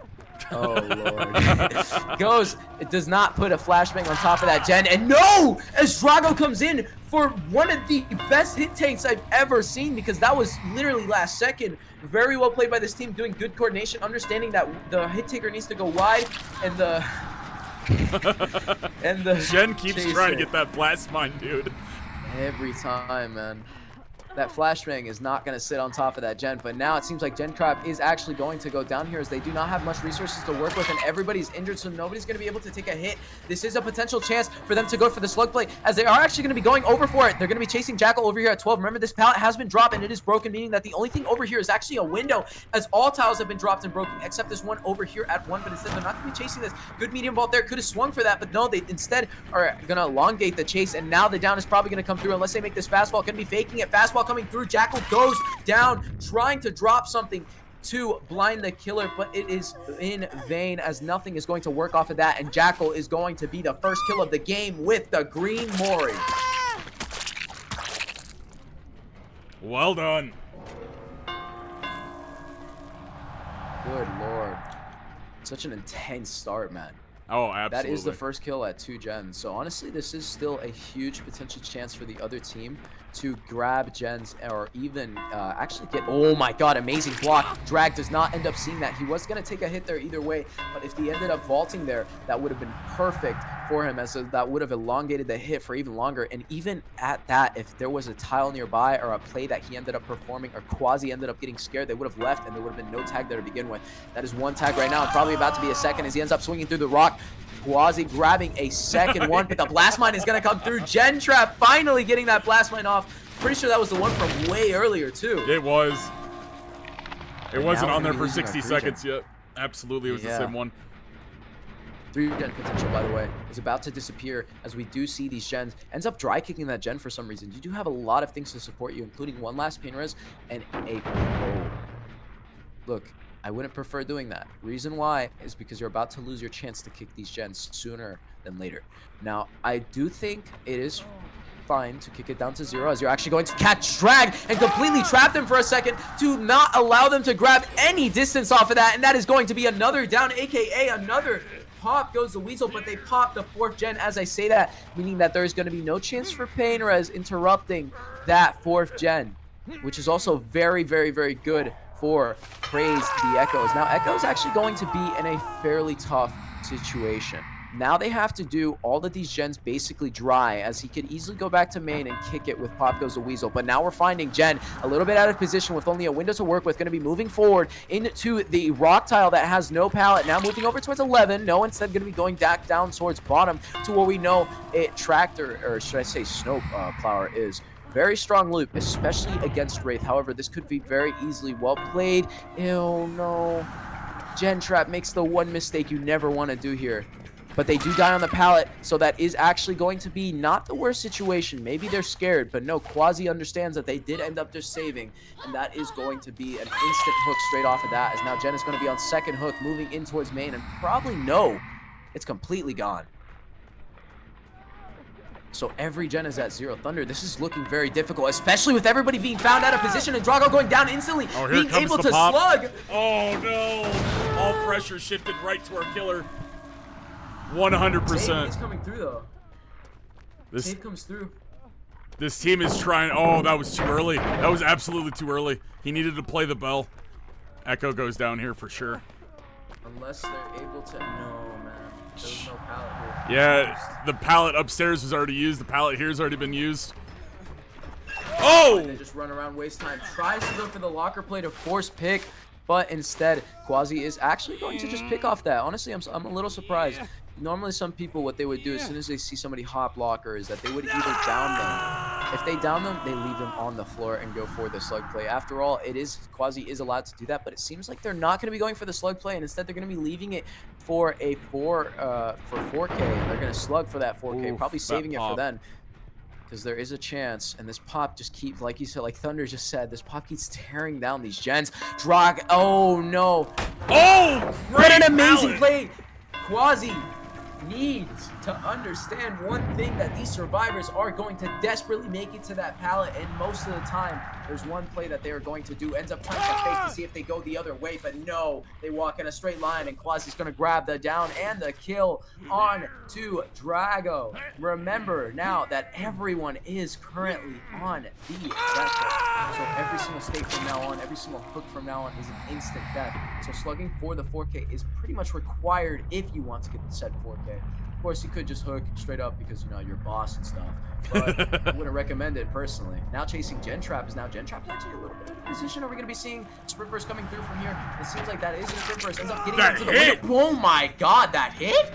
Oh, Lord. Goes, it does not put a flashbang on top of that gen. And no! As Drago comes in for one of the best hit tanks I've ever seen, because that was literally last second. Very well played by this team, doing good coordination, understanding that the hit taker needs to go wide, and the... Gen keeps trying to get that blast mine, dude. Every time, man. that flashbang is not going to sit on top of that gen, but now it seems like Gen Trap is actually going to go down here as they do not have much resources to work with, and everybody's injured, so nobody's going to be able to take a hit. This is a potential chance for them to go for the slug play, as they are actually going to be going over for it. They're going to be chasing Jackal over here at 12. Remember, this pallet has been dropped and it is broken, meaning that the only thing over here is actually a window, as all tiles have been dropped and broken except this one over here at 1, but instead they're not going to be chasing this. Good medium vault there, could have swung for that, but no, they instead are going to elongate the chase, and now the down is probably going to come through unless they make this fastball. Going to be faking it. Fastball coming through. Jackal goes down, trying to drop something to blind the killer, but it is in vain, as nothing is going to work off of that, and Jackal is going to be the first kill of the game with the green Mori. Well done. Good lord. Such an intense start, man. Oh, absolutely. That is the first kill at 2 gens. So honestly, this is still a huge potential chance for the other team to grab gens, or even actually get... Oh my god, amazing block. Drag does not end up seeing that. He was going to take a hit there either way, but if he ended up vaulting there, that would have been perfect for him, as that would have elongated the hit for even longer. And even at that, if there was a tile nearby or a play that he ended up performing, or Quasi ended up getting scared, they would have left and there would have been no tag there to begin with. That is 1 tag right now, and probably about to be a second as he ends up swinging through the rock. Quasi grabbing a second one, but the blast mine is going to come through. Gen Trap finally getting that blast mine off. Pretty sure that was the one from way earlier too. It was. It wasn't on there for using 60 our seconds yet. Absolutely, it was the same one. 3 gen potential, by the way, is about to disappear, as we do see these gens. Ends up dry kicking that gen for some reason. You do have a lot of things to support you, including one last pain res and a... Oh. Look, I wouldn't prefer doing that. Reason why is because you're about to lose your chance to kick these gens sooner than later. Now, I do think it is fine to kick it down to 0, as you're actually going to catch Drag and completely trap them for a second to not allow them to grab any distance off of that, and that is going to be another down, aka another pop. Goes the Weasel, but they pop the 4th gen as I say that, meaning that there is going to be no chance for pain res interrupting that 4th gen, which is also very, very, very good for Praise the Echoes. Now, Echo's actually going to be in a fairly tough situation. Now they have to do all of these gens basically dry, as he could easily go back to main and kick it with Pop Goes the Weasel. But now we're finding Gen a little bit out of position with only a window to work with. Going to be moving forward into the rock tile that has no pallet. Now moving over towards 11. No, instead going to be going back down towards bottom to where we know it tractor, or should I say snow plower is. Very strong loop, especially against Wraith. However, this could be very easily well played. Ew, no. Gen Trap makes the one mistake you never want to do here. But they do die on the pallet, so that is actually going to be not the worst situation. Maybe they're scared, but no, Quasi understands that they did end up just saving, and that is going to be an instant hook straight off of that, as now Gen is going to be on 2nd hook, moving in towards main, and probably no, it's completely gone. So every gen is at 0. Thunder, this is looking very difficult, especially with everybody being found out of position and Drago going down instantly, being able to slug. Oh no! All pressure shifted right to our killer. 100%. Save is coming through though. Save comes through. This team is trying. Oh, that was too early. That was absolutely too early. He needed to play the bell. Echo goes down here for sure. Unless they're able to. No, man. There's no pallet here. Yeah, the pallet upstairs was already used. The pallet here has already been used. Oh! They just run around, waste time. Tries to go for the locker play to force pick, but instead, Quasi is actually going to just pick off that. Honestly, I'm a little surprised. Normally, some people, what they would do as soon as they see somebody hop locker is that they would either down them. If they down them, they leave them on the floor and go for the slug play. After all, Quasi is allowed to do that, but it seems like they're not going to be going for the slug play, and instead they're going to be leaving it for a 4K. They're going to slug for that 4K, probably saving it for then. Because there is a chance, and this pop just keeps, like you said, like Thunder just said, this pop keeps tearing down these gens. Drag, oh no. Oh, what an amazing play. Quasi needs to understand one thing, that these survivors are going to desperately make it to that pallet, and most of the time there's one play that they are going to do, ends up turning their face to see if they go the other way, but no, they walk in a straight line, and Quasi's going to grab the down and the kill on to Drago. Remember now that everyone is currently on the death, so every single stake from now on, every single hook from now on is an instant death. So slugging for the 4K is pretty much required if you want to get the set 4K. Of course, you could just hook straight up because, you know, you're boss and stuff. But I wouldn't recommend it personally. Now chasing Gen Trap is actually a little bit of position. Are we going to be seeing Sprint Burst coming through from here? It seems like that is a Sprint Burst. Ends up getting That into the hit! window. Oh my god, that hit?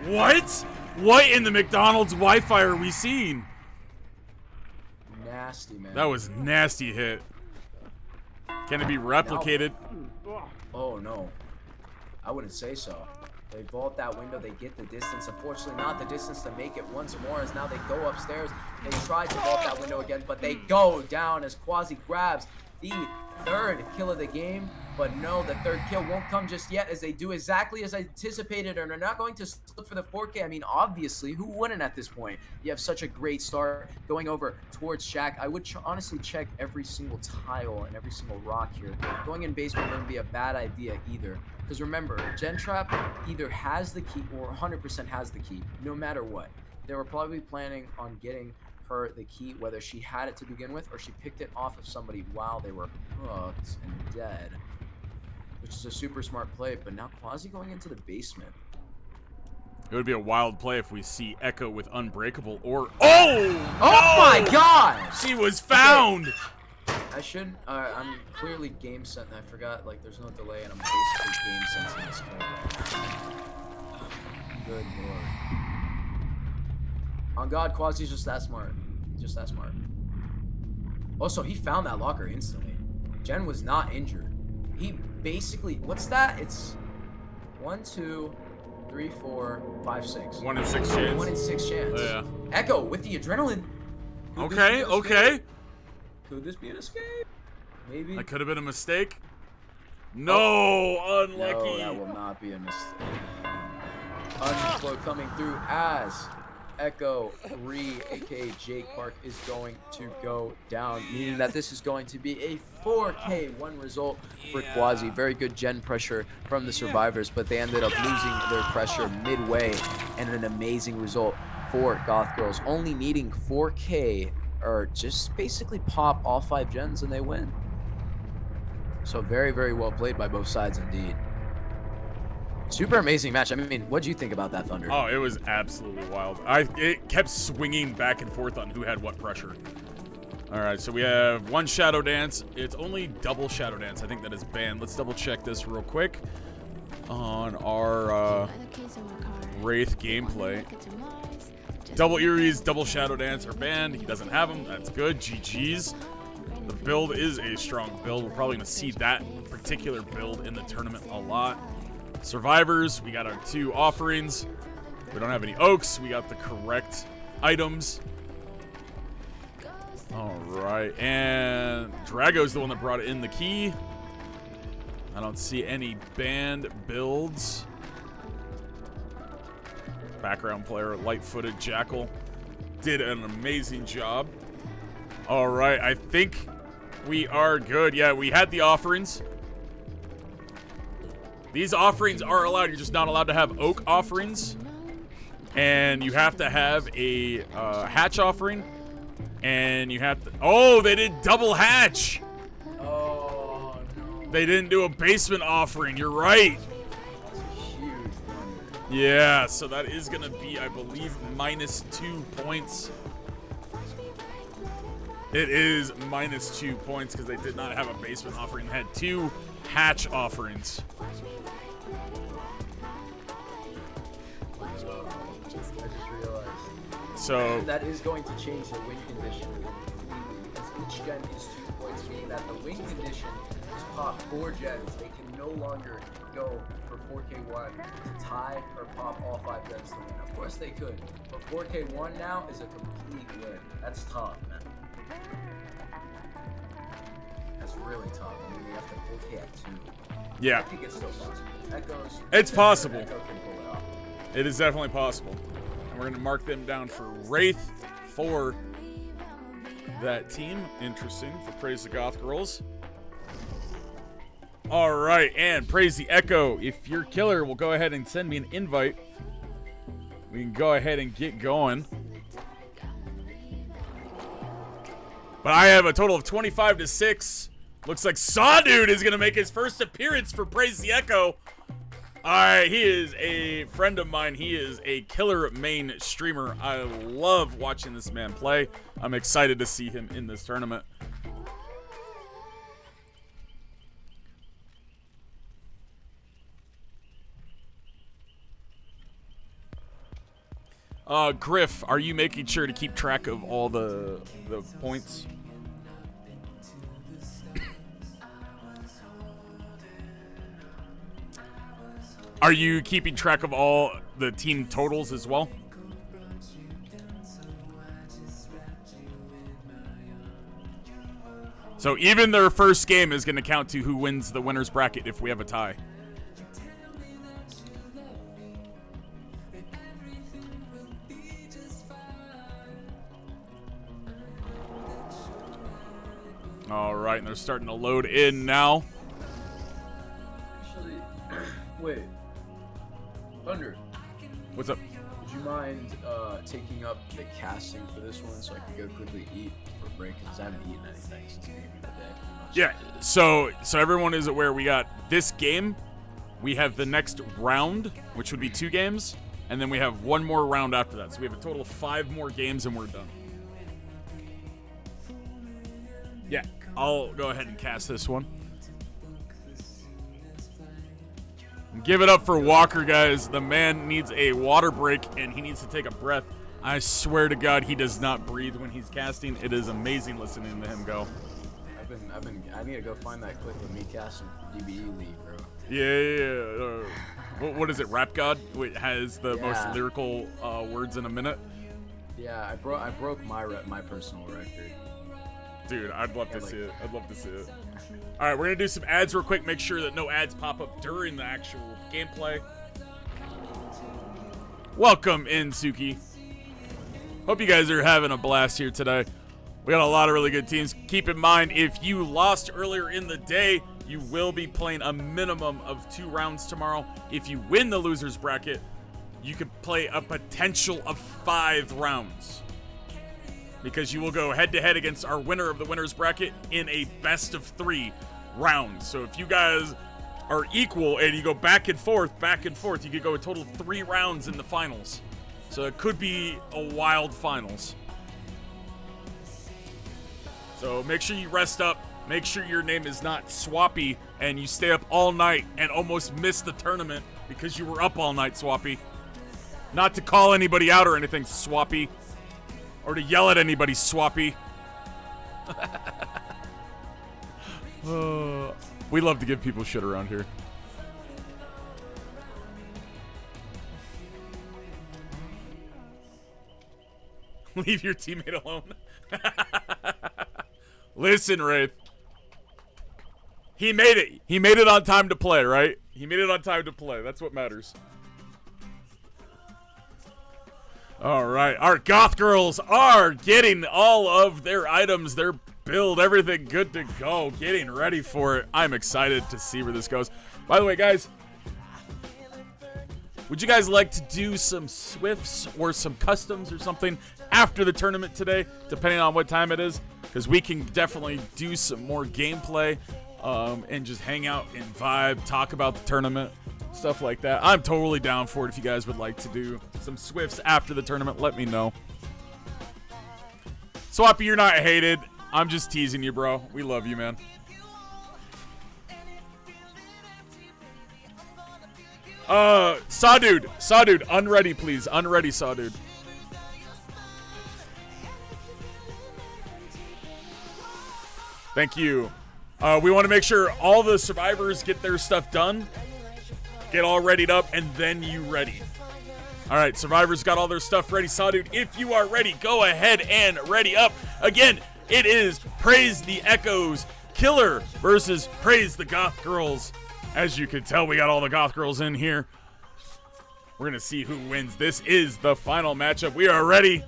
What? What in the McDonald's Wi-Fi are we seeing? Nasty, man. That was nasty hit. Can it be replicated? Oh no, I wouldn't say so. They vault that window, they get the distance. Unfortunately, not the distance to make it once more, as now they go upstairs. They try to vault that window again, but they go down as Quasi grabs the third kill of the game. But no, the third kill won't come just yet, as they do exactly as anticipated, and are not going to look for the 4K. I mean, obviously, who wouldn't at this point? You have such a great start going over towards Shaq. I would honestly check every single tile and every single rock here. Going in basement wouldn't be a bad idea either. Because remember, Gen Trap either has the key or 100% has the key, no matter what. They were probably planning on getting her the key, whether she had it to begin with or she picked it off of somebody while they were hooked and dead. Which is a super smart play, but now Quasi going into the basement. It would be a wild play if we see Echo with Unbreakable or... Oh! Oh my god! She was found! I shouldn't, I'm clearly game sent. I forgot, like, there's no delay, and I'm basically game sensing this kill. Good lord. On God, Quasi's just that smart. Just that smart. Also, he found that locker instantly. Jen was not injured. He basically, what's that? It's 1, 2, 3, 4, 5, 6. 1 in 6 chance. 1 in 6 chance. Oh, yeah. Echo with the adrenaline. Could this Okay, be an okay. escape? Could this be an escape? Maybe. That could have been a mistake. No, unlucky. No, that will not be a mistake. Unflow coming through as Echo 3, aka Jake Park, is going to go down, meaning that this is going to be a 4K1 result for Quasi. Very good gen pressure from the survivors, but they ended up losing their pressure midway, and an amazing result for Goth Girls, only needing 4K or just basically pop all 5 gens and they win. So very, very well played by both sides indeed. Super amazing match. I mean, what do you think about that, Thunder? Oh, it was absolutely wild. It kept swinging back and forth on who had what pressure. All right, so we have 1 Shadow Dance. It's only double Shadow Dance. I think that is banned. Let's double check this real quick on our Wraith gameplay. Double Eries, double Shadow Dance are banned. He doesn't have them. That's good. GG's. The build is a strong build. We're probably going to see that particular build in the tournament a lot. Survivors, we got our 2 offerings. We don't have any oaks. We got the correct items. All right, and Drago's the one that brought in the key. I don't see any banned builds. Background player, light-footed Jackal, did an amazing job. All right, I think we are good. Yeah, we had the offerings. These offerings are allowed. You're just not allowed to have oak offerings. And you have to have a hatch offering. And you have to... Oh, they did double hatch. Oh, no. They didn't do a basement offering. You're right. That's a huge blunder. Yeah, so that is going to be, I believe, -2 points. It is -2 points because they did not have a basement offering. They had 2 hatch offerings. I just realized. So That is going to change the win condition completely, because each gen is 2 points, meaning that the win condition is pop 4 gens. They can no longer go for 4K1 to tie or pop all 5 gens to win. Of course they could, but 4K1 now is a complete win. That's tough, man. That's really tough. I mean, we have to 4K at 2. yeah, I think it's still possible. Echoes. It's possible. Echo can pull it off. it is definitely possible. And we're going to mark them down for Wraith for that team. Interesting for Praise the Goth Girls. All right, and Praise the Echo. If you're killer, will go ahead and send me an invite. We can go ahead and get going. But I have a total of 25-6. Looks like Saw Dude is going to make his first appearance for Praise the Echo. He is a friend of mine. He is a killer main streamer. I love watching this man play. I'm excited to see him in this tournament. Griff, are you making sure to keep track of all the points? Are you keeping track of all the team totals as well? So even their first game is going to count to who wins the winner's bracket if we have a tie. All right, and they're starting to load in now. Actually, wait. Thunder, What's up? would you mind taking up the casting for this one so I can go quickly eat for a break? Because I haven't eaten anything since the beginning of the day. Yeah, so everyone is aware we got this game. We have the next round, which would be 2 games, and then we have 1 more round after that. So we have a total of 5 more games and we're done. Yeah, I'll go ahead and cast this one. Give it up for Walker, guys. The man needs a water break and he needs to take a breath. I swear to God, he does not breathe when he's casting. It is amazing listening to him go. I need to go find that clip of me casting for DBE League, bro. Yeah. What is it? Rap God has the most Yeah. lyrical words in a minute. Yeah, I broke my personal record. Dude, I'd love to see it. I'd love to see it. All right, we're gonna do some ads real quick. Make sure that no ads pop up during the actual gameplay. Welcome in, Suki. Hope you guys are having a blast here today. We got a lot of really good teams. Keep in mind, if you lost earlier in the day, you will be playing a minimum of 2 rounds tomorrow. If you win the loser's bracket, you could play a potential of 5 rounds. Because you will go head-to-head against our winner of the winner's bracket in a best-of-3 rounds. So if you guys are equal and you go back and forth, you could go a total of 3 rounds in the finals. So it could be a wild finals. So make sure you rest up. Make sure your name is not Swappy and you stay up all night and almost miss the tournament because you were up all night, Swappy. Not to call anybody out or anything, Swappy. Or to yell at anybody, Swappy. We love to give people shit around here. Leave your teammate alone. Listen, Wraith. He made it. He made it on time to play, right? He made it on time to play. That's what matters. All right. Our goth girls are getting all of their items, their build, everything good to go. Getting ready for it. I'm excited to see where this goes. By the way, guys, would you guys like to do some Swifts or some customs or something after the tournament today, depending on what time it is? Because we can definitely do some more gameplay and just hang out and vibe, talk about the tournament, stuff like that. I'm totally down for it. If you guys would like to do some Swifts after the tournament, let me know. Swappy, you're not hated. I'm just teasing you, bro. We love you, man. Sawdude, unready, please. Unready, Sawdude. Thank you. We want to make sure all the survivors get their stuff done, get all readied up, and then you ready. All right, survivors got all their stuff ready. Sawdude, if you are ready, go ahead and ready up. Again, it is Praise the Echoes Killer versus Praise the Goth Girls. As you can tell, we got all the Goth Girls in here. We're going to see who wins. This is the final matchup. We are ready.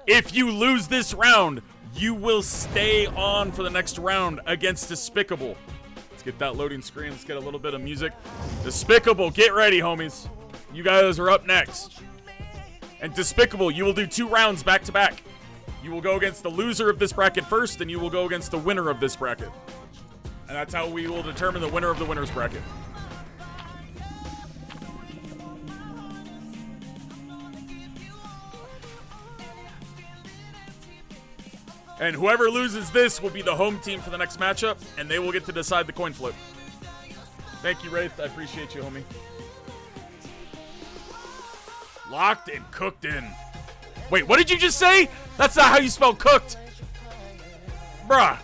If you lose this round, you will stay on for the next round against Despicable. Let's get that loading screen. Let's get a little bit of music. Despicable, get ready, homies. You guys are up next. And Despicable, you will do 2 rounds back to back. You will go against the loser of this bracket first, and you will go against the winner of this bracket. And that's how we will determine the winner of the winner's bracket. And whoever loses this will be the home team for the next matchup, and they will get to decide the coin flip. Thank you, Wraith. I appreciate you, homie. Locked and cooked in. Wait, what did you just say? That's not how you spell cooked. Bruh.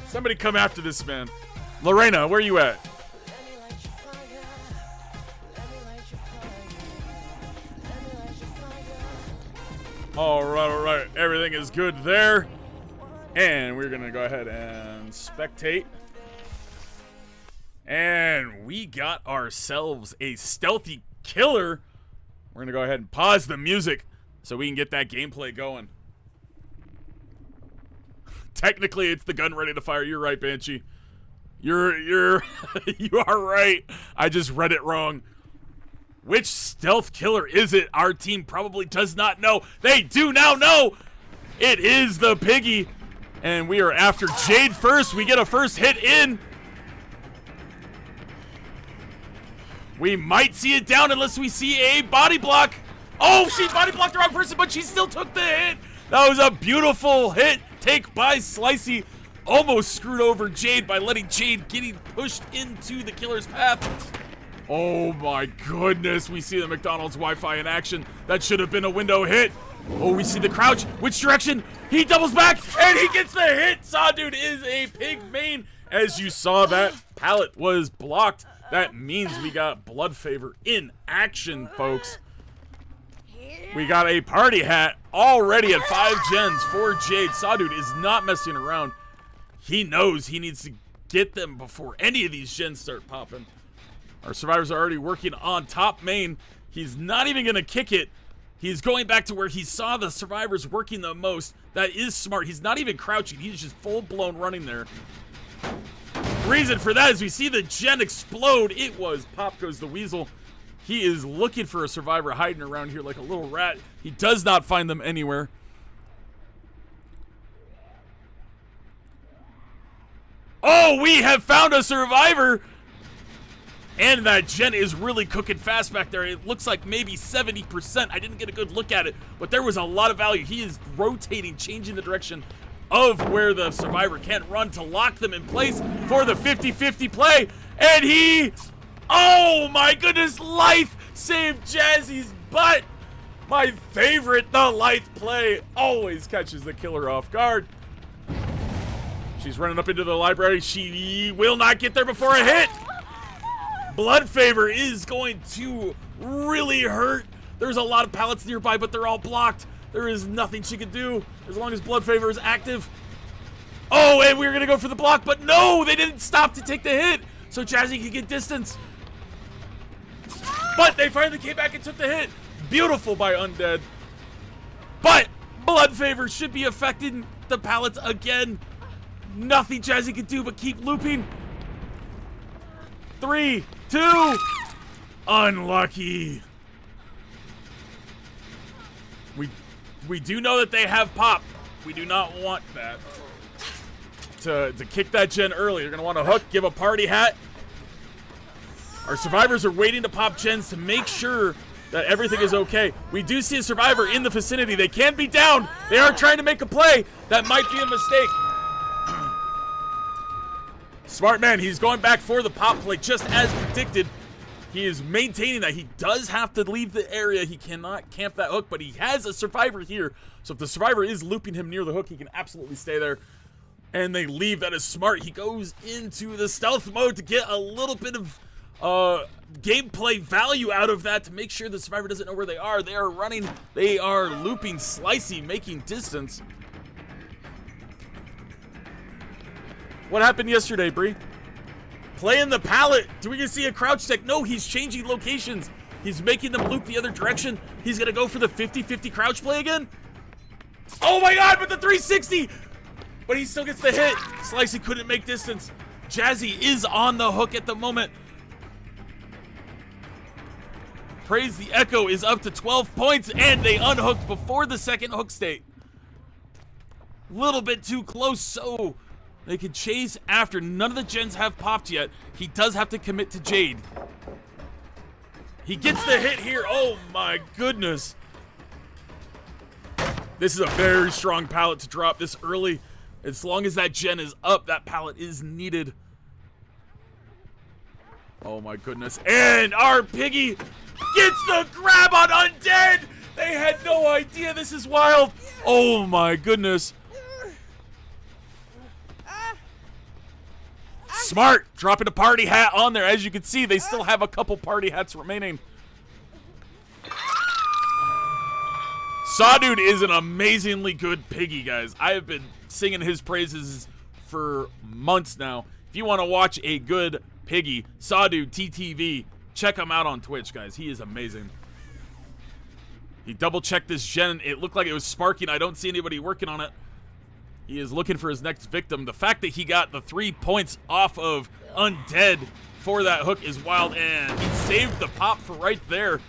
Somebody come after this man. Lorena, where you at? All right. Everything is good there. And we're going to go ahead and spectate. And we got ourselves a stealthy killer. We're going to go ahead and pause the music so we can get that gameplay going. Technically, it's the gun ready to fire. You're right, Banshee. You are right. I just read it wrong. Which stealth killer is it? Our team probably does not know. They do now know. It is the Piggy. And we are after Jade first. We get a first hit in. We might see it down unless we see a body block. Oh, she body blocked the wrong person, but she still took the hit. That was a beautiful hit take by Slicey. Almost screwed over Jade by letting Jade getting pushed into the killer's path. Oh my goodness, we see the McDonald's Wi-Fi in action. That should have been a window hit. Oh, we see the crouch. Which direction? He doubles back and he gets the hit. Sawdude is a pig main. As you saw, that pallet was blocked. That means we got Blood Favor in action, folks. We got a party hat already at 5 gens for Jade. Sawdude is not messing around. He knows he needs to get them before any of these gens start popping. Our survivors are already working on top main. He's not even going to kick it. He's going back to where he saw the survivors working the most. That is smart. He's not even crouching. He's just full-blown running there. Reason for that is we see the gen explode. It was Pop Goes the Weasel. He is looking for a survivor hiding around here like a little rat. He does not find them anywhere. Oh, we have found a survivor. And that gen is really cooking fast back there. It looks like maybe 70%. I didn't get a good look at it, but there was a lot of value. He is rotating, changing the direction of where the survivor can't run to lock them in place for the 50-50 play. And he, oh my goodness, Life saved Jazzy's butt. My favorite, the Life play, always catches the killer off guard. She's running up into the library. She will not get there before a hit. Blood Favor is going to really hurt. There's a lot of pallets nearby, but they're all blocked. There is nothing she can do as long as Blood Favor is active. Oh, and we were going to go for the block, but no, they didn't stop to take the hit, so Jazzy could get distance. But they finally came back and took the hit. Beautiful by Undead. But Blood Favor should be affecting the pallets again. Nothing Jazzy can do but keep looping. 3, 2, unlucky. We do know that they have pop. We do not want that. To kick that gen early, you're gonna want to hook, give a party hat. Our survivors are waiting to pop gens to make sure that everything is okay. We do see a survivor in the vicinity. They can be down. They are trying to make a play. That might be a mistake. Smart man, he's going back for the pop play just as predicted. He is maintaining that. He does have to leave the area. He cannot camp that hook, but he has a survivor here. So if the survivor is looping him near the hook, he can absolutely stay there. And they leave. That is smart. He goes into the stealth mode to get a little bit of gameplay value out of that to make sure the survivor doesn't know where they are. They are running. They are looping Slicey, making distance. What happened yesterday, Bree? Playing the pallet. Do we get to see a crouch tech? No, he's changing locations. He's making them loop the other direction. He's going to go for the 50-50 crouch play again. Oh my god, but the 360! But he still gets the hit. Slicey couldn't make distance. Jazzy is on the hook at the moment. Praise the Echo is up to 12 points, and they unhooked before the second hook state. Little bit too close, so they can chase after. None of the gens have popped yet. He does have to commit to Jade. He gets the hit here. Oh my goodness. This is a very strong pallet to drop this early. As long as that gen is up, that pallet is needed. Oh my goodness. And our piggy gets the grab on Undead! They had no idea. This is wild. Oh my goodness. Smart. Dropping a party hat on there. As you can see, they still have a couple party hats remaining. Sawdude is an amazingly good piggy, guys. I have been singing his praises for months now. If you want to watch a good piggy, Sawdude TTV, check him out on Twitch, guys. He is amazing. He double-checked this gen. It looked like it was sparking. I don't see anybody working on it. He is looking for his next victim. The fact that he got the 3 points off of Undead for that hook is wild, and he saved the pop for right there.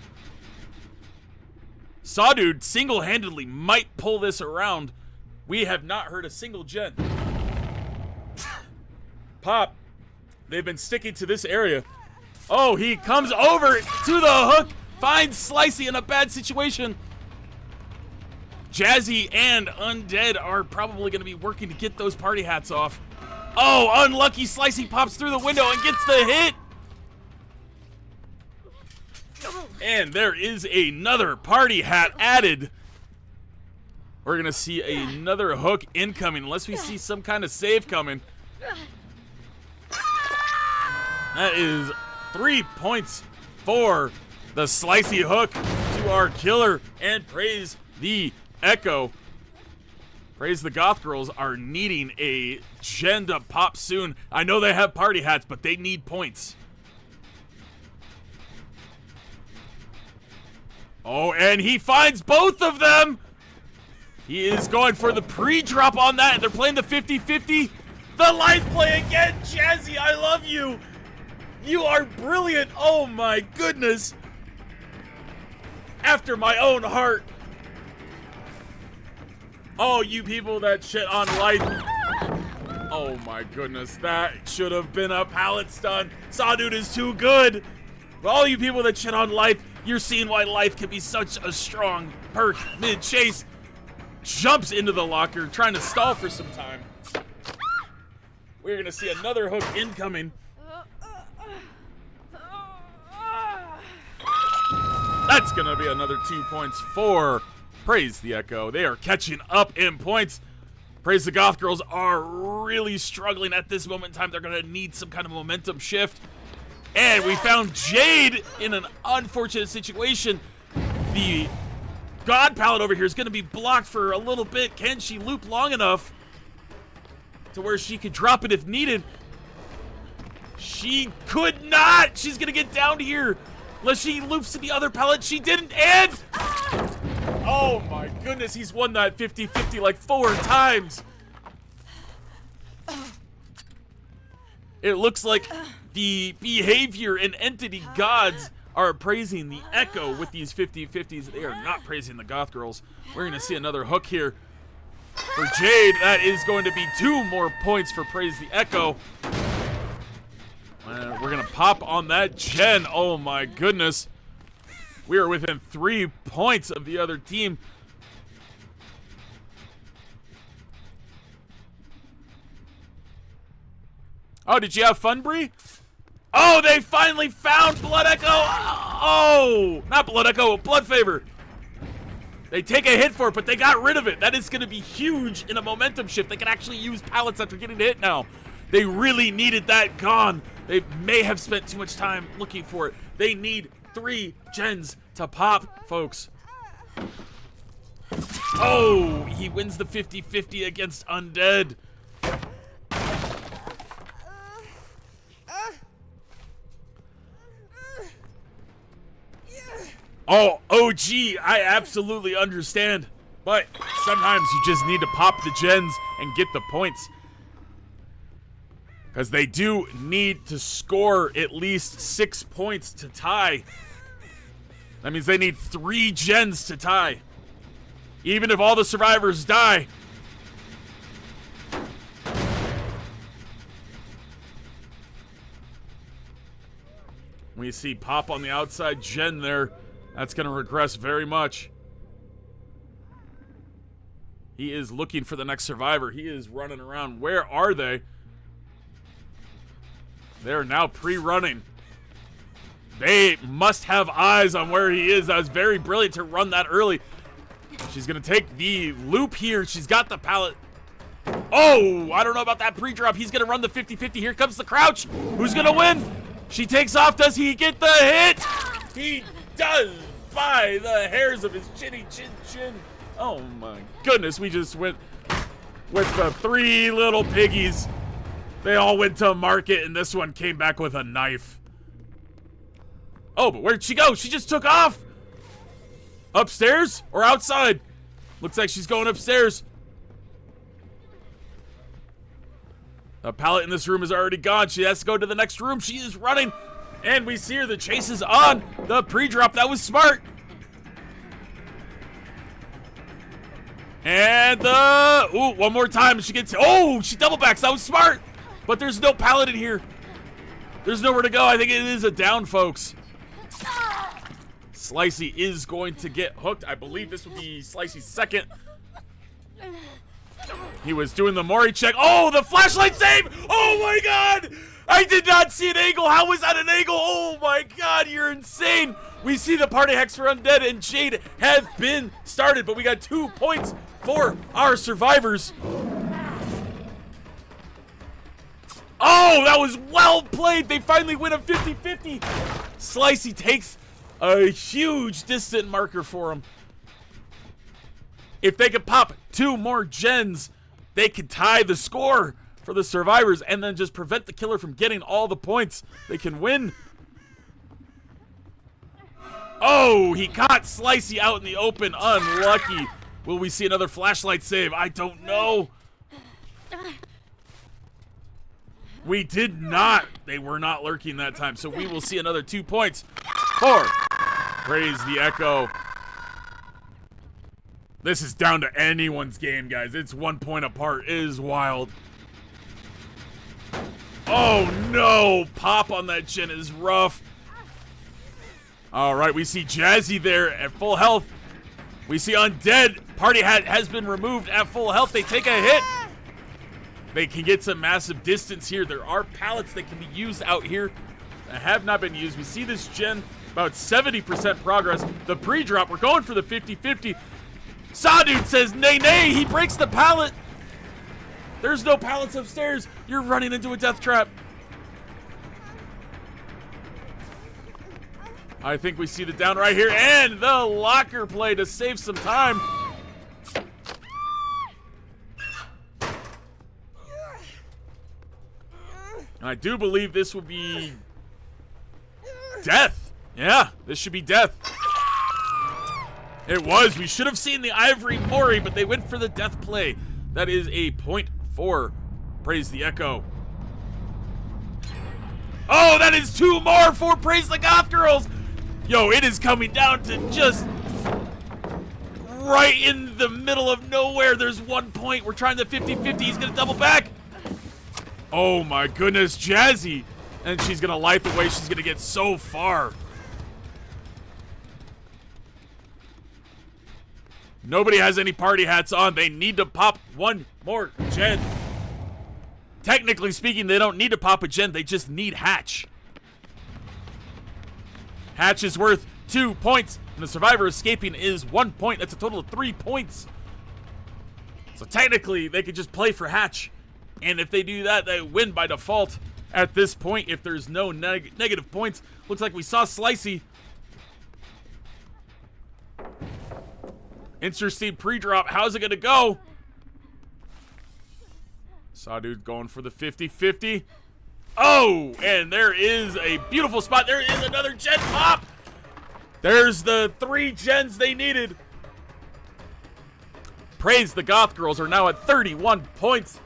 Sawdude single-handedly might pull this around. We have not heard a single gen. Pop, they've been sticking to this area. Oh, he comes over to the hook, finds Slicey in a bad situation. Jazzy and Undead are probably going to be working to get those party hats off. Oh, unlucky Slicey pops through the window and gets the hit. And there is another party hat added. We're going to see another hook incoming, unless we see some kind of save coming. That is 3 points for the Slicey hook to our killer. And praise the Echo. Praise the Goth Girls are needing a gen to pop soon. I know they have party hats, but they need points. Oh, and he finds both of them. He is going for the pre-drop on that, and they're playing the 50-50. The life play again. Jazzy, I love you. You are brilliant. Oh, my goodness. After my own heart. Oh, you people that shit on life. Oh, my goodness. That should have been a pallet stun. Sawdude is too good. But all you people that shit on life, you're seeing why life can be such a strong perk. Mid-chase, jumps into the locker, trying to stall for some time. We're going to see another hook incoming. That's going to be another 2 points for Praise the Echo. They are catching up in points. Praise the Goth Girls are really struggling at this moment in time. They're going to need some kind of momentum shift. And we found Jade in an unfortunate situation. The God pallet over here is going to be blocked for a little bit. Can she loop long enough to where she could drop it if needed? She could not. She's going to get down here unless she loops to the other pallet. She didn't. And oh my goodness, he's won that 50-50 like 4 times. It looks like the behavior and entity gods are praising the Echo with these 50-50s. They are not praising the Goth Girls. We're going to see another hook here for Jade. That is going to be 2 more points for Praise the Echo. We're going to pop on that gen. Oh my goodness. We are within 3 points of the other team. Oh, did you have fun, Bree? Oh, they finally found Blood Echo. Oh, not Blood Echo, Blood Favor. They take a hit for it, but they got rid of it. That is going to be huge in a momentum shift. They can actually use pallets after getting hit now. They really needed that gone. They may have spent too much time looking for it. They need 3 gens to pop, folks. Oh, he wins the 50-50 against Undead. Oh, OG, I absolutely understand. But sometimes you just need to pop the gens and get the points. Because they do need to score at least 6 points to tie. That means they need 3 gens to tie. Even if all the survivors die. We see Pop on the outside gen there. That's going to regress very much. He is looking for the next survivor. He is running around. Where are they? They're now pre-running. They must have eyes on where he is. That was very brilliant to run that early. She's going to take the loop here. She's got the pallet. Oh, I don't know about that pre-drop. He's going to run the 50-50. Here comes the crouch. Who's going to win? She takes off. Does he get the hit? He does, by the hairs of his chinny chin. Oh my goodness, we just went with the 3 little piggies. They all went to market, and this one came back with a knife. Oh, but where'd she go? She just took off. Upstairs or outside? Looks like she's going upstairs. The pallet in this room is already gone. She has to go to the next room. She is running, and we see her. The chase is on. The pre-drop, that was smart. And ooh, one more time. She gets, oh, she double backs. That was smart. But there's no pallet in here. There's nowhere to go. I think it is a down, folks. Slicey is going to get hooked. I believe this will be Slicey's second. He was doing the Mori check. Oh, the flashlight save. Oh my God. I did not see an angle. How was that an angle? Oh my God, you're insane. We see the party hex for Undead and Jade have been started, but we got 2 points for our survivors. Oh, that was well played. They finally win a 50-50. Slicey takes a huge distant marker for him. If they could pop 2 more gens, they could tie the score for the survivors and then just prevent the killer from getting all the points. They can win. Oh, he caught Slicey out in the open. Unlucky. Will we see another flashlight save? I don't know. We did not. They were not lurking that time, so we will see another 2 points for Praise the Echo. This is down to anyone's game, guys. It's 1 point apart. It is wild. Oh, no. Pop on that chin is rough. All right, we see Jazzy there at full health. We see Undead. Party hat has been removed at full health. They take a hit. They can get some massive distance here. There are pallets that can be used out here that have not been used. We see this gen about 70% progress. The pre-drop, we're going for the 50-50. Sawdude says nay, nay. He breaks the pallet. There's no pallets upstairs. You're running into a death trap. I think we see the down right here and the locker play to save some time. And I do believe this will be death. Yeah, this should be death. It was. We should have seen the Ivory Mori, but they went for the death play. That is a point for Praise the Echo. Oh, that is 2 more for Praise the Goth Girls. Yo, it is coming down to just right in the middle of nowhere. There's 1 point. We're trying the 50-50. He's going to double back. Oh, my goodness. Jazzy. And she's going to light the way. She's going to get so far. Nobody has any party hats on. They need to pop 1 more gen. Technically speaking, they don't need to pop a gen. They just need Hatch. Hatch is worth 2 points, and the survivor escaping is 1 point. That's a total of 3 points. So technically, they could just play for Hatch. And if they do that, they win by default at this point if there's no negative points. Looks like we saw Slicey. Interesting pre-drop. How's it going to go? Sawdude going for the 50-50. Oh, and there is a beautiful spot. There is another gen pop. There's the 3 gens they needed. Praise the Goth Girls are now at 31 points.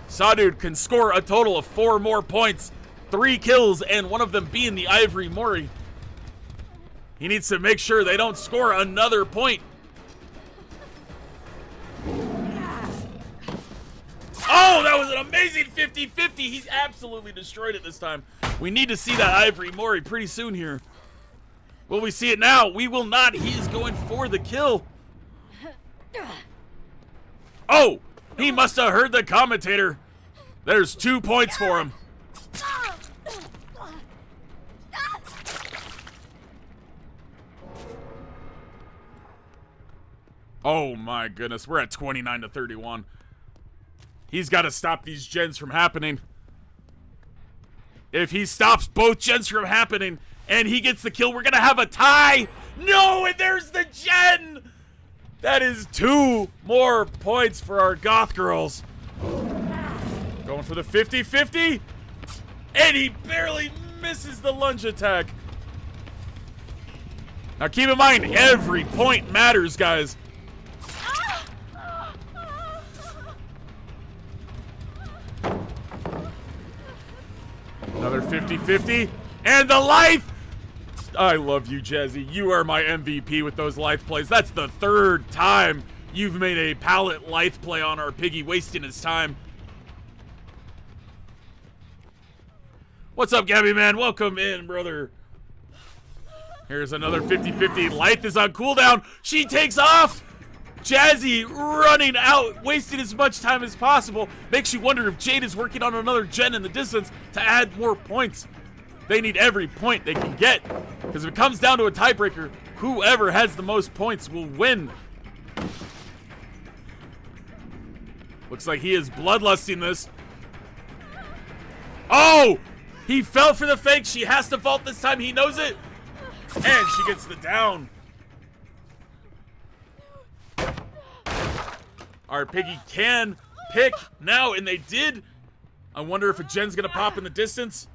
Sawdude can score a total of 4 more points. 3 kills, and one of them being the Ivory Mori. He needs to make sure they don't score another point. Oh, that was an amazing 50-50. He's absolutely destroyed it this time. We need to see that Ivory Mori pretty soon here. Will we see it now? We will not. He is going for the kill. Oh, he must have heard the commentator. There's 2 points for him. Oh my goodness, we're at 29 to 31. He's got to stop these gens from happening. If he stops both gens from happening and he gets the kill, we're going to have a tie. No, and there's the gen. That is 2 more points for our goth girls. Going for the 50-50. And he barely misses the lunge attack. Now keep in mind, every point matters, guys. Another 50-50. And the life! I love you, Jazzy. You are my MVP with those life plays. That's the 3rd time you've made a pallet life play on our piggy, wasting his time. What's up, Gabby, man? Welcome in, brother. Here's another 50-50. Life is on cooldown. She takes off. Jazzy running out, wasting as much time as possible. Makes you wonder if Jade is working on another gen in the distance to add more points. They need every point they can get, because if it comes down to a tiebreaker, whoever has the most points will win. Looks like he is bloodlusting this. Oh! He fell for the fake. She has to vault this time. He knows it. And she gets the down. Our piggy can pick now, and they did. I wonder if a gen's gonna pop in the distance.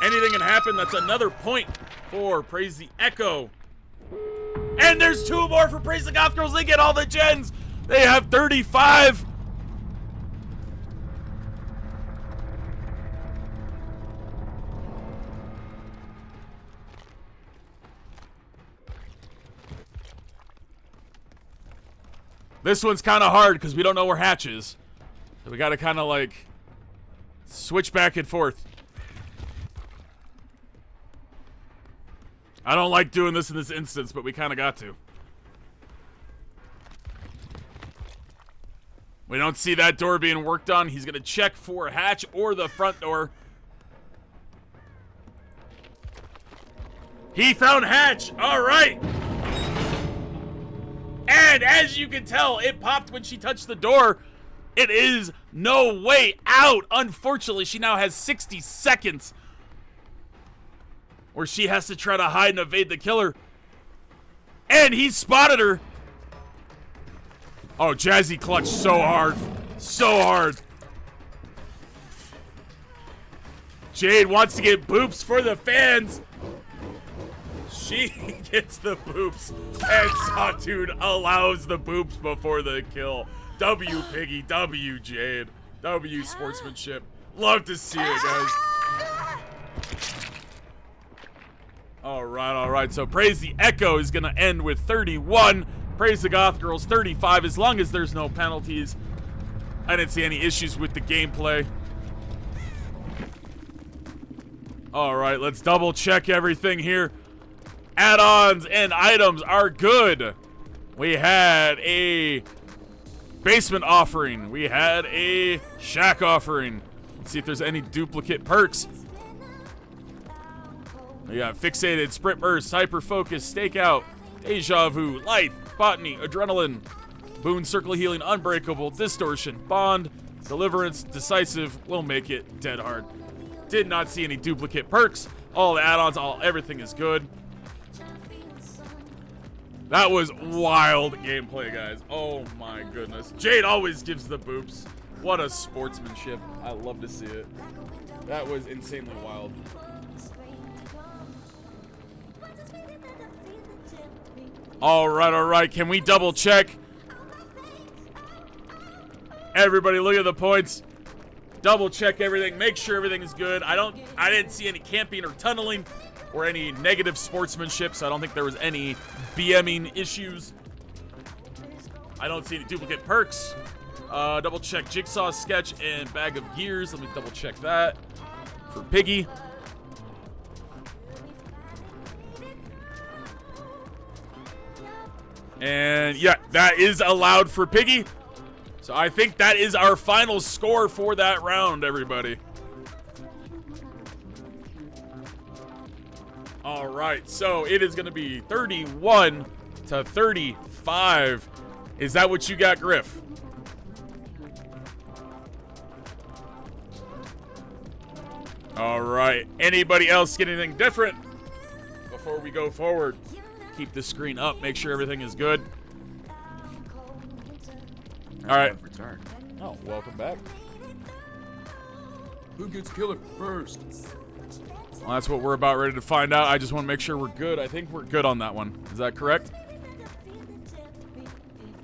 Anything can happen. That's another point for Praise the Echo. And there's 2 more for Praise the Goth Girls. They get all the gens. They have 35. This one's kind of hard because we don't know where Hatch is. So we got to kind of like switch back and forth. I don't like doing this in this instance, but we kind of got to. We don't see that door being worked on. He's going to check for Hatch or the front door. He found Hatch. All right. And as you can tell, it popped when she touched the door. It is no way out. Unfortunately, she now has 60 seconds where she has to try to hide and evade the killer. And he spotted her. Oh, Jazzy clutched so hard. So hard. Jade wants to get boops for the fans. She gets the boops, and Sawtooth allows the boops before the kill. W, Piggy. W, Jade. W, sportsmanship. Love to see it, guys. All right. So Praise the Echo is going to end with 31. Praise the Goth Girls, 35. As long as there's no penalties. I didn't see any issues with the gameplay. All right, let's double check everything here. Add-ons and items are good. We had a basement offering. We had a shack offering. Let's see if there's any duplicate perks. We got fixated, sprint burst, hyper focus, stakeout, deja vu, light, botany, adrenaline, boon, circle healing, unbreakable, distortion, bond, deliverance, decisive, will make it, dead hard. Did not see any duplicate perks. All the add-ons, everything is good. That was wild gameplay, guys. Oh my goodness. Jade always gives the boops. What a sportsmanship. I love to see it. That was insanely wild. All right. Can we double check? Everybody look at the points. Double check everything. Make sure everything is good. I didn't see any camping or tunneling or any negative sportsmanship, so I don't think there was any BMing issues. I don't see any duplicate perks. Double check Jigsaw sketch and bag of gears. Let me double check that for Piggy. And yeah, that is allowed for Piggy. So I think that is our final score for that round, everybody. All right, so it is going to be 31 to 35. Is that what you got, Griff? All right. Anybody else get anything different before we go forward? Keep the screen up. Make sure everything is good. All right. Return. Oh, welcome back. Who gets killer first? Well, that's what we're about ready to find out. I just want to make sure we're good. I think we're good on that one. Is that correct?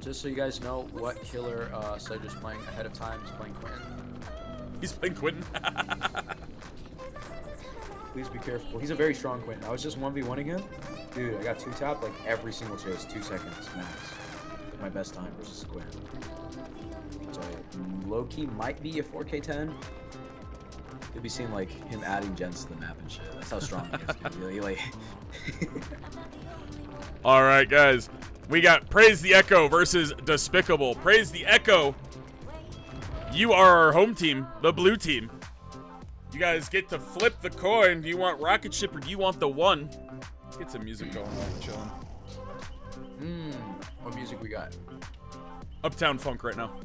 Just so you guys know what killer Cedric's playing ahead of time. He's playing Quentin. He's playing Quentin. Please be careful. He's a very strong Quentin. I was just 1v1ing him. Dude, I got 2-tapped like every single chase. 2 seconds max. Like my best time versus Quentin. So low-key might be a 4K10. You'll be seeing like him adding gens to the map and shit. That's how strong he is. Really, like... All right, guys. We got Praise the Echo versus Despicable. Praise the Echo. You are our home team, the blue team. You guys get to flip the coin. Do you want Rocket Ship or do you want the 1? Let's get some music going while we're chilling. What music we got? Uptown Funk right now.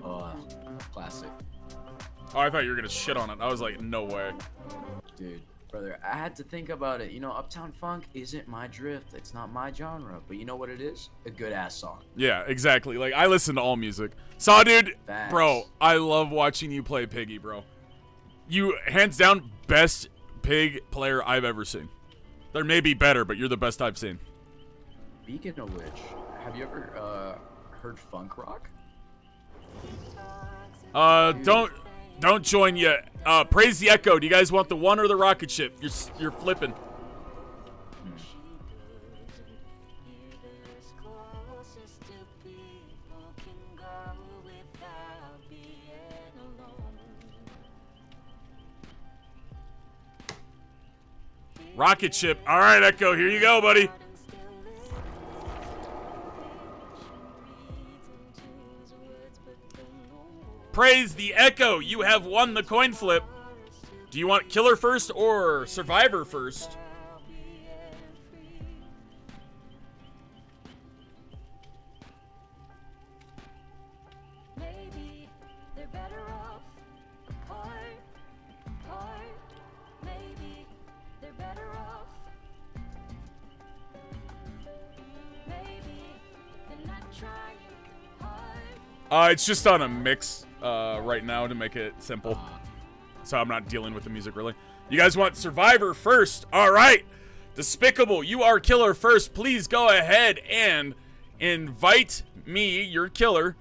Oh, classic. Oh, I thought you were going to shit on it. I was like, no way. Dude, brother, I had to think about it. You know, Uptown Funk isn't my drift. It's not my genre. But you know what it is? A good-ass song. Yeah, exactly. Like, I listen to all music. Saw, dude, Facts. bro, I love watching you play Piggy, bro. You, hands down, best Pig player I've ever seen. There may be better, but you're the best I've seen. Speaking of which, have you ever heard funk rock? Don't join yet. Praise the Echo. Do you guys want the 1 or the Rocket Ship? You're flipping. Rocket Ship. All right, Echo. Here you go, buddy. Praise the Echo. You have won the coin flip. Do you want Killer first or Survivor first? Maybe they're better off apart. Maybe they're better off. Maybe they're not trying hard. It's just on a mix right now to make it simple. So I'm not dealing with the music really. You guys want Survivor first? All right. Despicable, you are Killer first. Please go ahead and invite me, your Killer.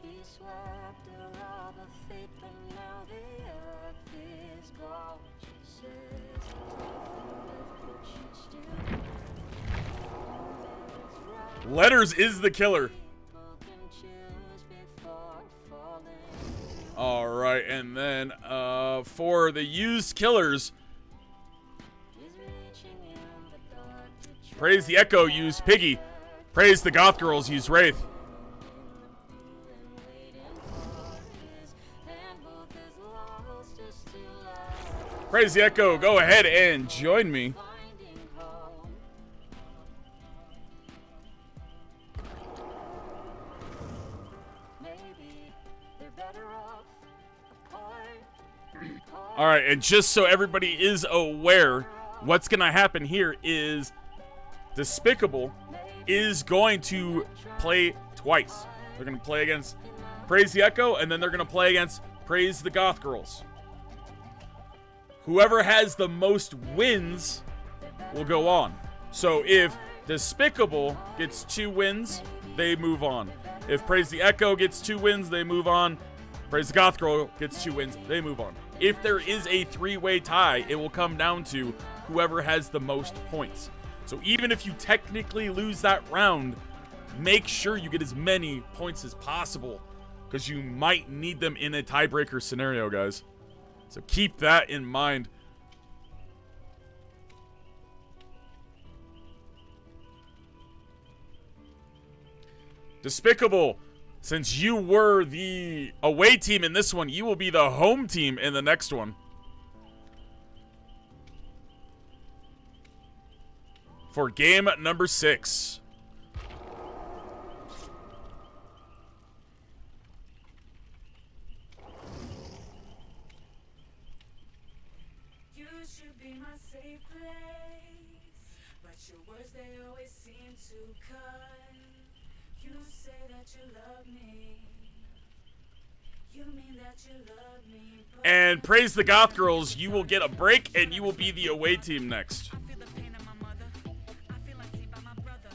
He swept her off of fate, but now the earth is gone. She says but she's still Letters is the Killer. can choose before falling. All right, and then for the used Killers, He's reaching in the dark to Praise the Echo used Piggy. Praise the Goth Girls used Wraith. and both is lost is still out, Praise the Echo, go ahead and join me. finding home. Maybe they're better off apart. All right, and just so everybody is aware, what's going to happen here is Despicable is going to play twice. They're going to play against Praise the Echo, and then they're going to play against Praise the Goth Girls. Whoever has the most wins will go on. So if Despicable gets 2 wins, they move on. If Praise the Echo gets 2 wins, they move on. Praise the Goth Girl gets 2 wins, they move on. If there is a 3-way tie, it will come down to whoever has the most points. So even if you technically lose that round, make sure you get as many points as possible, because you might need them in a tiebreaker scenario, guys. So keep that in mind. Despicable, since you were the away team in this one, you will be the home team in the next one. For game number 6. You should be my safe place, but your words they always seem to cut. You say that you love me. You mean that you love me. But And praise the Goth Girls, you will get a break and you will be the away team next. I feel the pain of my mother. I feel unseen by my brother.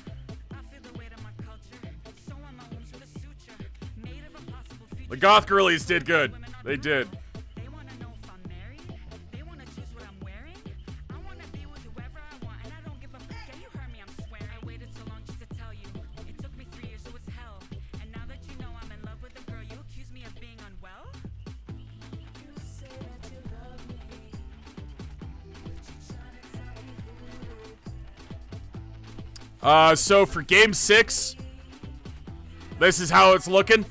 I feel the weight of my culture. So on my wounds with a suture. Made of impossible future. The Goth Girlies did good. They did. They wanna know if I'm married. They wanna choose what I'm wearing. I wanna be with whoever I want, and I don't give a fuck. Yeah, you heard me, I'm swearing. I waited so long just to tell you. It took me 3 years, it was hell. And now that you know I'm in love with a girl, you accuse me of being unwell? You say that you love me, but you're trying to tell me who. So for game 6, this is how it's looking.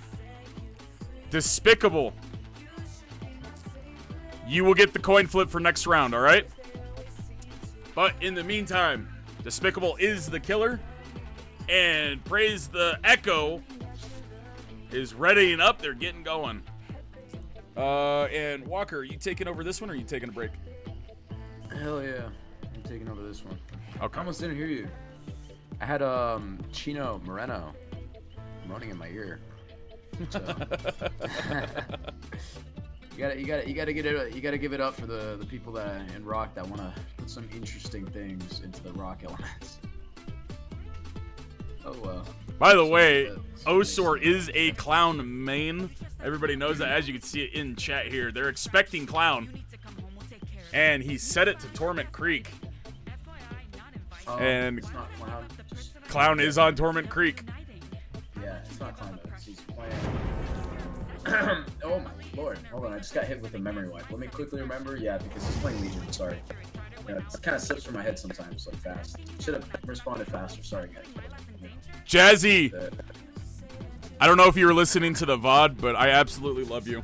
Despicable. You will get the coin flip for next round, all right? But in the meantime, Despicable is the killer, and Praise the Echo is readying up. They're getting going. And Walker, are you taking over this one, or are you taking a break? Hell yeah. I'm taking over this one. I Okay. almost didn't hear you. I had Chino Moreno moaning in my ear. So. you gotta give it up for the people that in rock that want to put some interesting things into the rock elements. Oh well. By the way, Osor is a clown main. Everybody knows that, as you can see it in chat here. They're expecting clown, and he set it to Torment Creek. And it's not clown. Clown is on Torment Creek. Yeah, it's not clown though. He's playing. Oh my lord! Hold on, I just got hit with a memory wipe. Let me quickly remember. Yeah, because he's playing Legion. Sorry. Yeah, it kind of slips from my head sometimes, like fast. Should have responded faster. Sorry, guys. Jazzy, I don't know if you were listening to the VOD, but I absolutely love you.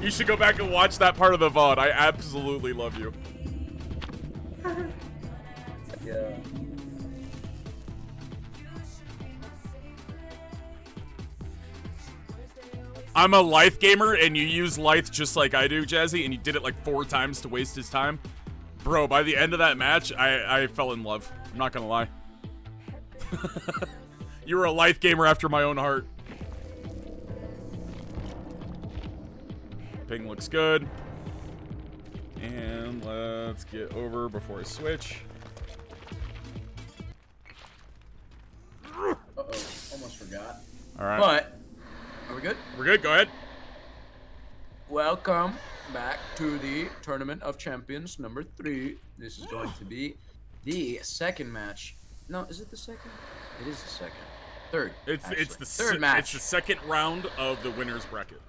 You should go back and watch that part of the VOD. I absolutely love you. Yeah. I'm a Lyth gamer, and you use Lyth just like I do, Jazzy, and you did it like 4 times to waste his time. Bro, by the end of that match, I fell in love. I'm not gonna lie. You were a Lyth gamer after my own heart. Ping looks good. And let's get over before I switch. Uh-oh, almost forgot. All right. But, are we good? We're good. Go ahead. Welcome back to the Tournament of Champions number 3. This is going to be the second match. No, is it the second? It is the second. Third. It's actually. the third match. It's the second round of the winner's bracket.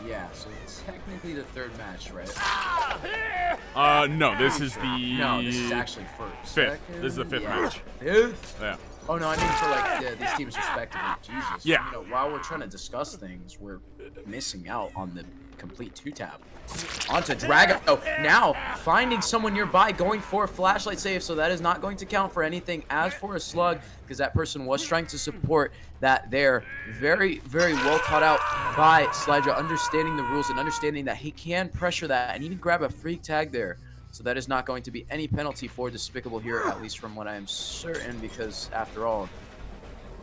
Yeah, so it's technically the third match, right? No, this is the No, this is actually first. 5th. This is the 5th match. Fifth? Yeah. Oh no, I mean for like these teams respectively. Jesus. Yeah. You know, while we're trying to discuss things, we're missing out on the complete 2-tap. Onto Drago. Oh, now finding someone nearby, going for a flashlight save, so that is not going to count for anything. As for a slug, because that person was trying to support that there. Very, very well thought out by Slydra, understanding the rules and understanding that he can pressure that and even grab a free tag there. So that is not going to be any penalty for Despicable here, at least from what I am certain, because after all,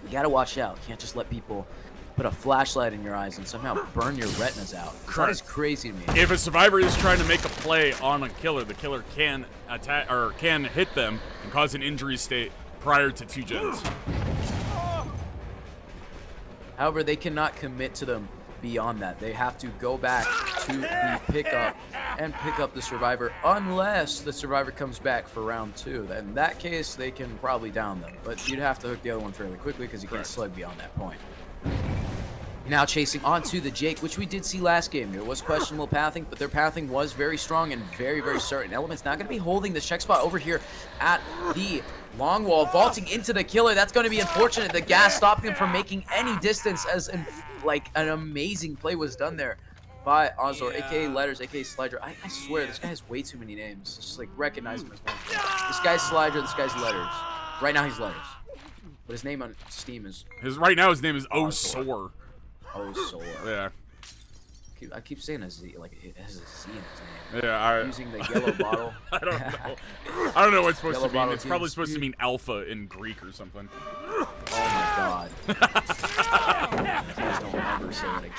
you gotta watch out. You can't just let people put a flashlight in your eyes and somehow burn your retinas out. That is crazy to me. If a survivor is trying to make a play on a killer, the killer can attack or can hit them and cause an injury state prior to 2 gens. However, they cannot commit to them beyond that. They have to go back to the pickup and pick up the survivor unless the survivor comes back for round 2. In that case, they can probably down them. But you'd have to hook the other one fairly quickly because you can't slug beyond that point. Now chasing onto the Jake, which we did see last game. There was questionable pathing, but their pathing was very strong and very, very certain. Element's not going to be holding the check spot over here at the long wall, vaulting into the killer. That's going to be unfortunate. The gas stopping him from making any distance, as in, like an amazing play was done there by Ozor, aka Letters, aka Slider. I swear, this guy has way too many names. Just like recognize him as one. This guy's Slider, this guy's Letters. Right now he's Letters. But his name on Steam is... Right now his name is Osor. Osor. Yeah. I keep saying a Z, like it has a Z in his name. Yeah, Using the yellow bottle. I don't know. I don't know what it's supposed Yellow to mean. bottle It's probably teams. supposed to mean alpha in Greek or something. Oh my god. Please don't ever say it again.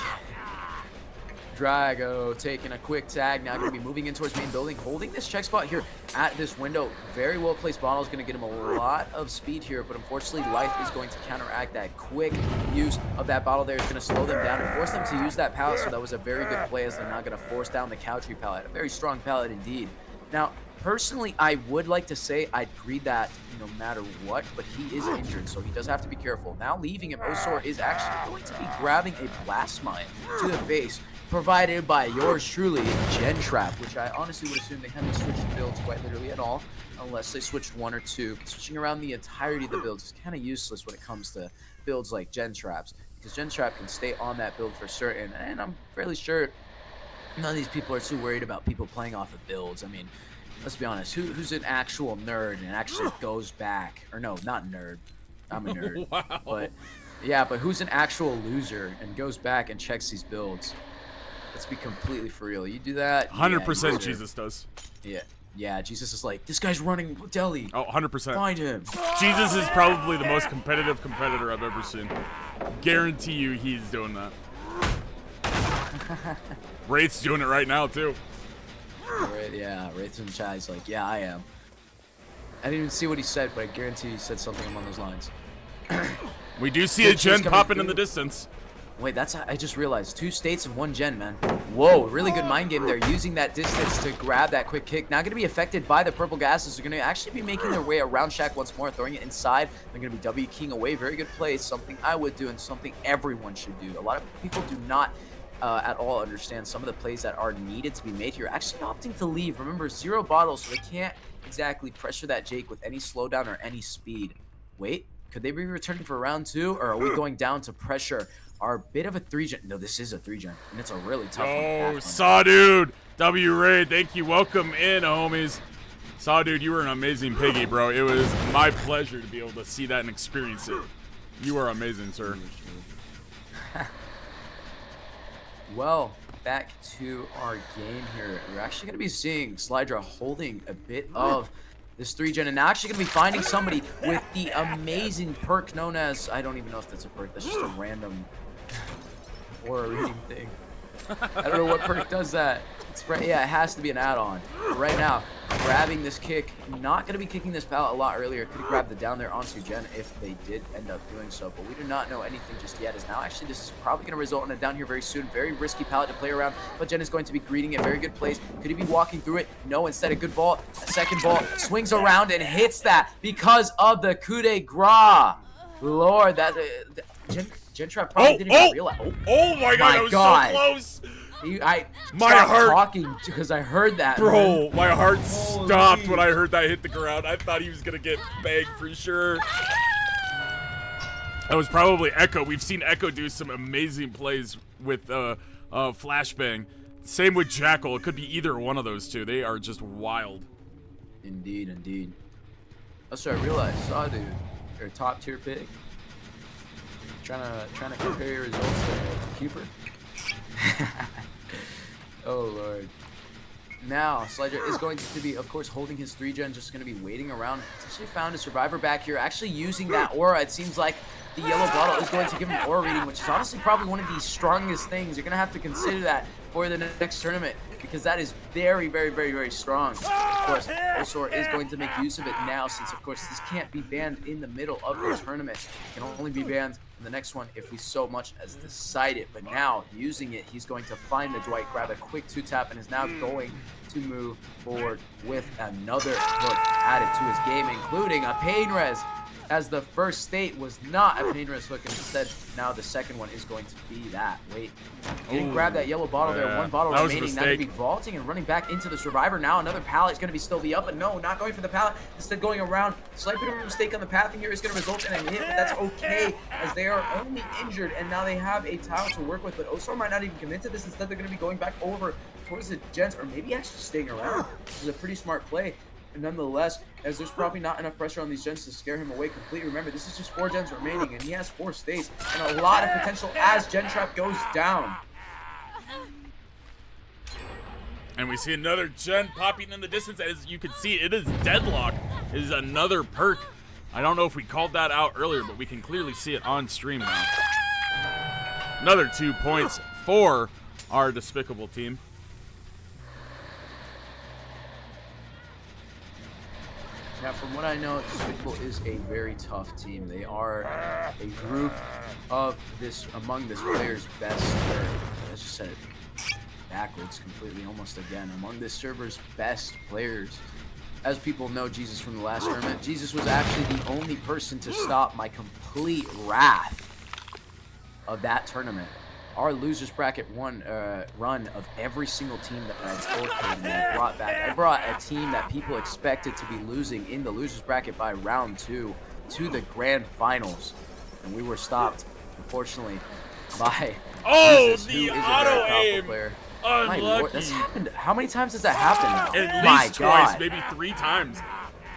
Drago taking a quick tag. Now going to be moving in towards main building. Holding this check spot here at this window. Very well placed bottle is going to get him a lot of speed here. But unfortunately, Life is going to counteract that. Quick use of that bottle there is going to slow them down and force them to use that pallet. So that was a very good play, as they're not going to force down the cow tree pallet. A very strong pallet indeed. Now, personally, I would like to say I'd greed that no matter what, but he is injured, so he does have to be careful. Now leaving him, Osor is actually going to be grabbing a blast mine to the face, provided by yours truly, Gen Trap, which I honestly would assume they haven't switched builds quite literally at all, unless they switched one or two. But switching around the entirety of the builds is kind of useless when it comes to builds like Gen Traps, because Gen Trap can stay on that build for certain, and I'm fairly sure none of these people are too worried about people playing off of builds. I mean, let's be honest, who's an actual nerd and actually goes back, or no, not nerd, I'm a nerd, Wow. but yeah, but who's an actual loser and goes back and checks these builds? Let's be completely for real. You do that, 100% yeah, Jesus does. Yeah, Jesus is like, this guy's running deli. Oh, 100%. Find him. Jesus is probably the most competitive competitor I've ever seen. Guarantee you he's doing that. Wraith's doing it right now, too. Right, yeah, Wraith and Chai's like, yeah, I am. I didn't even see what he said, but I guarantee he said something along those lines. We do see Good a gen cheers coming popping in the through. distance. Wait, I just realized. 2 states and 1 gen, man. Whoa, really good mind game there. Using that distance to grab that quick kick. Not going to be affected by the purple gases. They're going to actually be making their way around Shack once more, throwing it inside. They're going to be W keying away. Very good play. Something I would do and something everyone should do. A lot of people do not at all understand some of the plays that are needed to be made here. Actually opting to leave. Remember, 0 bottles, so they can't exactly pressure that Jake with any slowdown or any speed. Wait, could they be returning for round 2, or are we going down to pressure our bit of a 3-gen? No, this is a 3-gen, and it's a really tough one. Oh, Saw Dude. W Raid, thank you. Welcome in, homies. Saw Dude, you were an amazing piggy, bro. It was my pleasure to be able to see that and experience it. You are amazing, sir. Well, back to our game here. We're actually going to be seeing Slydra holding a bit of this 3-gen, and now actually going to be finding somebody with the amazing perk known as, I don't even know if that's a perk, that's just a random aura reading thing. I don't know what perk does that. Yeah, it has to be an add-on. Right now, grabbing this kick, not going to be kicking this pallet a lot earlier. Could have grabbed the down there onto Gen if they did end up doing so, but we do not know anything just yet. As now, actually, this is probably going to result in a down here very soon. Very risky pallet to play around, but Gen is going to be greeting it. Very good plays. Could he be walking through it? No, instead a good ball. A second ball swings around and hits that because of the coup de grace. Lord, that Gen Trap probably didn't even realize. Oh my god, that was God. so close. I My stopped heart- talking because I heard that. Bro, man. my heart stopped when I heard that hit the ground. I thought he was going to get banged for sure. That was probably Echo. We've seen Echo do some amazing plays with Flashbang. Same with Jackal. It could be either one of those two. They are just wild. Indeed, indeed. That's what I realized. Saw dude, you're a top tier pick. Trying to compare your results to Cooper. Oh lord. Now Slider is going to be, of course, holding his 3-gen, just going to be waiting around. He's actually found a survivor back here, actually using that aura. It seems like the yellow bottle is going to give him aura reading, which is honestly probably one of the strongest things. You're going to have to consider that for the next tournament, because that is very, very, very, very strong. Of course, Osor is going to make use of it now, since, of course, this can't be banned in the middle of the tournament. It can only be banned in the next one if we so much as decide it. But now, using it, he's going to find the Dwight, grab a quick 2-tap, and is now going to move forward with another hook added to his game, including a pain res. as the first state was not a Painter's hook, and instead now the second one is going to be that. Wait, he didn't grab that yellow bottle there. One bottle that was a remaining. Now going to be mistake. vaulting and running back into the survivor. Now another pallet is going to be still the up, but no, not going for the pallet. Instead going around. Slight bit of a mistake on the pathing here is going to result in a hit, but that's okay as they are only injured, and now they have a tile to work with. But Osar might not even commit to this. Instead, they're going to be going back over towards the Gens, or maybe actually staying around. This is a pretty smart play. And nonetheless, as there's probably not enough pressure on these Gens to scare him away completely. Remember, this is just 4 Gens remaining, and he has 4 states and a lot of potential as Gen Trap goes down. And we see another Gen popping in the distance. As you can see, it is Deadlock. It is another perk. I don't know if we called that out earlier, but we can clearly see it on stream now. Another 2 points for our despicable team. Now, from what I know, Despicable is a very tough team. They are a group of among this player's best. I just said it backwards completely, almost again. Among this server's best players. As people know, Jesus from the last tournament, Jesus was actually the only person to stop my complete wrath of that tournament. Our losers bracket run of every single team that I forfeited and I brought back. I brought a team that people expected to be losing in the losers bracket by round 2 to the grand finals, and we were stopped, unfortunately, by Jesus, the who is a very auto powerful aim. player. My Lord, Unlucky. that's happened. How many times has that happened? At My least twice, God. maybe 3 times.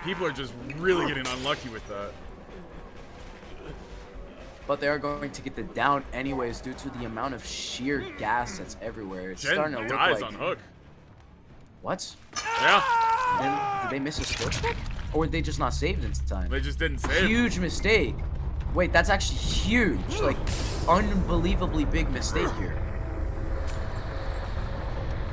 People are just really getting unlucky with that. But they are going to get the down anyways due to the amount of sheer gas that's everywhere. It's Gen starting to look dies like... on hook. What? Yeah, Did they miss a skill check? Or were they just not saved in time? they just didn't save. Huge mistake. Wait, that's actually huge. Like, unbelievably big mistake here.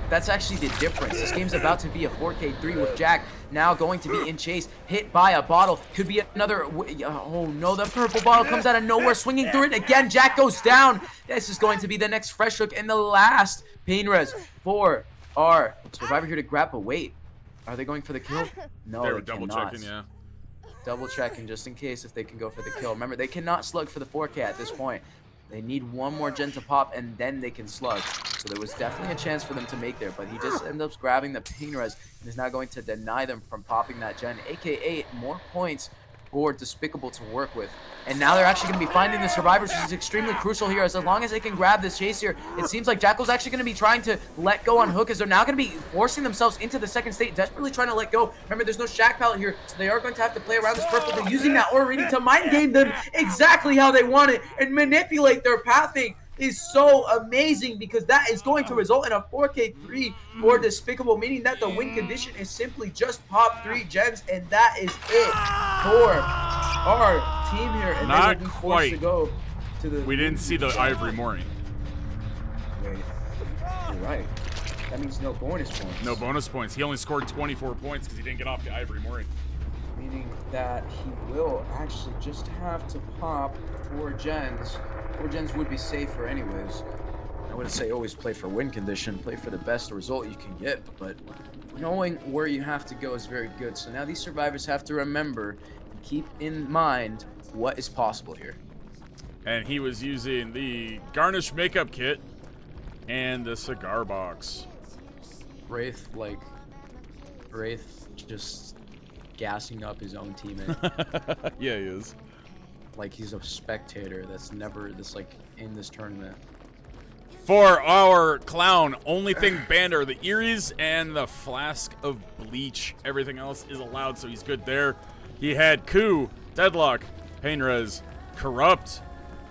That's actually the difference. This game's about to be a 4K3 with Jack now going to be in chase, hit by a bottle. Could be another, oh no, the purple bottle comes out of nowhere, swinging through it again. Jack goes down. This is going to be the next fresh hook and the last pain res for our survivor here to grab. But wait, are they going for the kill? No, They were they double cannot. checking, yeah. Double checking just in case if they can go for the kill. Remember, they cannot slug for the 4K at this point. They need one more gen to pop, and then they can slug. So there was definitely a chance for them to make there, but he just ends up grabbing the ping res and is now going to deny them from popping that gen, aka more points for Despicable to work with. And now they're actually going to be finding the survivors, which is extremely crucial here, as long as they can grab this chase here. It seems like Jackal's actually going to be trying to let go on hook, as they're now going to be forcing themselves into the second state, desperately trying to let go. Remember, there's no shack pallet here, so they are going to have to play around this purple. They're using that aura reading to mind game them exactly how they want it and manipulate their pathing. Is so amazing, because that is going to result in a 4K3 for Despicable, meaning that the win condition is simply just pop 3 gens, and that is it for our team here. And Not they will be forced quite. to go to the. We didn't see the Ivory Mori. Wait, you're right. That means no bonus points. No bonus points. He only scored 24 points because he didn't get off the Ivory Mori. Meaning that he will actually just have to pop 4 gens. 4 gens would be safer anyways. I wouldn't say always play for win condition, play for the best result you can get, but knowing where you have to go is very good. So now these survivors have to remember and keep in mind what is possible here. And he was using the Garnish makeup kit and the cigar box. Wraith just gassing up his own teammate. Yeah, he is. Like he's a spectator that's never like in this tournament. For our clown, only thing banned are the Eries and the flask of bleach. Everything else is allowed, so he's good there. He had Coup, Deadlock, Painrez, Corrupt.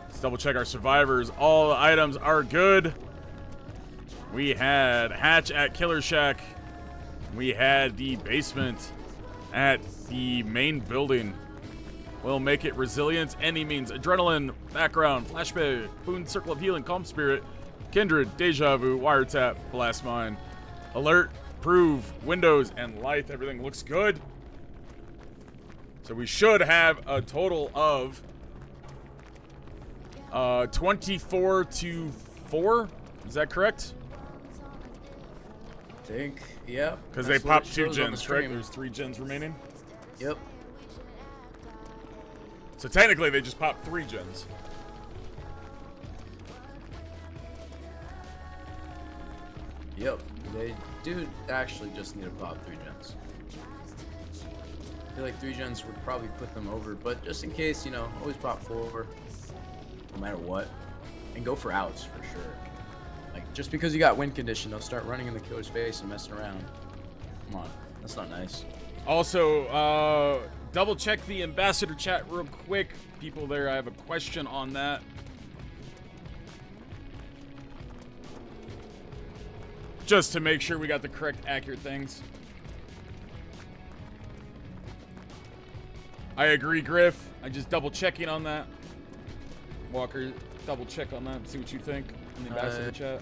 Let's double check our survivors. All the items are good. We had Hatch at Killer Shack. We had the basement at the main building. We'll make it resilient. Any means. Adrenaline, background, flashback, boon, circle of healing, calm spirit, kindred, deja vu, wiretap, blast mine, alert, prove, windows, and light. Everything looks good. So we should have a total of 24 to 4. Is that correct? I think, yeah. Because they popped 2 gens, correct? There's 3 gens remaining. Yep. So technically, they just popped 3 gens. Yep, they do actually just need to pop 3 gens. I feel like 3 gens would probably put them over, but just in case, you know, always pop 4, no matter what. And go for outs for sure. Like, just because you got win condition, they'll start running in the killer's face and messing around. Come on, that's not nice. Also, double check the ambassador chat real quick. People there, I have a question on that. Just to make sure we got the correct, accurate things. I agree, Griff. I just double checking on that. Walker, double check on that. See what you think in the ambassador chat.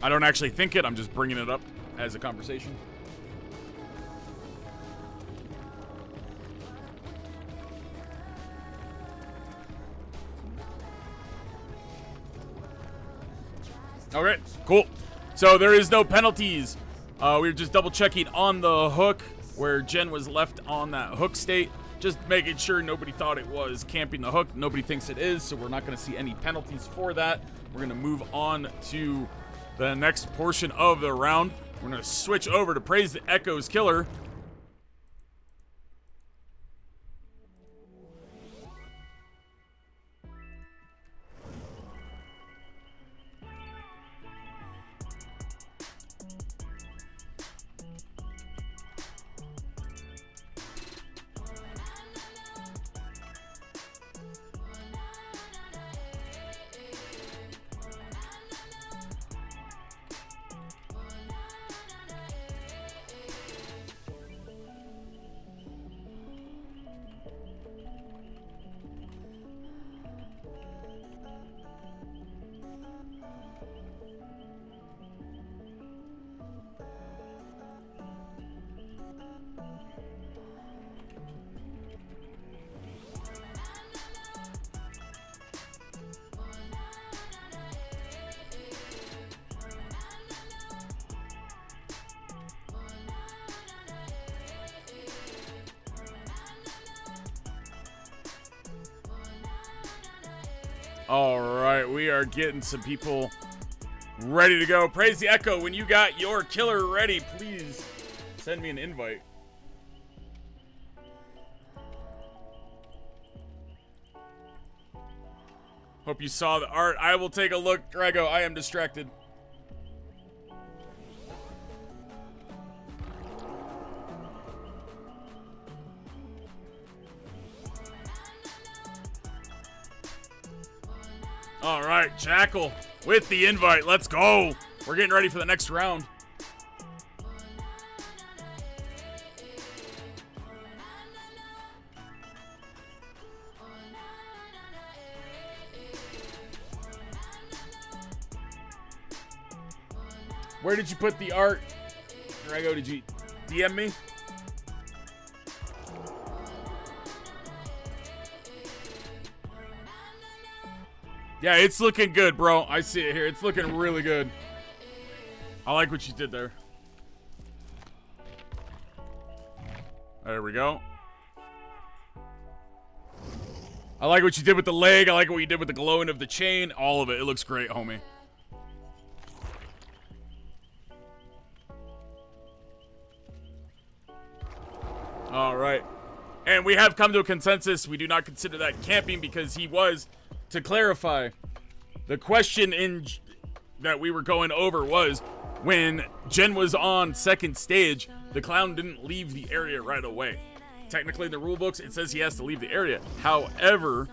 I don't actually think it. I'm just bringing it up as a conversation. Okay, cool. So there is no penalties. We were just double checking on the hook where Jen was left on that hook state. Just making sure nobody thought it was camping the hook. Nobody thinks it is, so we're not going to see any penalties for that. We're going to move on to the next portion of the round. We're going to switch over to Praise the Echo's killer. All right, we are getting some people ready to go. Praise the Echo, when you got your killer ready, please send me an invite. Hope you saw the art. I will take a look. Drago, I am distracted. All right, Jackal with the invite. Let's go. We're getting ready for the next round. Where did you put the art? Drago, did you DM me? Yeah, it's looking good, bro. I see it here. It's looking really good. I like what you did there. There we go. I like what you did with the leg. I like what you did with the glowing of the chain. All of it. It looks great, homie. All right. And we have come to a consensus. We do not consider that camping because he was... To clarify, the question that we were going over was when Jen was on second stage, the clown didn't leave the area right away. Technically in the rule books, it says he has to leave the area. However,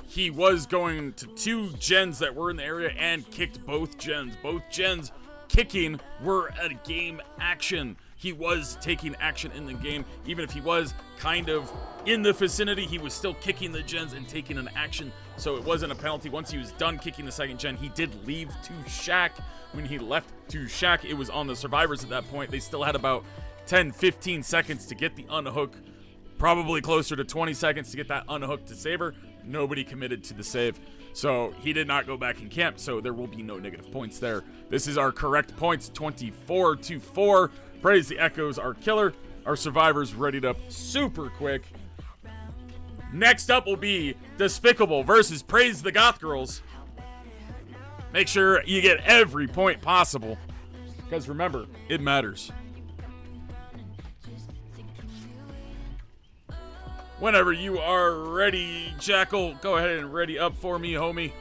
he was going to 2 gens that were in the area and kicked both gens. Both gens kicking were a game action. He was taking action in the game. Even if he was kind of in the vicinity, he was still kicking the gens and taking an action. So it wasn't a penalty. Once he was done kicking the second gen, he did leave to Shack. When he left to Shack, it was on the survivors at that point. They still had about 10, 15 seconds to get the unhook. Probably closer to 20 seconds to get that unhook to Saber. Nobody committed to the save. So he did not go back in camp, so there will be no negative points there. This is our correct points, 24-4. Praise the Echoes, our killer. Our survivors readied up super quick. Next up will be Despicable versus Praise the Goth Girls. Make sure you get every point possible, because remember, it matters. Whenever you are ready, Jackal, go ahead and ready up for me, homie.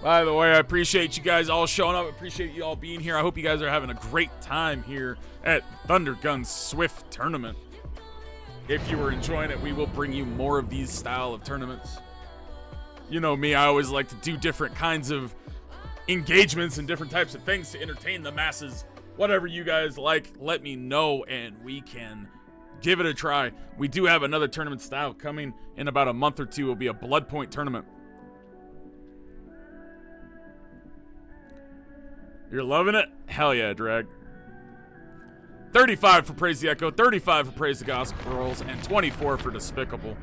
By the way, I appreciate you guys all showing up. I appreciate you all being here. I hope you guys are having a great time here at ThunderGun's Swift Tournament. If you were enjoying it, we will bring you more of these style of tournaments. You know me, I always like to do different kinds of engagements and different types of things to entertain the masses. Whatever you guys like, let me know and we can give it a try. We do have another tournament style coming in about a month or two. It will be a blood point tournament. You're loving it? Hell yeah, Drag. 35 for Praise the Echo, 35 for Praise the Gospel Girls, and 24 for Despicable.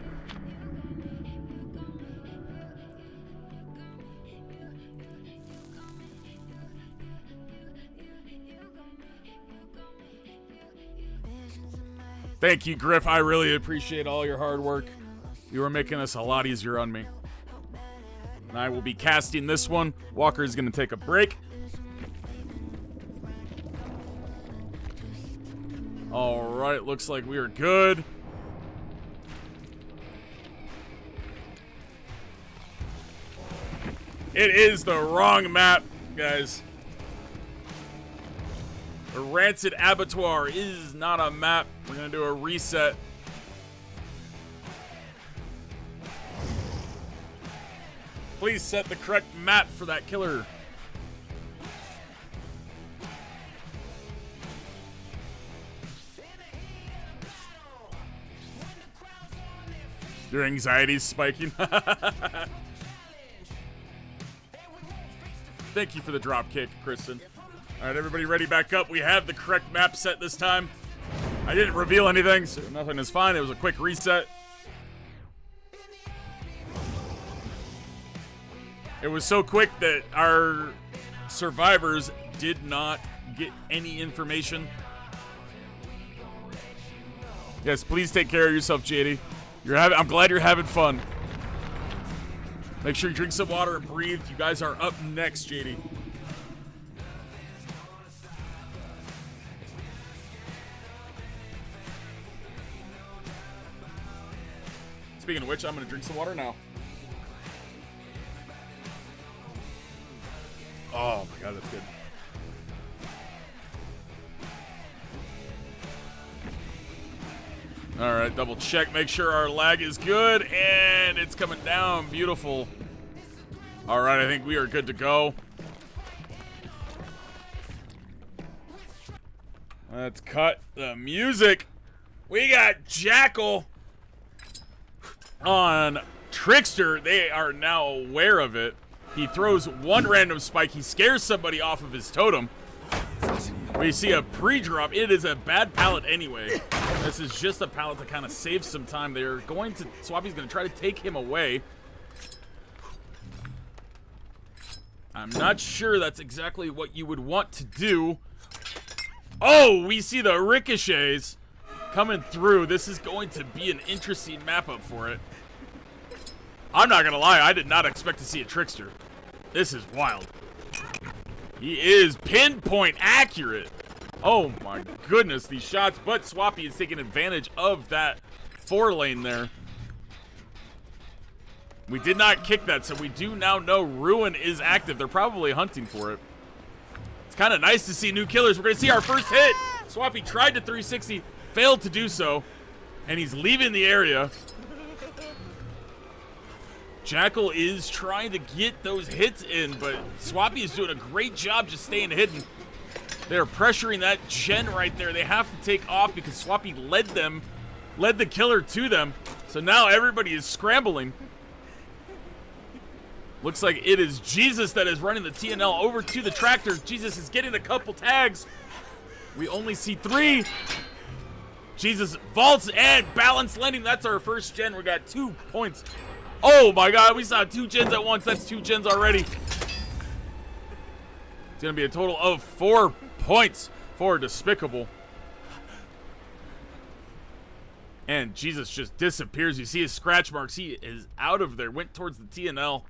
Thank you, Griff. I really appreciate all your hard work. You are making this a lot easier on me. And I will be casting this one. Walker is going to take a break. All right, looks like we are good. It is the wrong map, guys. The Rancid Abattoir is not a map. We're gonna do a reset. Please set the correct map for that killer. Your anxiety's spiking. Thank you for the drop kick, Kristen. All right, everybody ready back up. We have the correct map set this time. I didn't reveal anything, so nothing is fine. It was a quick reset. It was so quick that our survivors did not get any information. Yes, please take care of yourself, JD. I'm glad you're having fun. Make sure you drink some water and breathe. You guys are up next, JD. Speaking of which, I'm gonna drink some water now. Oh my god, that's good. All right, double check, make sure our lag is good, and it's coming down. Beautiful. All right, I think we are good to go. Let's cut the music. We got Jackal on Trickster. They are now aware of it. He throws one random spike. He scares somebody off of his totem. We see a pre-drop. It is a bad pallet anyway. This is just a pallet to kind of save some time. They're going to, Swappy's going to try to take him away. I'm not sure that's exactly what you would want to do. Oh, we see the ricochets coming through. This is going to be an interesting map up for it. I'm not going to lie. I did not expect to see a Trickster. This is wild. He is pinpoint accurate. Oh my goodness, these shots. But Swappy is taking advantage of that 4-lane there. We did not kick that, so we do now know Ruin is active. They're probably hunting for it. It's kind of nice to see new killers. We're going to see our first hit. Swappy tried to 360, failed to do so, and he's leaving the area. Jackal is trying to get those hits in, but Swappy is doing a great job just staying hidden. They're pressuring that gen right there. They have to take off because Swappy led the killer to them. So now everybody is scrambling. Looks like it is Jesus that is running the TNL over to the tractor. Jesus is getting a couple tags. We only see 3. Jesus vaults and balance landing. That's our first gen. We got 2 points. Oh my god, we saw 2 gens at once. That's 2 gens already. It's gonna be a total of 4 points. for Despicable. And Jesus just disappears. You see his scratch marks. He is out of there. Went towards the TNL.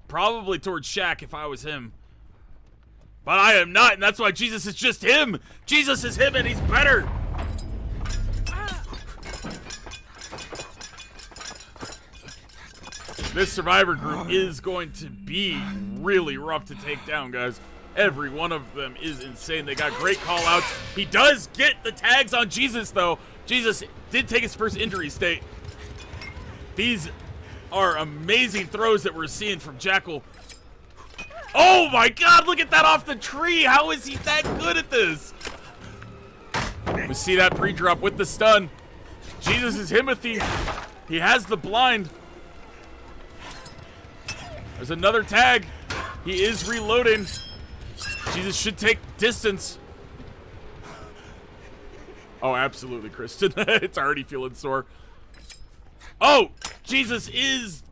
Probably towards Shaq if I was him. But I am not, and that's why Jesus is just him. Jesus is him, and he's better. This Survivor group is going to be really rough to take down, guys. Every one of them is insane. They got great call-outs. He does get the tags on Jesus, though. Jesus did take his first injury state. These are amazing throws that we're seeing from Jackal. Oh my God, look at that off the tree. How is he that good at this? We see that pre-drop with the stun. Jesus is Himothy. He has the blind. There's another tag. He is reloading. Jesus should take distance. Oh, absolutely, Kristen. It's already feeling sore. Oh, Jesus is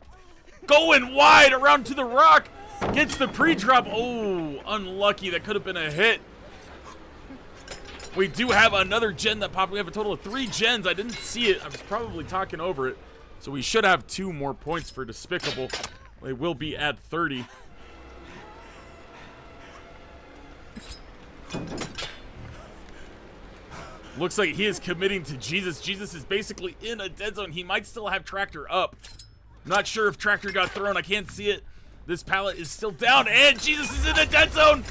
going wide around to the rock. Gets the pre-drop. Oh, unlucky. That could have been a hit. We do have another gen that popped. We have a total of 3 gens. I didn't see it. I was probably talking over it. So we should have 2 more points for Despicable. They will be at 30. Looks like he is committing to Jesus. Jesus is basically in a dead zone. He might still have Tractor up. Not sure if Tractor got thrown. I can't see it. This pallet is still down, and Jesus is in the dead zone.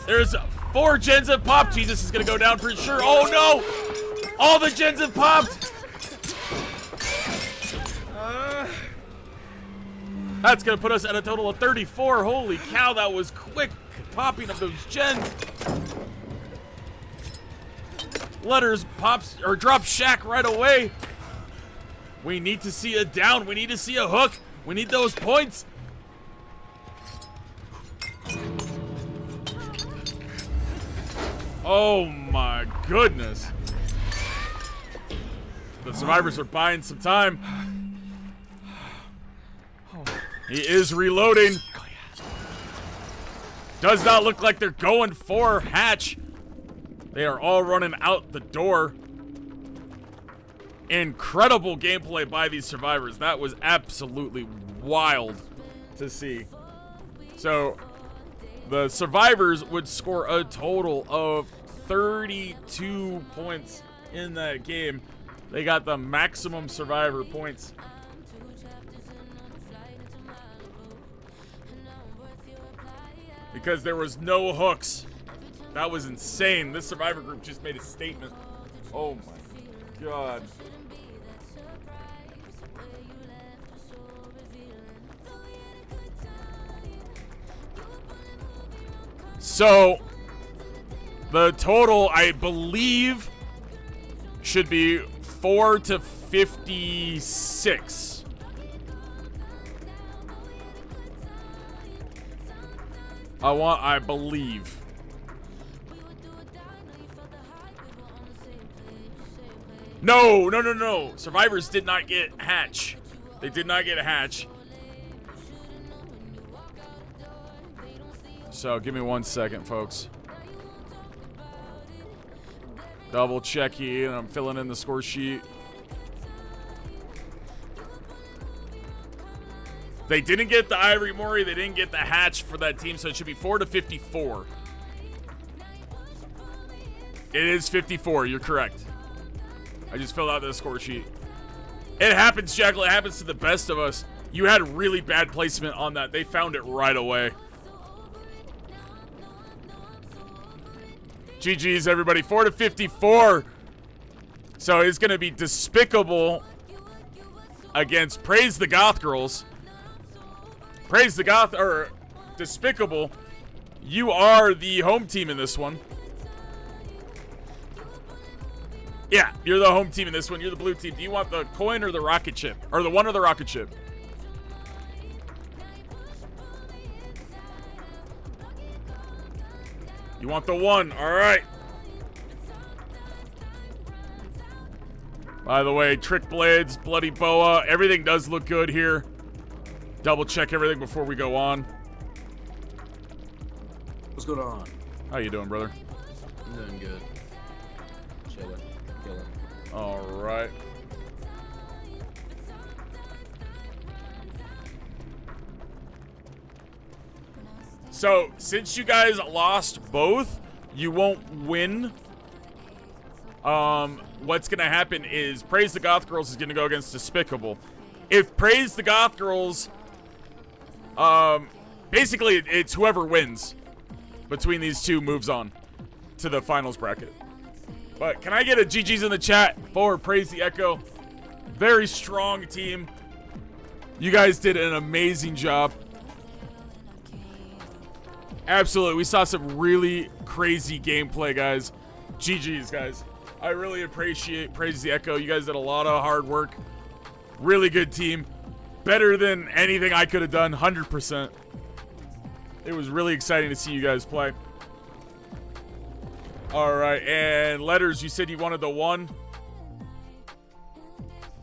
There's 4 gens have popped. Jesus is going to go down for sure. Oh, no. All the gens have popped. That's going to put us at a total of 34. Holy cow, that was quick popping of those gens. Letters pops or drops Shaq right away. We need to see a down. We need to see a hook. We need those points. Oh my goodness. The survivors are buying some time. He is reloading. Does not look like they're going for Hatch. They are all running out the door. Incredible gameplay by these survivors. That was absolutely wild to see. So, the survivors would score a total of 32 points in that game. They got the maximum survivor points. Because there was no hooks. That was insane. This survivor group just made a statement. Oh my God. So, the total, I believe, should be 4 to 56. I believe. No. Survivors did not get Hatch. They did not get a Hatch. So, give me 1 second, folks. Double checking. I'm filling in the score sheet. They didn't get the Ivory Mori. They didn't get the Hatch for that team, so it should be 4 to 54. It is 54. You're correct. I just filled out the score sheet. It happens, Jackal. It happens to the best of us. You had really bad placement on that. They found it right away. GG's, everybody. 4 to 54. So it's going to be Despicable against Praise the Goth Girls. Praise the Goth, or Despicable. You are the home team in this one. Yeah, you're the home team in this one. You're the blue team. Do you want the coin or the rocket ship? Or the one or the rocket ship? You want the one. All right. By the way, Trick Blades, Bloody Boa, everything does look good here. Double check everything before we go on. What's going on? How you doing, brother? I'm doing good. Chilling. Killing. All right. So, since you guys lost both, you won't win. What's gonna happen is Praise the Goth Girls is gonna go against Despicable. If Praise the Goth Girls, basically it's whoever wins between these two moves on to the finals bracket. But can I get a GG's in the chat for Praise the Echo? Very strong team. You guys did an amazing job. Absolutely. We saw some really crazy gameplay, guys. GG's, guys. I really appreciate Praise the Echo. You guys did a lot of hard work. Really good team. Better than anything I could have done, 100%. It was really exciting to see you guys play. All right, and Letters, you said you wanted the 1.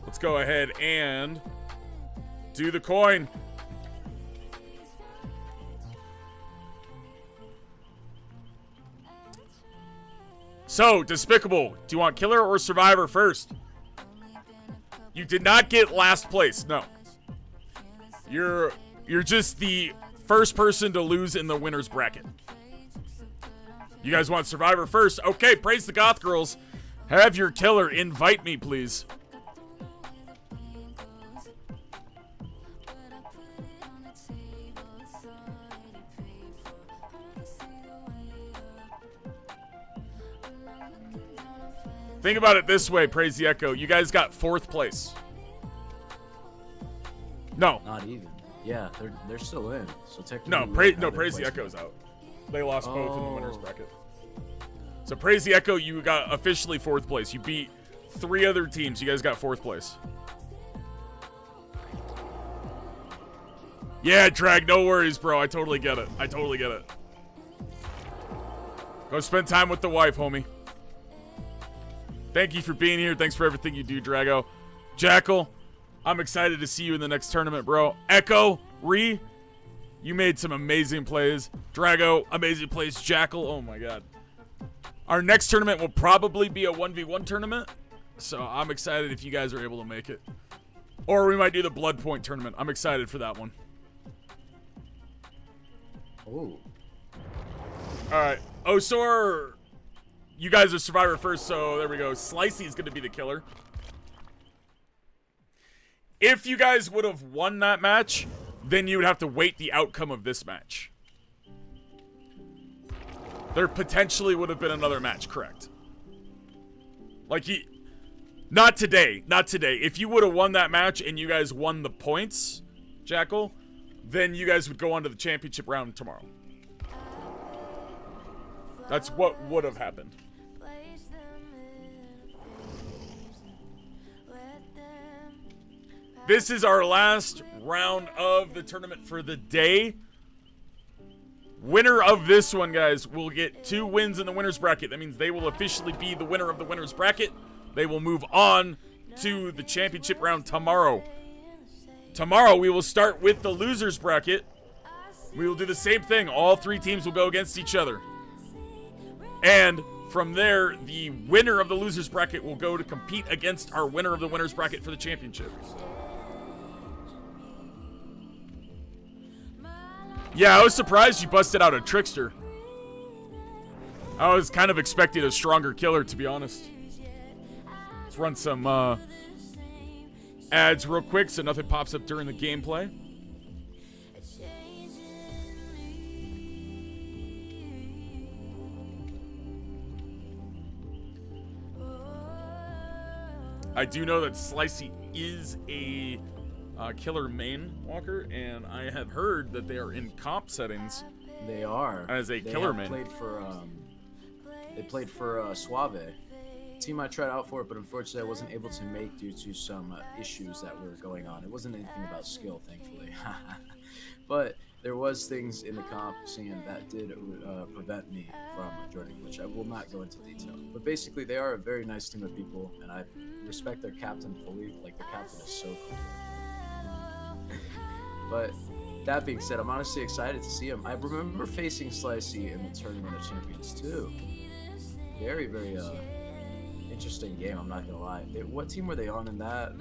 Let's go ahead and do the coin. So, Despicable, do you want Killer or Survivor first? You did not get last place, no. You're just the first person to lose in the winner's bracket. You guys want Survivor first? Okay, Praise the Goth Girls. Have your Killer invite me, please. Think about it this way, Praise the Echo. You guys got 4th place. No. Not even. Yeah, they're still in. So technically, No, Praise the Echo's out. They lost both in the winner's bracket. So Praise the Echo, you got officially 4th place. You beat 3 other teams. You guys got 4th place. Yeah, Drag, no worries, bro. I totally get it. I totally get it. Go spend time with the wife, homie. Thank you for being here. Thanks for everything you do, Drago. Jackal, I'm excited to see you in the next tournament, bro. Echo, Ree, you made some amazing plays. Drago, amazing plays. Jackal, oh my god. Our next tournament will probably be a 1v1 tournament, so I'm excited if you guys are able to make it. Or we might do the Blood Point tournament. I'm excited for that one. Oh. Alright. Osor, you guys are Survivor first, so there we go. Slicey is going to be the Killer. If you guys would have won that match, then you would have to wait the outcome of this match. There potentially would have been another match, correct? Like, not today. Not today. If you would have won that match and you guys won the points, Jackal, then you guys would go on to the championship round tomorrow. That's what would have happened. This is our last round of the tournament for the day. Winner of this one, guys, will get 2 wins in the winner's bracket. That means they will officially be the winner of the winner's bracket. They will move on to the championship round tomorrow. Tomorrow, we will start with the loser's bracket. We will do the same thing. All 3 teams will go against each other. And from there, the winner of the loser's bracket will go to compete against our winner of the winner's bracket for the championship. Yeah, I was surprised you busted out a Trickster. I was kind of expecting a stronger Killer, to be honest. Let's run some ads real quick so nothing pops up during the gameplay. I do know that Slicey is a Killer main walker, and I have heard that they are in comp settings. They are. As a Killer main. They played for Suave. Team I tried out for it, but unfortunately I wasn't able to make due to some issues that were going on. It wasn't anything about skill, thankfully. But there was things in the comp scene that did prevent me from joining, which I will not go into detail. But basically, they are a very nice team of people, and I respect their captain fully. Like, their captain is so cool. But that being said, I'm honestly excited to see him. I remember facing Slicey in the Tournament of Champions too. Very, very interesting game. I'm not gonna lie. What team were they on in that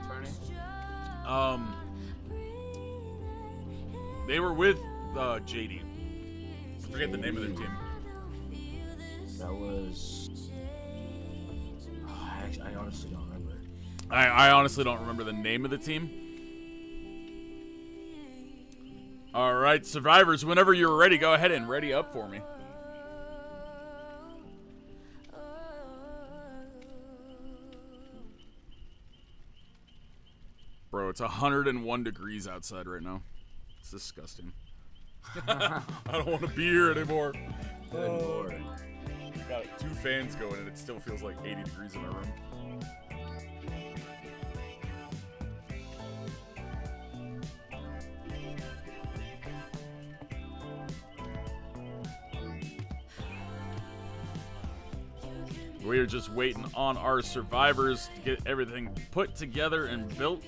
tourney? They were with JD. I forget the name of their team. That was. I honestly don't remember. I honestly don't remember the name of the team. All right, survivors, whenever you're ready, go ahead and ready up for me. Bro, it's 101 degrees outside right now. It's disgusting. I don't want to be here anymore. Good lord. Got 2 fans going and it still feels like 80 degrees in our room. We are just waiting on our survivors to get everything put together and built.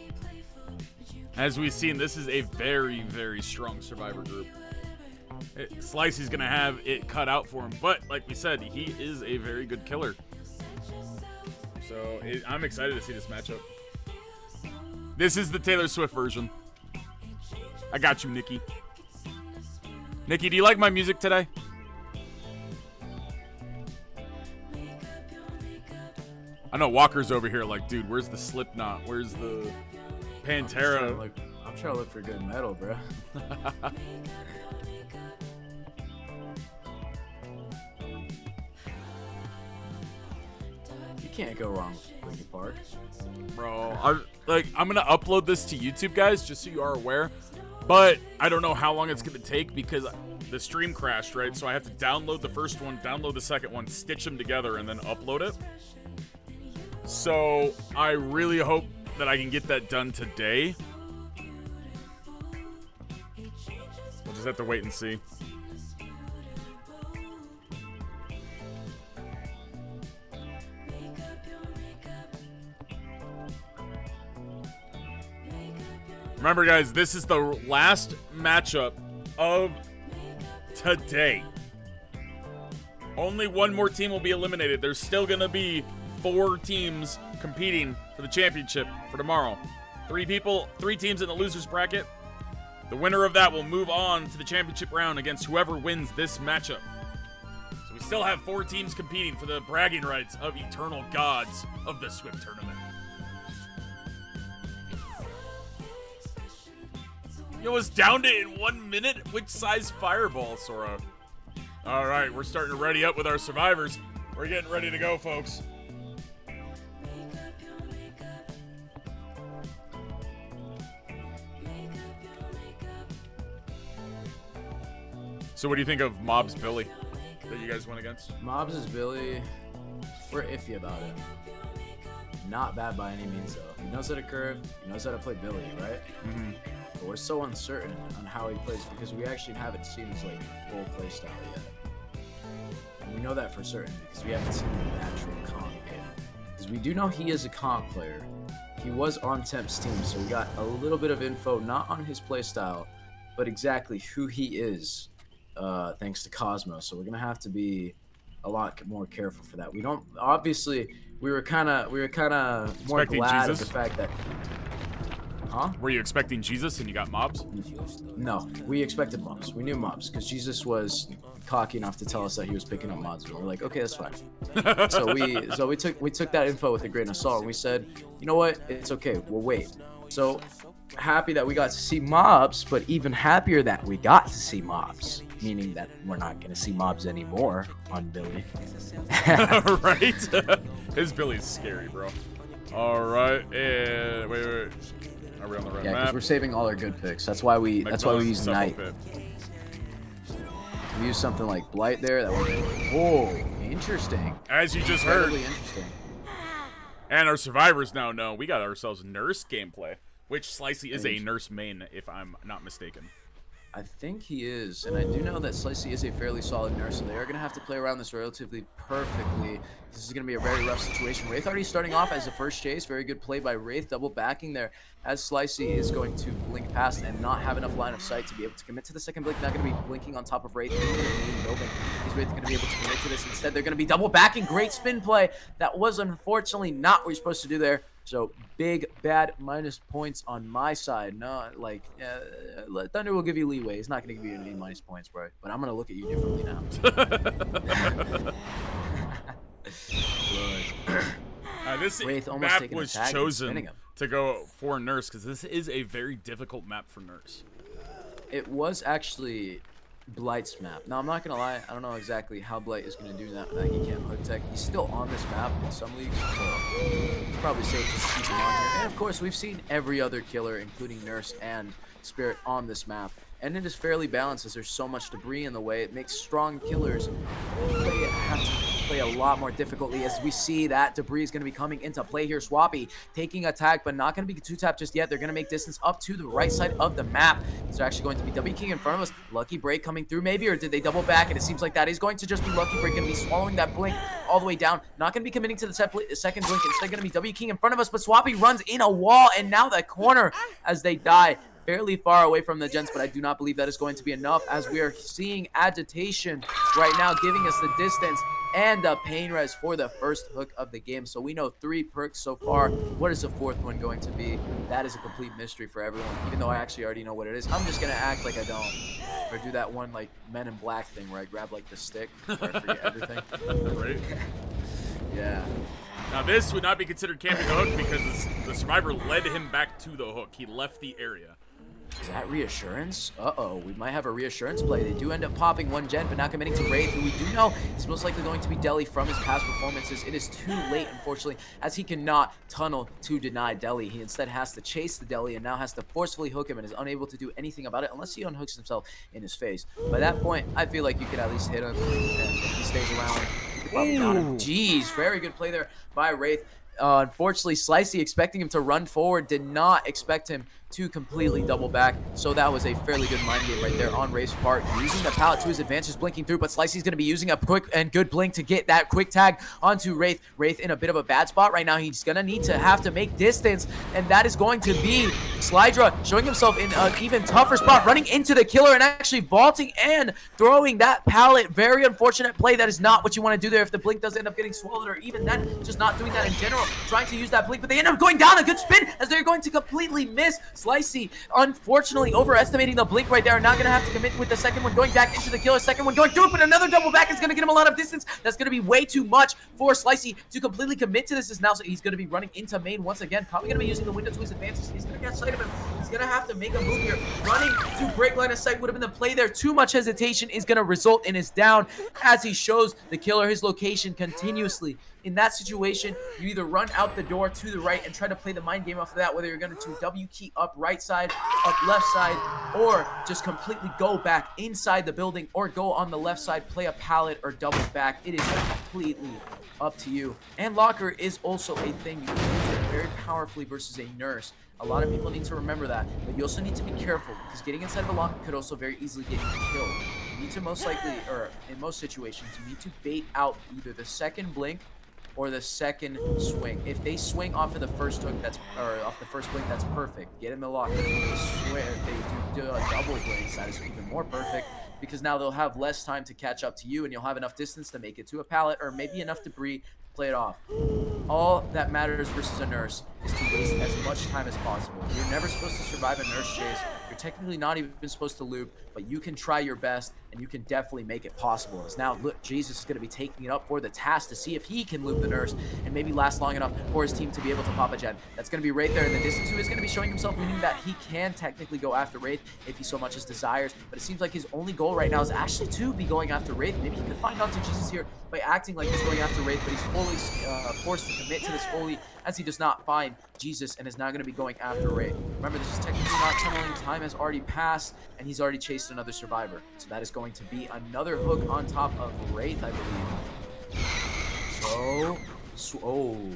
As we've seen, this is a very, very strong survivor group. Slicey's going to have it cut out for him, but like we said, he is a very good killer. So I'm excited to see this matchup. This is the Taylor Swift version. I got you, Nikki. Nikki, do you like my music today? I know Walker's over here like, dude, where's the Slipknot? Where's the Pantera? I'm trying to look for good metal, bro. You can't go wrong with Linkin Park. Bro, I'm gonna upload this to YouTube, guys, just so you are aware. But I don't know how long it's gonna take because the stream crashed, right? So I have to download the first one, download the second one, stitch them together, and then upload it. So I really hope that I can get that done today. We'll just have to wait and see. Remember, guys, this is the last matchup of today. Only one more team will be eliminated. There's still going to be 4 teams competing for the championship for tomorrow. 3 teams in the loser's bracket. The winner of that will move on to the championship round against whoever wins this matchup. So we still have 4 teams competing for the bragging rights of eternal gods of the Swift tournament. Yo, it's down to in 1 minute? Which size fireball, Sora? Alright, we're starting to ready up with our survivors. We're getting ready to go, folks. So what do you think of Mob's Billy that you guys went against? Mobs is Billy. We're iffy about it. Not bad by any means, though. He knows how to curve. He knows how to play Billy, right? Mm-hmm. But we're so uncertain on how he plays because we actually haven't seen his full play style yet. And we know that for certain because we haven't seen the actual comp game. Because we do know he is a comp player. He was on Temp's team, so we got a little bit of info, not on his play style, but exactly who he is, thanks to Cosmo. So we're gonna have to be a lot more careful for that. We don't obviously. We were kind of more Expecting glad Jesus? of the fact that. Huh? Were you expecting Jesus and you got Mobs? No, we expected Mobs. We knew Mobs because Jesus was cocky enough to tell us that he was picking up Mobs. And we're like, okay, that's fine. so we took that info with a grain of salt. And we said, you know what? It's okay. We'll wait. So happy that we got to see Mobs, but even happier that we got to see Mobs. Meaning that we're not going to see Mobs anymore on Billy. Right? His Billy's scary, bro. All right, and wait. Are we on the right Yeah, map? because we're saving all our good picks. That's why we use Knight. Pit. We use something like Blight there. That would. Oh, interesting. As you just heard. Incredibly interesting. And our survivors now know we got ourselves Nurse gameplay, which Slicey is a Nurse main, if I'm not mistaken. I think he is, and I do know that Slicey is a fairly solid nurse, so they are going to have to play around this relatively perfectly. This is going to be a very rough situation. Wraith already starting off as the first chase. Very good play by Wraith, double backing there as Slicey is going to blink past and not have enough line of sight to be able to commit to the second blink. Not going to be blinking on top of Wraith in the main building. Is Wraith going to be able to commit to this? Instead, they're going to be double backing. Great spin play. That was unfortunately not what you're supposed to do there. So big bad minus points on my side. No, like Thunder will give you leeway. He's not going to give you any minus points, bro. But I'm going to look at you differently now. This Wraith map was chosen to go for Nurse because this is a very difficult map for Nurse. It was actually Blight's map. Now, I'm not going to lie. I don't know exactly how Blight is going to do that. He can't hook tech. He's still on this map in some leagues, so it's probably safe just to keep him on here. And, of course, we've seen every other killer, including Nurse and Spirit, on this map. And it is fairly balanced as there's so much debris in the way. It makes strong killers have to play a lot more difficultly as we see that debris is going to be coming into play here. Swappy taking attack, but not going to be two-tap just yet. They're going to make distance up to the right side of the map. These are actually going to be W King in front of us. Lucky Break coming through maybe, or did they double back? And it seems like that is going to just be Lucky Break, going to be swallowing that blink all the way down. Not going to be committing to the second blink. Instead going to be W King in front of us, but Swappy runs in a wall, and now the corner as they die. Fairly far away from the gents, but I do not believe that is going to be enough as we are seeing agitation right now giving us the distance and a pain res for the first hook of the game. So we know 3 perks so far. What is the 4th one going to be? That is a complete mystery for everyone, even though I actually already know what it is. I'm just going to act like I don't. Or do that one like Men in Black thing where I grab like the stick or I forget everything. Right? Yeah. Now this would not be considered camping the hook because the survivor led him back to the hook. He left the area. Is that reassurance? Uh-oh, we might have a reassurance play. They do end up popping one gen, but not committing to Wraith, who we do know is most likely going to be Deli from his past performances. It is too late, unfortunately, as he cannot tunnel to deny Deli. He instead has to chase the Deli and now has to forcefully hook him and is unable to do anything about it unless he unhooks himself in his face. By that point, I feel like you could at least hit him, and if he stays around, you could probably got him. Jeez, very good play there by Wraith. Unfortunately, Slicey, expecting him to run forward, did not expect him to completely double back. So that was a fairly good mind game right there on Wraith's part. Using the pallet to his advantage, blinking through, but Slicey's going to be using a quick and good blink to get that quick tag onto Wraith. Wraith in a bit of a bad spot right now. He's going to have to make distance, and that is going to be Slydra showing himself in an even tougher spot, running into the killer and actually vaulting and throwing that pallet. Very unfortunate play. That is not what you want to do there if the blink does end up getting swallowed, or even then, just not doing that in general. Trying to use that blink, but they end up going down. A good spin as they're going to completely miss. Slicey, unfortunately, overestimating the blink right there. Not going to have to commit with the second one going back into the killer. Second one going through, but another double back is going to get him a lot of distance. That's going to be way too much for Slicey to completely commit to this. Is now, so he's going to be running into main once again. Probably going to be using the window to his advantage. He's going to catch sight of him. He's going to have to make a move here. Running to break line of sight would have been the play there. Too much hesitation is going to result in his down as he shows the killer his location continuously. In that situation, you either run out the door to the right and try to play the mind game off of that, whether you're going to W key up right side, up left side, or just completely go back inside the building, or go on the left side, play a pallet, or double back. It is completely up to you. And locker is also a thing. You can use it very powerfully versus a nurse. A lot of people need to remember that, but you also need to be careful because getting inside of a locker could also very easily get you killed. You need to most likely, or in most situations, you need to bait out either the second blink or the second swing. If they swing off of the first hook, or off the first blink, that's perfect. Get in the lock. If they do a double blink, that is even more perfect, because now they'll have less time to catch up to you, and you'll have enough distance to make it to a pallet, or maybe enough debris to play it off. All that matters versus a nurse is to waste as much time as possible. You're never supposed to survive a nurse chase. You're technically not even supposed to loop, but you can try your best, and you can definitely make it possible. As now, look, Jesus is going to be taking it up for the task to see if he can loop the nurse and maybe last long enough for his team to be able to pop a gen. That's going to be right there in the distance, who is going to be showing himself, meaning that he can technically go after Wraith if he so much as desires, but it seems like his only goal right now is actually to be going after Wraith. Maybe he could find onto Jesus here by acting like he's going after Wraith, but he's fully forced to commit to this fully as he does not find Jesus and is now going to be going after Wraith. Remember, this is technically not tunneling. Time has already passed, and he's already chased another survivor. So that is going to be another hook on top of Wraith, I believe. Oh,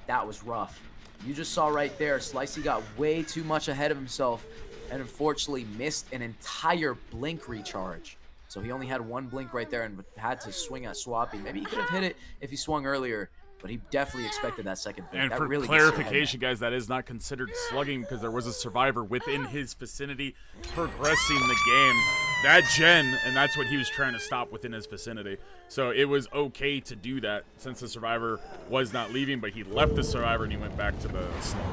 that was rough. You just saw right there, Slicey got way too much ahead of himself and unfortunately missed an entire blink recharge. So he only had one blink right there and had to swing at Swappy. Maybe he could have hit it if he swung earlier, but he definitely expected that second blink. And that for really gets to your head, clarification, guys, that is not considered slugging because there was a survivor within his vicinity progressing the game. That gen, and that's what he was trying to stop within his vicinity. So it was okay to do that since the survivor was not leaving, but he left the survivor and he went back to the slug.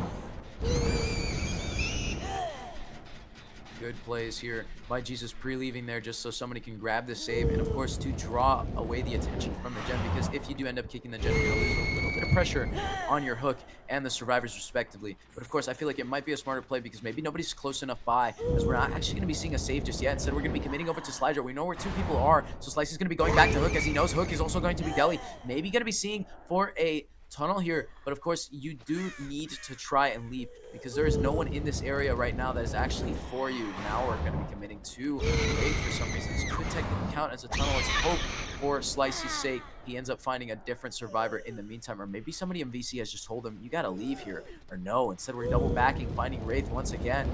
Good plays here by Jesus pre-leaving there just so somebody can grab the save and of course to draw away the attention from the gen, because if you do end up kicking the gen, you're gonna lose a little bit of pressure on your hook and the survivors respectively. But of course I feel like it might be a smarter play because maybe nobody's close enough by, as we're not actually going to be seeing a save just yet. Instead we're going to be committing over to Slider. We know where two people are, so Slice is going to be going back to Hook as he knows Hook is also going to be Deli. Maybe going to be seeing for a tunnel here, but of course you do need to try and leave because there is no one in this area right now that is actually for you. Now we're going to be committing to Wraith for some reason. This could technically count as a tunnel. Let's hope for Slicey's sake he ends up finding a different survivor in the meantime, or maybe somebody in VC has just told him you gotta leave here, or no, instead we're double backing, finding Wraith once again.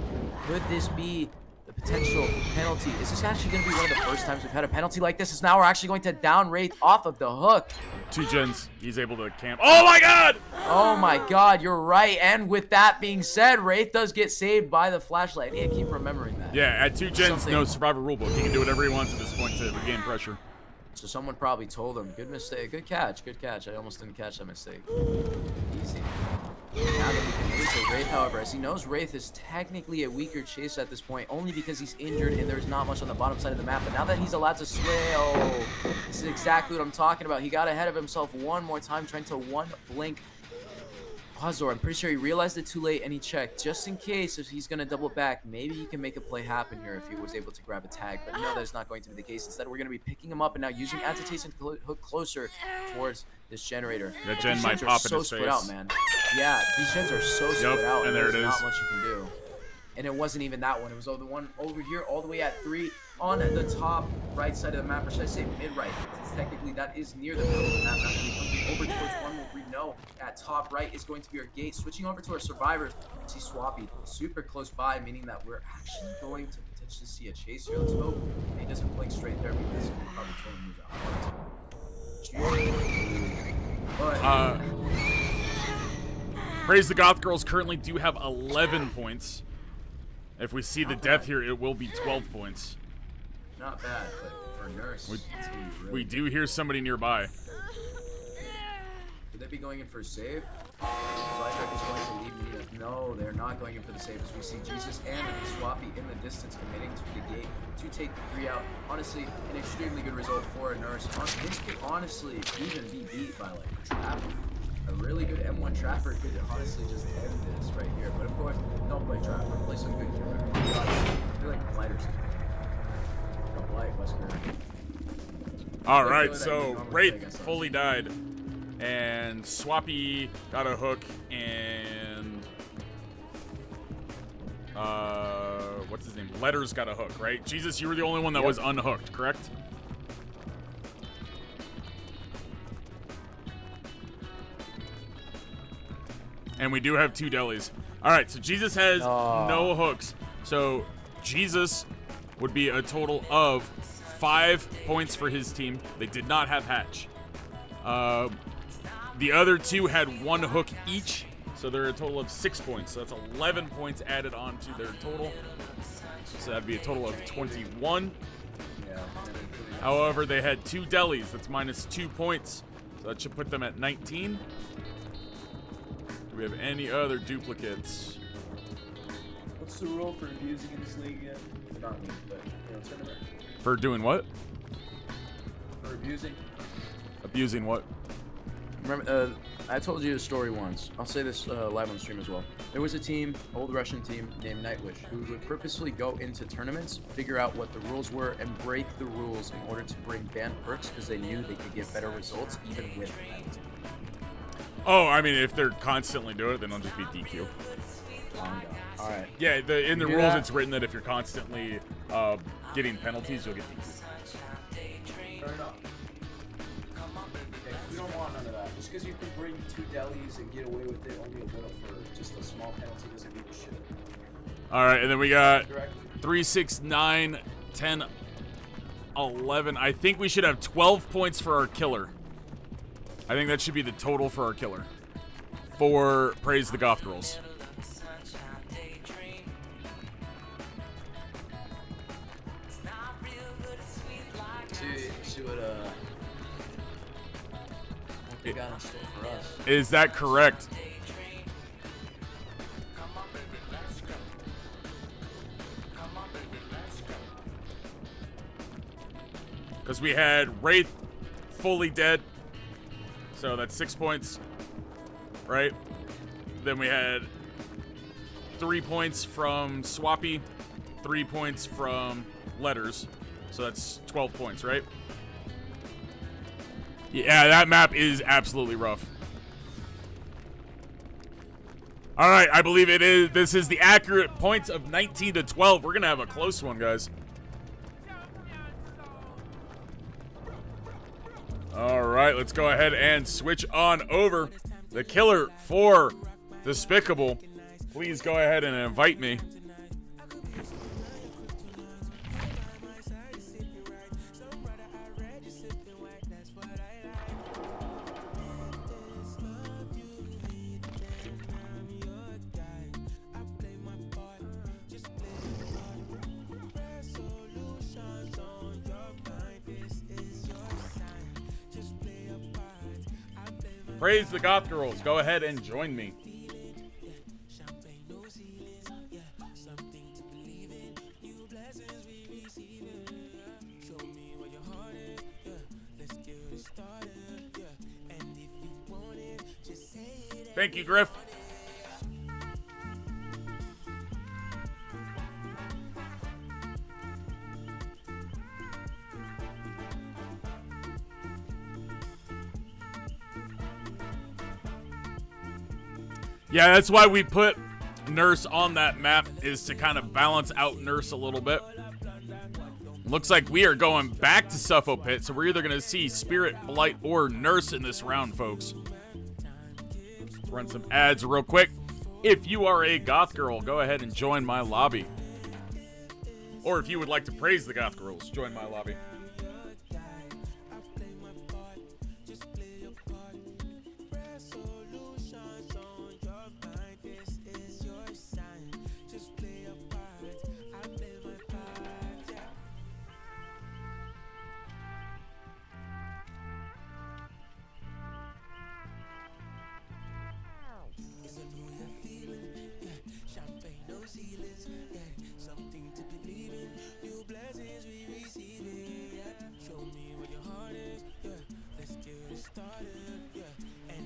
Could this be the potential penalty? Is this actually going to be one of the first times we've had a penalty like this? Is now we're actually going to down Wraith off of the hook. Two gens, he's able to camp. Oh my god! Oh my god, you're right. And with that being said, Wraith does get saved by the flashlight. I need to keep remembering that. Yeah, at two gens, no survivor rulebook. He can do whatever he wants at this point to regain pressure. So someone probably told him, good mistake, good catch, good catch. I almost didn't catch that mistake. Easy. Now that we can move to Wraith, however, as he knows Wraith is technically a weaker chase at this point, only because he's injured and there's not much on the bottom side of the map. But now that he's allowed to sway, oh, this is exactly what I'm talking about. He got ahead of himself one more time, trying to one blink Hazor. I'm pretty sure he realized it too late and he checked just in case if he's going to double back. Maybe he can make a play happen here if he was able to grab a tag, but no, that's not going to be the case. Instead, we're going to be picking him up and now using agitation to hook closer towards this generator. That gen might pop in his face. Out, man. Yeah, these gens are so split out, and there it is. Not much you can do. And it wasn't even that one. It was the one over here, all the way at 3 on the top right side of the map, or should I say mid-right? Since technically that is near the middle of the map. Now we come over towards one where we know at top right is going to be our gate. Switching over to our survivors, see Swappy super close by, meaning that we're actually going to potentially see a chase here. Let's hope he doesn't blink straight there because he probably totally move out. Praise the Goth Girls currently do have 11 points. If we see the death here, it will be 12 points. Not bad, but for Nurse, we do hear somebody nearby. Could they be going in for a save? Slider is going to leave Nina. No, they're not going in for the save as we see Jesus and Swappy in the distance committing to the gate to take the 3 out. Honestly, an extremely good result for a Nurse. This could honestly even be beat by like a Trapper. A really good M1 Trapper could honestly just end this right here. But of course, don't play Trapper. Play some good killer. They're like lighters. Don't light, Wesker. Alright, so Wraith fully died. And Swappy got a hook and what's his name? Letters got a hook, right? Jesus, you were the only one that was unhooked, correct? And we do have 2 delis. Alright, so Jesus has no hooks. So Jesus would be a total of 5 points for his team. They did not have hatch. The other 2 had 1 hook each, so they're a total of 6 points. So that's 11 points added on to their total. So that'd be a total of 21. However, they had 2 delis. That's minus 2 points. So that should put them at 19. Do we have any other duplicates? What's the rule for abusing in this league again? Not me, but tournament. For doing what? For abusing. Abusing what? Remember, I told you a story once. I'll say this live on stream as well. There was a team, old Russian team named Nightwish, who would purposely go into tournaments, figure out what the rules were, and break the rules in order to bring banned perks because they knew they could get better results even with penalty. Oh, I mean, if they're constantly doing it, then it'll just be DQ. All right. Yeah, in the rules, it's written that if you're constantly getting penalties, you'll get DQ. Fair enough. We don't want none of that. Just because you can bring 2 delis and get away with it only a little for just a small penalty doesn't mean shit. All right, and then we got Correctly. 3, 6, 9, 10, 11. I think we should have 12 points for our killer. I think that should be the total for our killer. For Praise the Goth Girls. See what they got in store for us. Is that correct? Because we had Wraith fully dead. So that's 6 points. Right? Then we had 3 points from Swappy, 3 points from Letters. So that's 12 points, right? Yeah, that map is absolutely rough. All right, I believe it is. This is the accurate points of 19 to 12. We're going to have a close one, guys. All right, let's go ahead and switch on over. The killer for Despicable. Please go ahead and invite me. Praise the Goth Girls. Go ahead and join me. Thank you, Griff. Yeah, that's why we put Nurse on that map, is to kind of balance out Nurse a little bit. Looks like we are going back to Suffo Pit, so we're either going to see Spirit, Blight, or Nurse in this round, folks. Let's run some ads real quick. If you are a Goth Girl, go ahead and join my lobby. Or if you would like to praise the Goth Girls, join my lobby.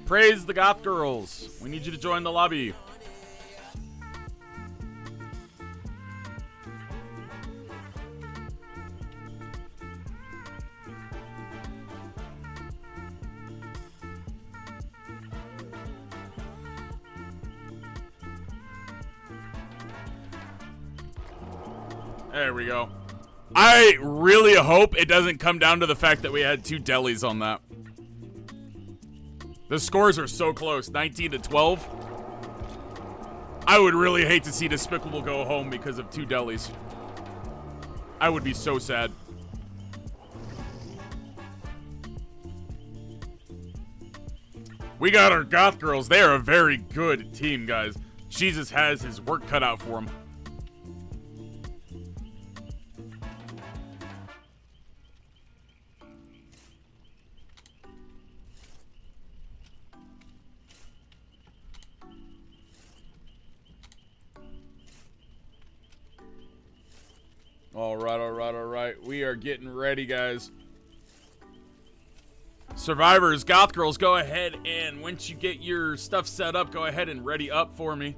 Praise the Goth Girls. We need you to join the lobby. There we go. I really hope it doesn't come down to the fact that we had 2 delis on that. The scores are so close, 19 to 12. I would really hate to see Despicable go home because of 2 delis. I would be so sad. We got our Goth Girls. They are a very good team, guys. Jesus has his work cut out for him. All right. We are getting ready, guys. Survivors, Goth Girls, go ahead and once you get your stuff set up, go ahead and ready up for me.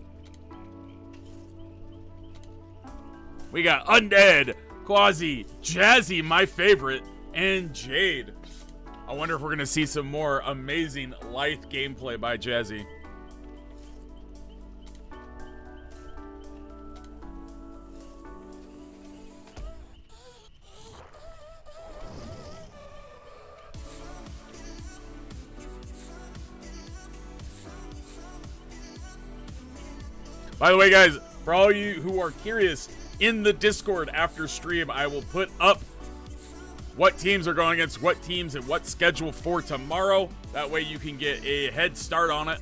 We got Undead, Quasi, Jazzy, my favorite, and Jade. I wonder if we're going to see some more amazing Lithe gameplay by Jazzy. By the way, guys, For all you who are curious, in the Discord after stream, I will put up what teams are going against what teams and what schedule for tomorrow. That way you can get a head start on it.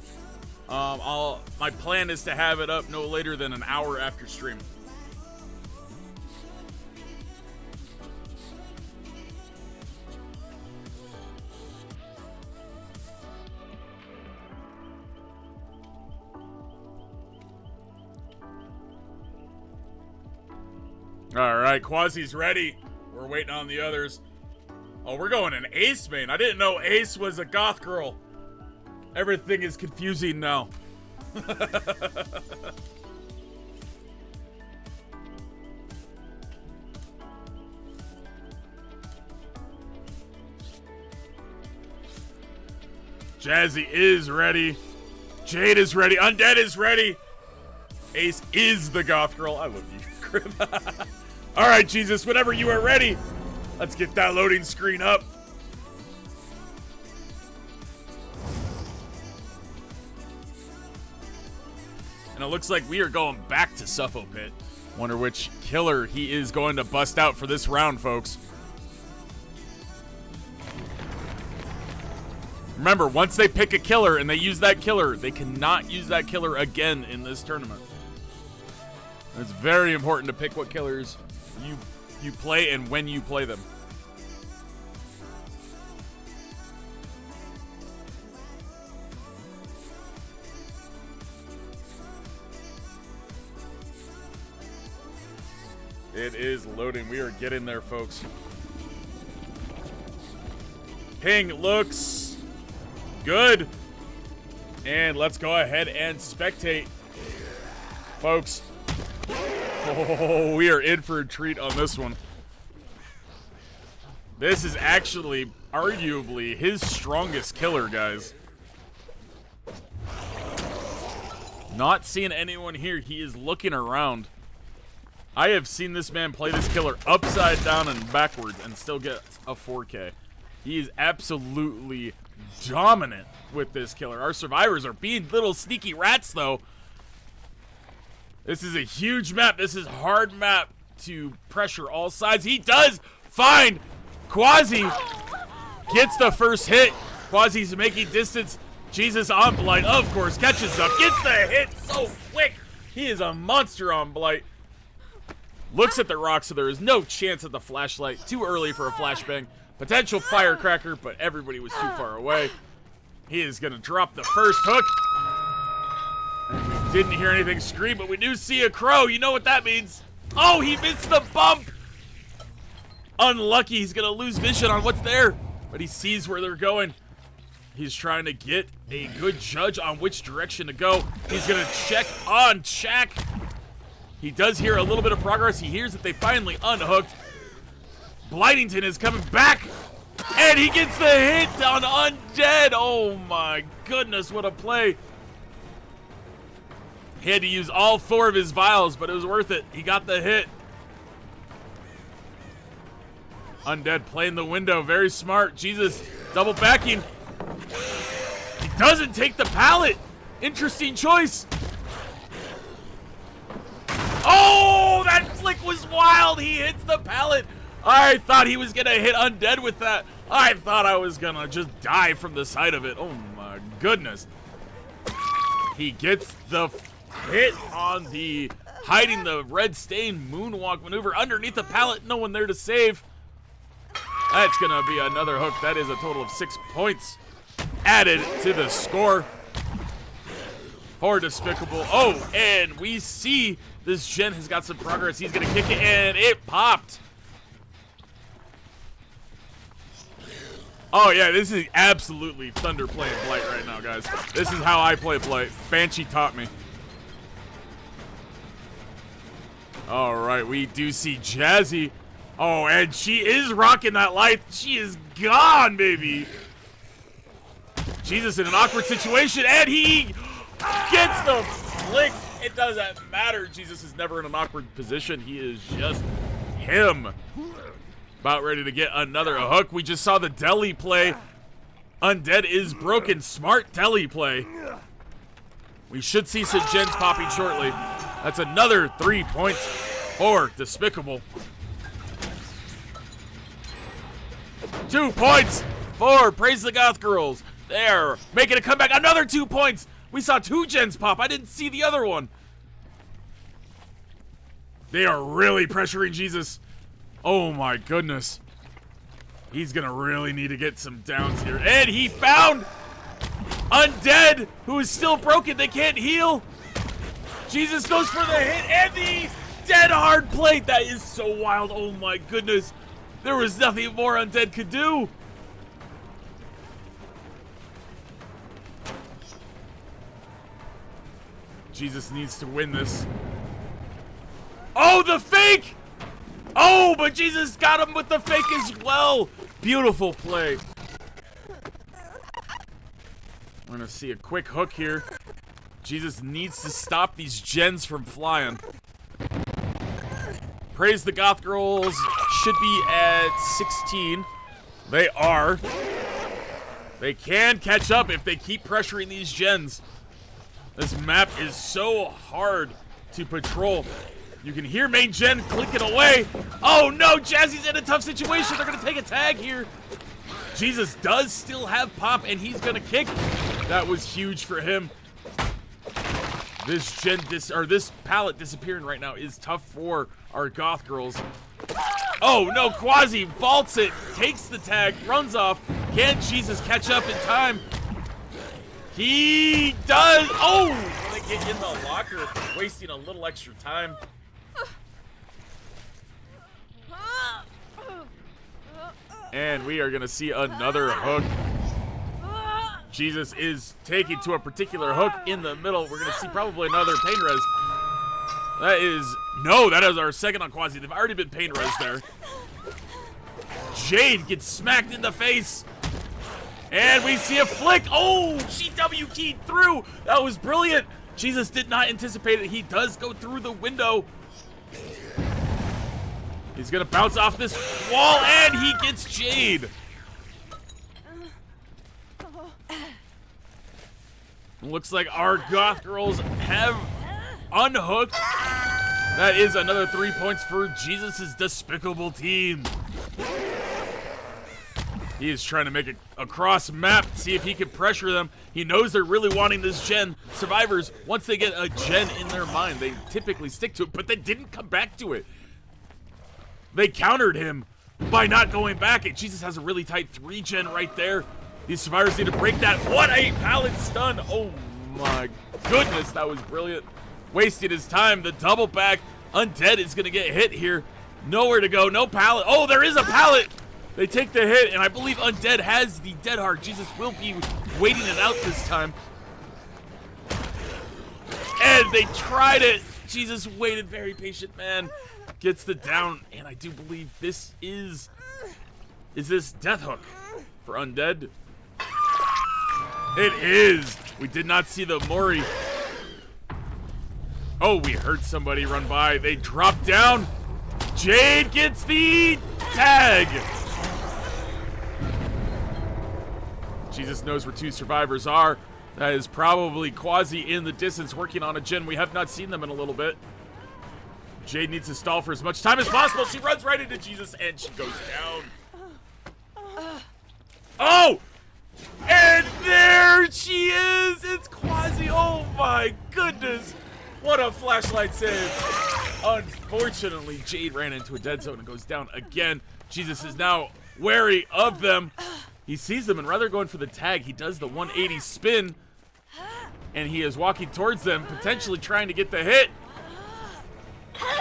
My plan is to have it up no later than an hour after stream. All right, Quasi's ready. We're waiting on the others. Oh, we're going in Ace main. I didn't know Ace was a goth girl. Everything is confusing now. Jazzy is ready. Jade is ready. Undead is ready. Ace is the goth girl. I love you, Crib. All right, Jesus, whenever you are ready, let's get that loading screen up. And it looks like we are going back to Suffo Pit. Wonder which killer he is going to bust out for this round, folks. Remember, once they pick a killer and they use that killer, they cannot use that killer again in this tournament. It's very important to pick what killers you play and when you play them. It is loading. We are getting there, folks. Ping looks good. And let's go ahead and spectate, folks. Oh, we are in for a treat on this one. This is actually arguably his strongest killer, guys. Not seeing anyone here. He is looking around. I have seen this man play this killer upside down and backwards and still get a 4K. He is absolutely dominant with this killer. Our survivors are being little sneaky rats, though. This is a huge map. This is hard map to pressure all sides. He does find Quasi. Gets the first hit. Quasi's making distance. Jesus on Blight, of course, catches up. Gets the hit so quick. He is a monster on Blight. Looks at the rock, so there is no chance at the flashlight. Too early for a flashbang. Potential firecracker, but everybody was too far away. He is going to drop the first hook. And we didn't hear anything scream, but we do see a crow. You know what that means. Oh, he missed the bump. Unlucky. He's going to lose vision on what's there, but he sees where they're going. He's trying to get a good judge on which direction to go. He's going to check on Shaq. He does hear a little bit of progress. He hears that they finally unhooked. Blightington is coming back, and he gets the hit on Undead. Oh my goodness, what a play. He had to use all 4 of his vials, but it was worth it. He got the hit. Undead playing the window, very smart. Jesus, double backing. He doesn't take the pallet. Interesting choice. Oh, that flick was wild. He hits the pallet. I thought he was going to hit Undead with that. I thought I was going to just die from the sight of it. Oh, my goodness. He gets the hit on the hiding the red stain moonwalk maneuver underneath the pallet. No one there to save. That's going to be another hook. That is a total of 6 points added to the score for Despicable. Oh, and we see this gen has got some progress. He's going to kick it, and it popped. Oh, yeah, this is absolutely Thunder playing Blight right now, guys. This is how I play Blight. Banshee taught me. All right, we do see Jazzy. Oh, and she is rocking that light. She is gone, baby. Jesus in an awkward situation, and he gets the flick. It doesn't matter. Jesus is never in an awkward position. He is just him. About ready to get another hook. We just saw the deli play. Undead is broken. Smart deli play. We should see some gens popping shortly. That's another 3 points for Despicable. 2 points for Praise the Goth Girls. They're making a comeback. Another 2 points. We saw 2 gens pop. I didn't see the other one. They are really pressuring Jesus. Oh my goodness. He's gonna really need to get some downs here. And he found Undead, who is still broken. They can't heal. Jesus goes for the hit and the dead hard plate. That is so wild. Oh my goodness. There was nothing more Undead could do. Jesus needs to win this. Oh, the fake! Oh, but Jesus got him with the fake as well. Beautiful play. We're gonna see a quick hook here. Jesus needs to stop these gens from flying. Praise the Goth Girls should be at 16. They are. They can catch up if they keep pressuring these gens. This map is so hard to patrol. You can hear main gen clicking away. Oh no, Jazzy's in a tough situation. They're gonna take a tag here. Jesus does still have pop and he's gonna kick. That was huge for him. This this pallet disappearing right now is tough for our Goth Girls. Oh no, Quasi vaults it, takes the tag, runs off. Can Jesus catch up in time? He does. Oh, they get in the locker, wasting a little extra time. And we are gonna see another hook. Jesus is taking to a particular hook in the middle. We're gonna see probably another pain res. That is our second on Quasi. They've already been pain res there. Jade gets smacked in the face. And we see a flick. Oh, she W keyed through. That was brilliant. Jesus did not anticipate it. He does go through the window. He's gonna bounce off this wall and he gets Jade. Looks like our Goth Girls have unhooked. That is another 3 points for Jesus' despicable team. He is trying to make a cross map, see if he can pressure them. He knows they're really wanting this gen. Survivors, once they get a gen in their mind, they typically stick to it, but they didn't come back to it. They countered him by not going back. And Jesus has a really tight 3 gen right there. These survivors need to break that. What a pallet stun. Oh my goodness, that was brilliant. Wasted his time. The double back. Undead is going to get hit here. Nowhere to go. No pallet. Oh, there is a pallet. They take the hit, and I believe Undead has the dead hard. Jesus will be waiting it out this time. And they tried it. Jesus waited, very patient man. Gets the down, and I do believe this is this death hook for Undead? It is. We did not see the Mori. Oh, we heard somebody run by. They drop down. Jade gets the tag. Jesus knows where 2 survivors are. That is probably Quasi in the distance working on a gen. We have not seen them in a little bit. Jade needs to stall for as much time as possible. She runs right into Jesus and she goes down. Oh! And there she is! It's Quasi. Oh my goodness. What a flashlight save. Unfortunately, Jade ran into a dead zone and goes down again. Jesus is now wary of them. He sees them, and rather going for the tag, he does the 180 spin. And he is walking towards them, potentially trying to get the hit.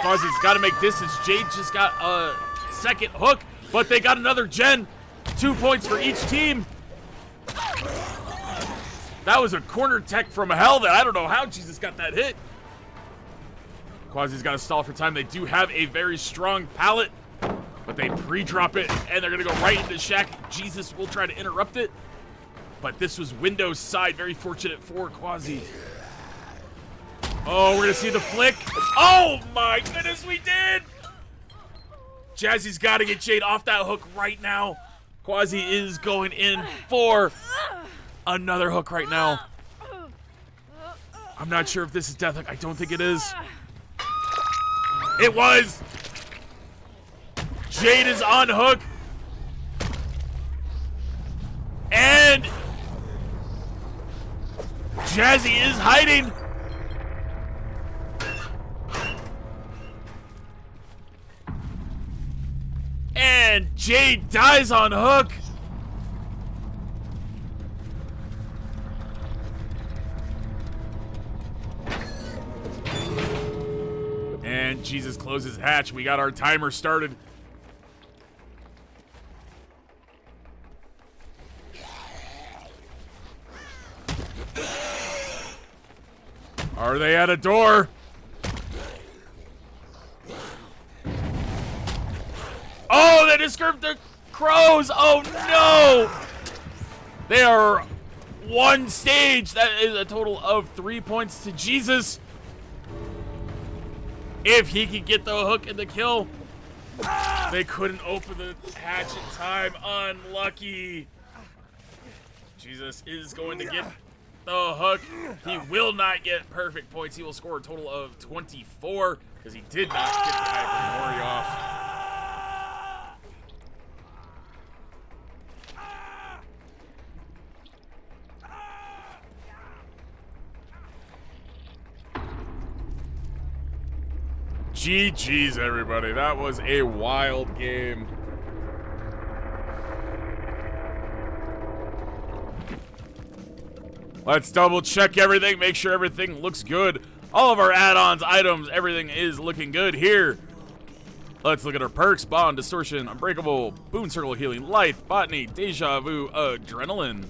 Quasi's got to make distance. Jade just got a second hook, but they got another gen. 2 points for each team. That was a corner tech from hell that I don't know how Jesus got that hit. Quasi's got to stall for time. They do have a very strong pallet, but they pre-drop it, and they're going to go right into Shack. Jesus will try to interrupt it, but this was Windows side. Very fortunate for Quasi. Oh, we're going to see the flick. Oh, my goodness, we did! Jazzy's got to get Jade off that hook right now. Quasi is going in for another hook right now. I'm not sure if this is death hook. I don't think it is. It was. Jade is on hook. And Jazzy is hiding. And Jade dies on hook. And Jesus closes hatch. We got our timer started. Are they at a door? Oh, they just scurved the crows. Oh, no. They are one stage. That is a total of 3 points to Jesus. If he could get the hook and the kill. They couldn't open the hatch in time. Unlucky. Jesus is going to get the hook. He will not get perfect points. He will score a total of 24 because he did not get the Hypermori off. GG's, everybody. That was a wild game. Let's double check everything, make sure everything looks good. All of our add-ons, items, everything is looking good here. Let's look at our perks. Bond, Distortion, Unbreakable, Boon Circle Healing, Life, Botany, Deja Vu, Adrenaline.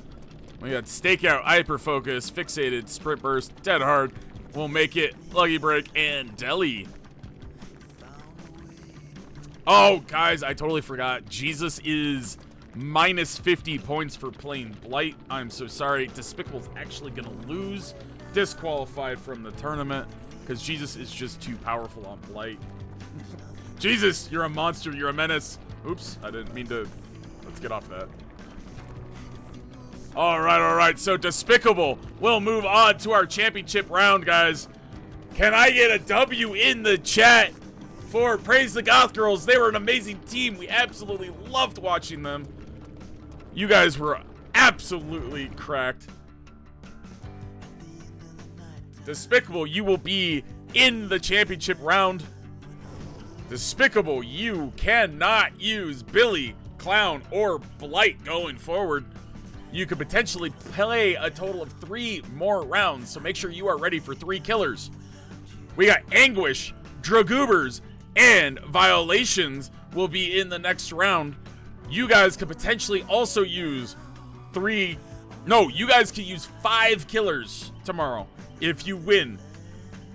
We got Stakeout, Hyper Focus, Fixated, Sprint Burst, Dead Hard, We'll Make It, Lucky Break, and Deli. Oh, guys, I totally forgot. Jesus is minus 50 points for playing Blight. I'm so sorry. Despicable's actually going to lose. Disqualified from the tournament because Jesus is just too powerful on Blight. Jesus, you're a monster. You're a menace. Oops, I didn't mean to. Let's get off that. All right. So Despicable will move on to our championship round, guys. Can I get a W in the chat for Praise the Goth Girls? They were an amazing team. We absolutely loved watching them. You guys were absolutely cracked. Despicable, you will be in the championship round. Despicable, you cannot use Billy, Clown, or Blight going forward. You could potentially play a total of 3 more rounds, so make sure you are ready for 3 killers. We got Anguish, Dragoobers, and Violations will be in the next round. You guys could potentially also use you guys could use 5 killers tomorrow if you win.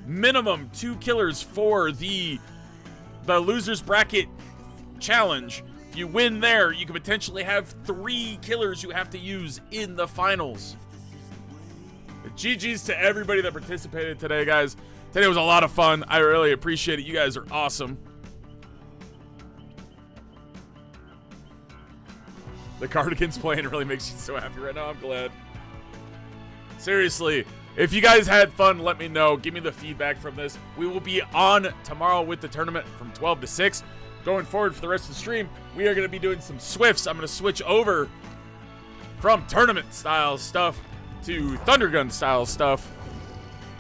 Minimum 2 killers for the losers bracket challenge. If you win there, you could potentially have 3 killers you have to use in the finals. But GG's to everybody that participated today, guys. Today was a lot of fun. I really appreciate it. You guys are awesome. The Cardigans playing really makes you so happy right now. I'm glad. Seriously, if you guys had fun, let me know. Give me the feedback from this. We will be on tomorrow with the tournament from 12 to 6. Going forward for the rest of the stream, we are going to be doing some Swifts. I'm going to switch over from tournament style stuff to ThunderGun style stuff.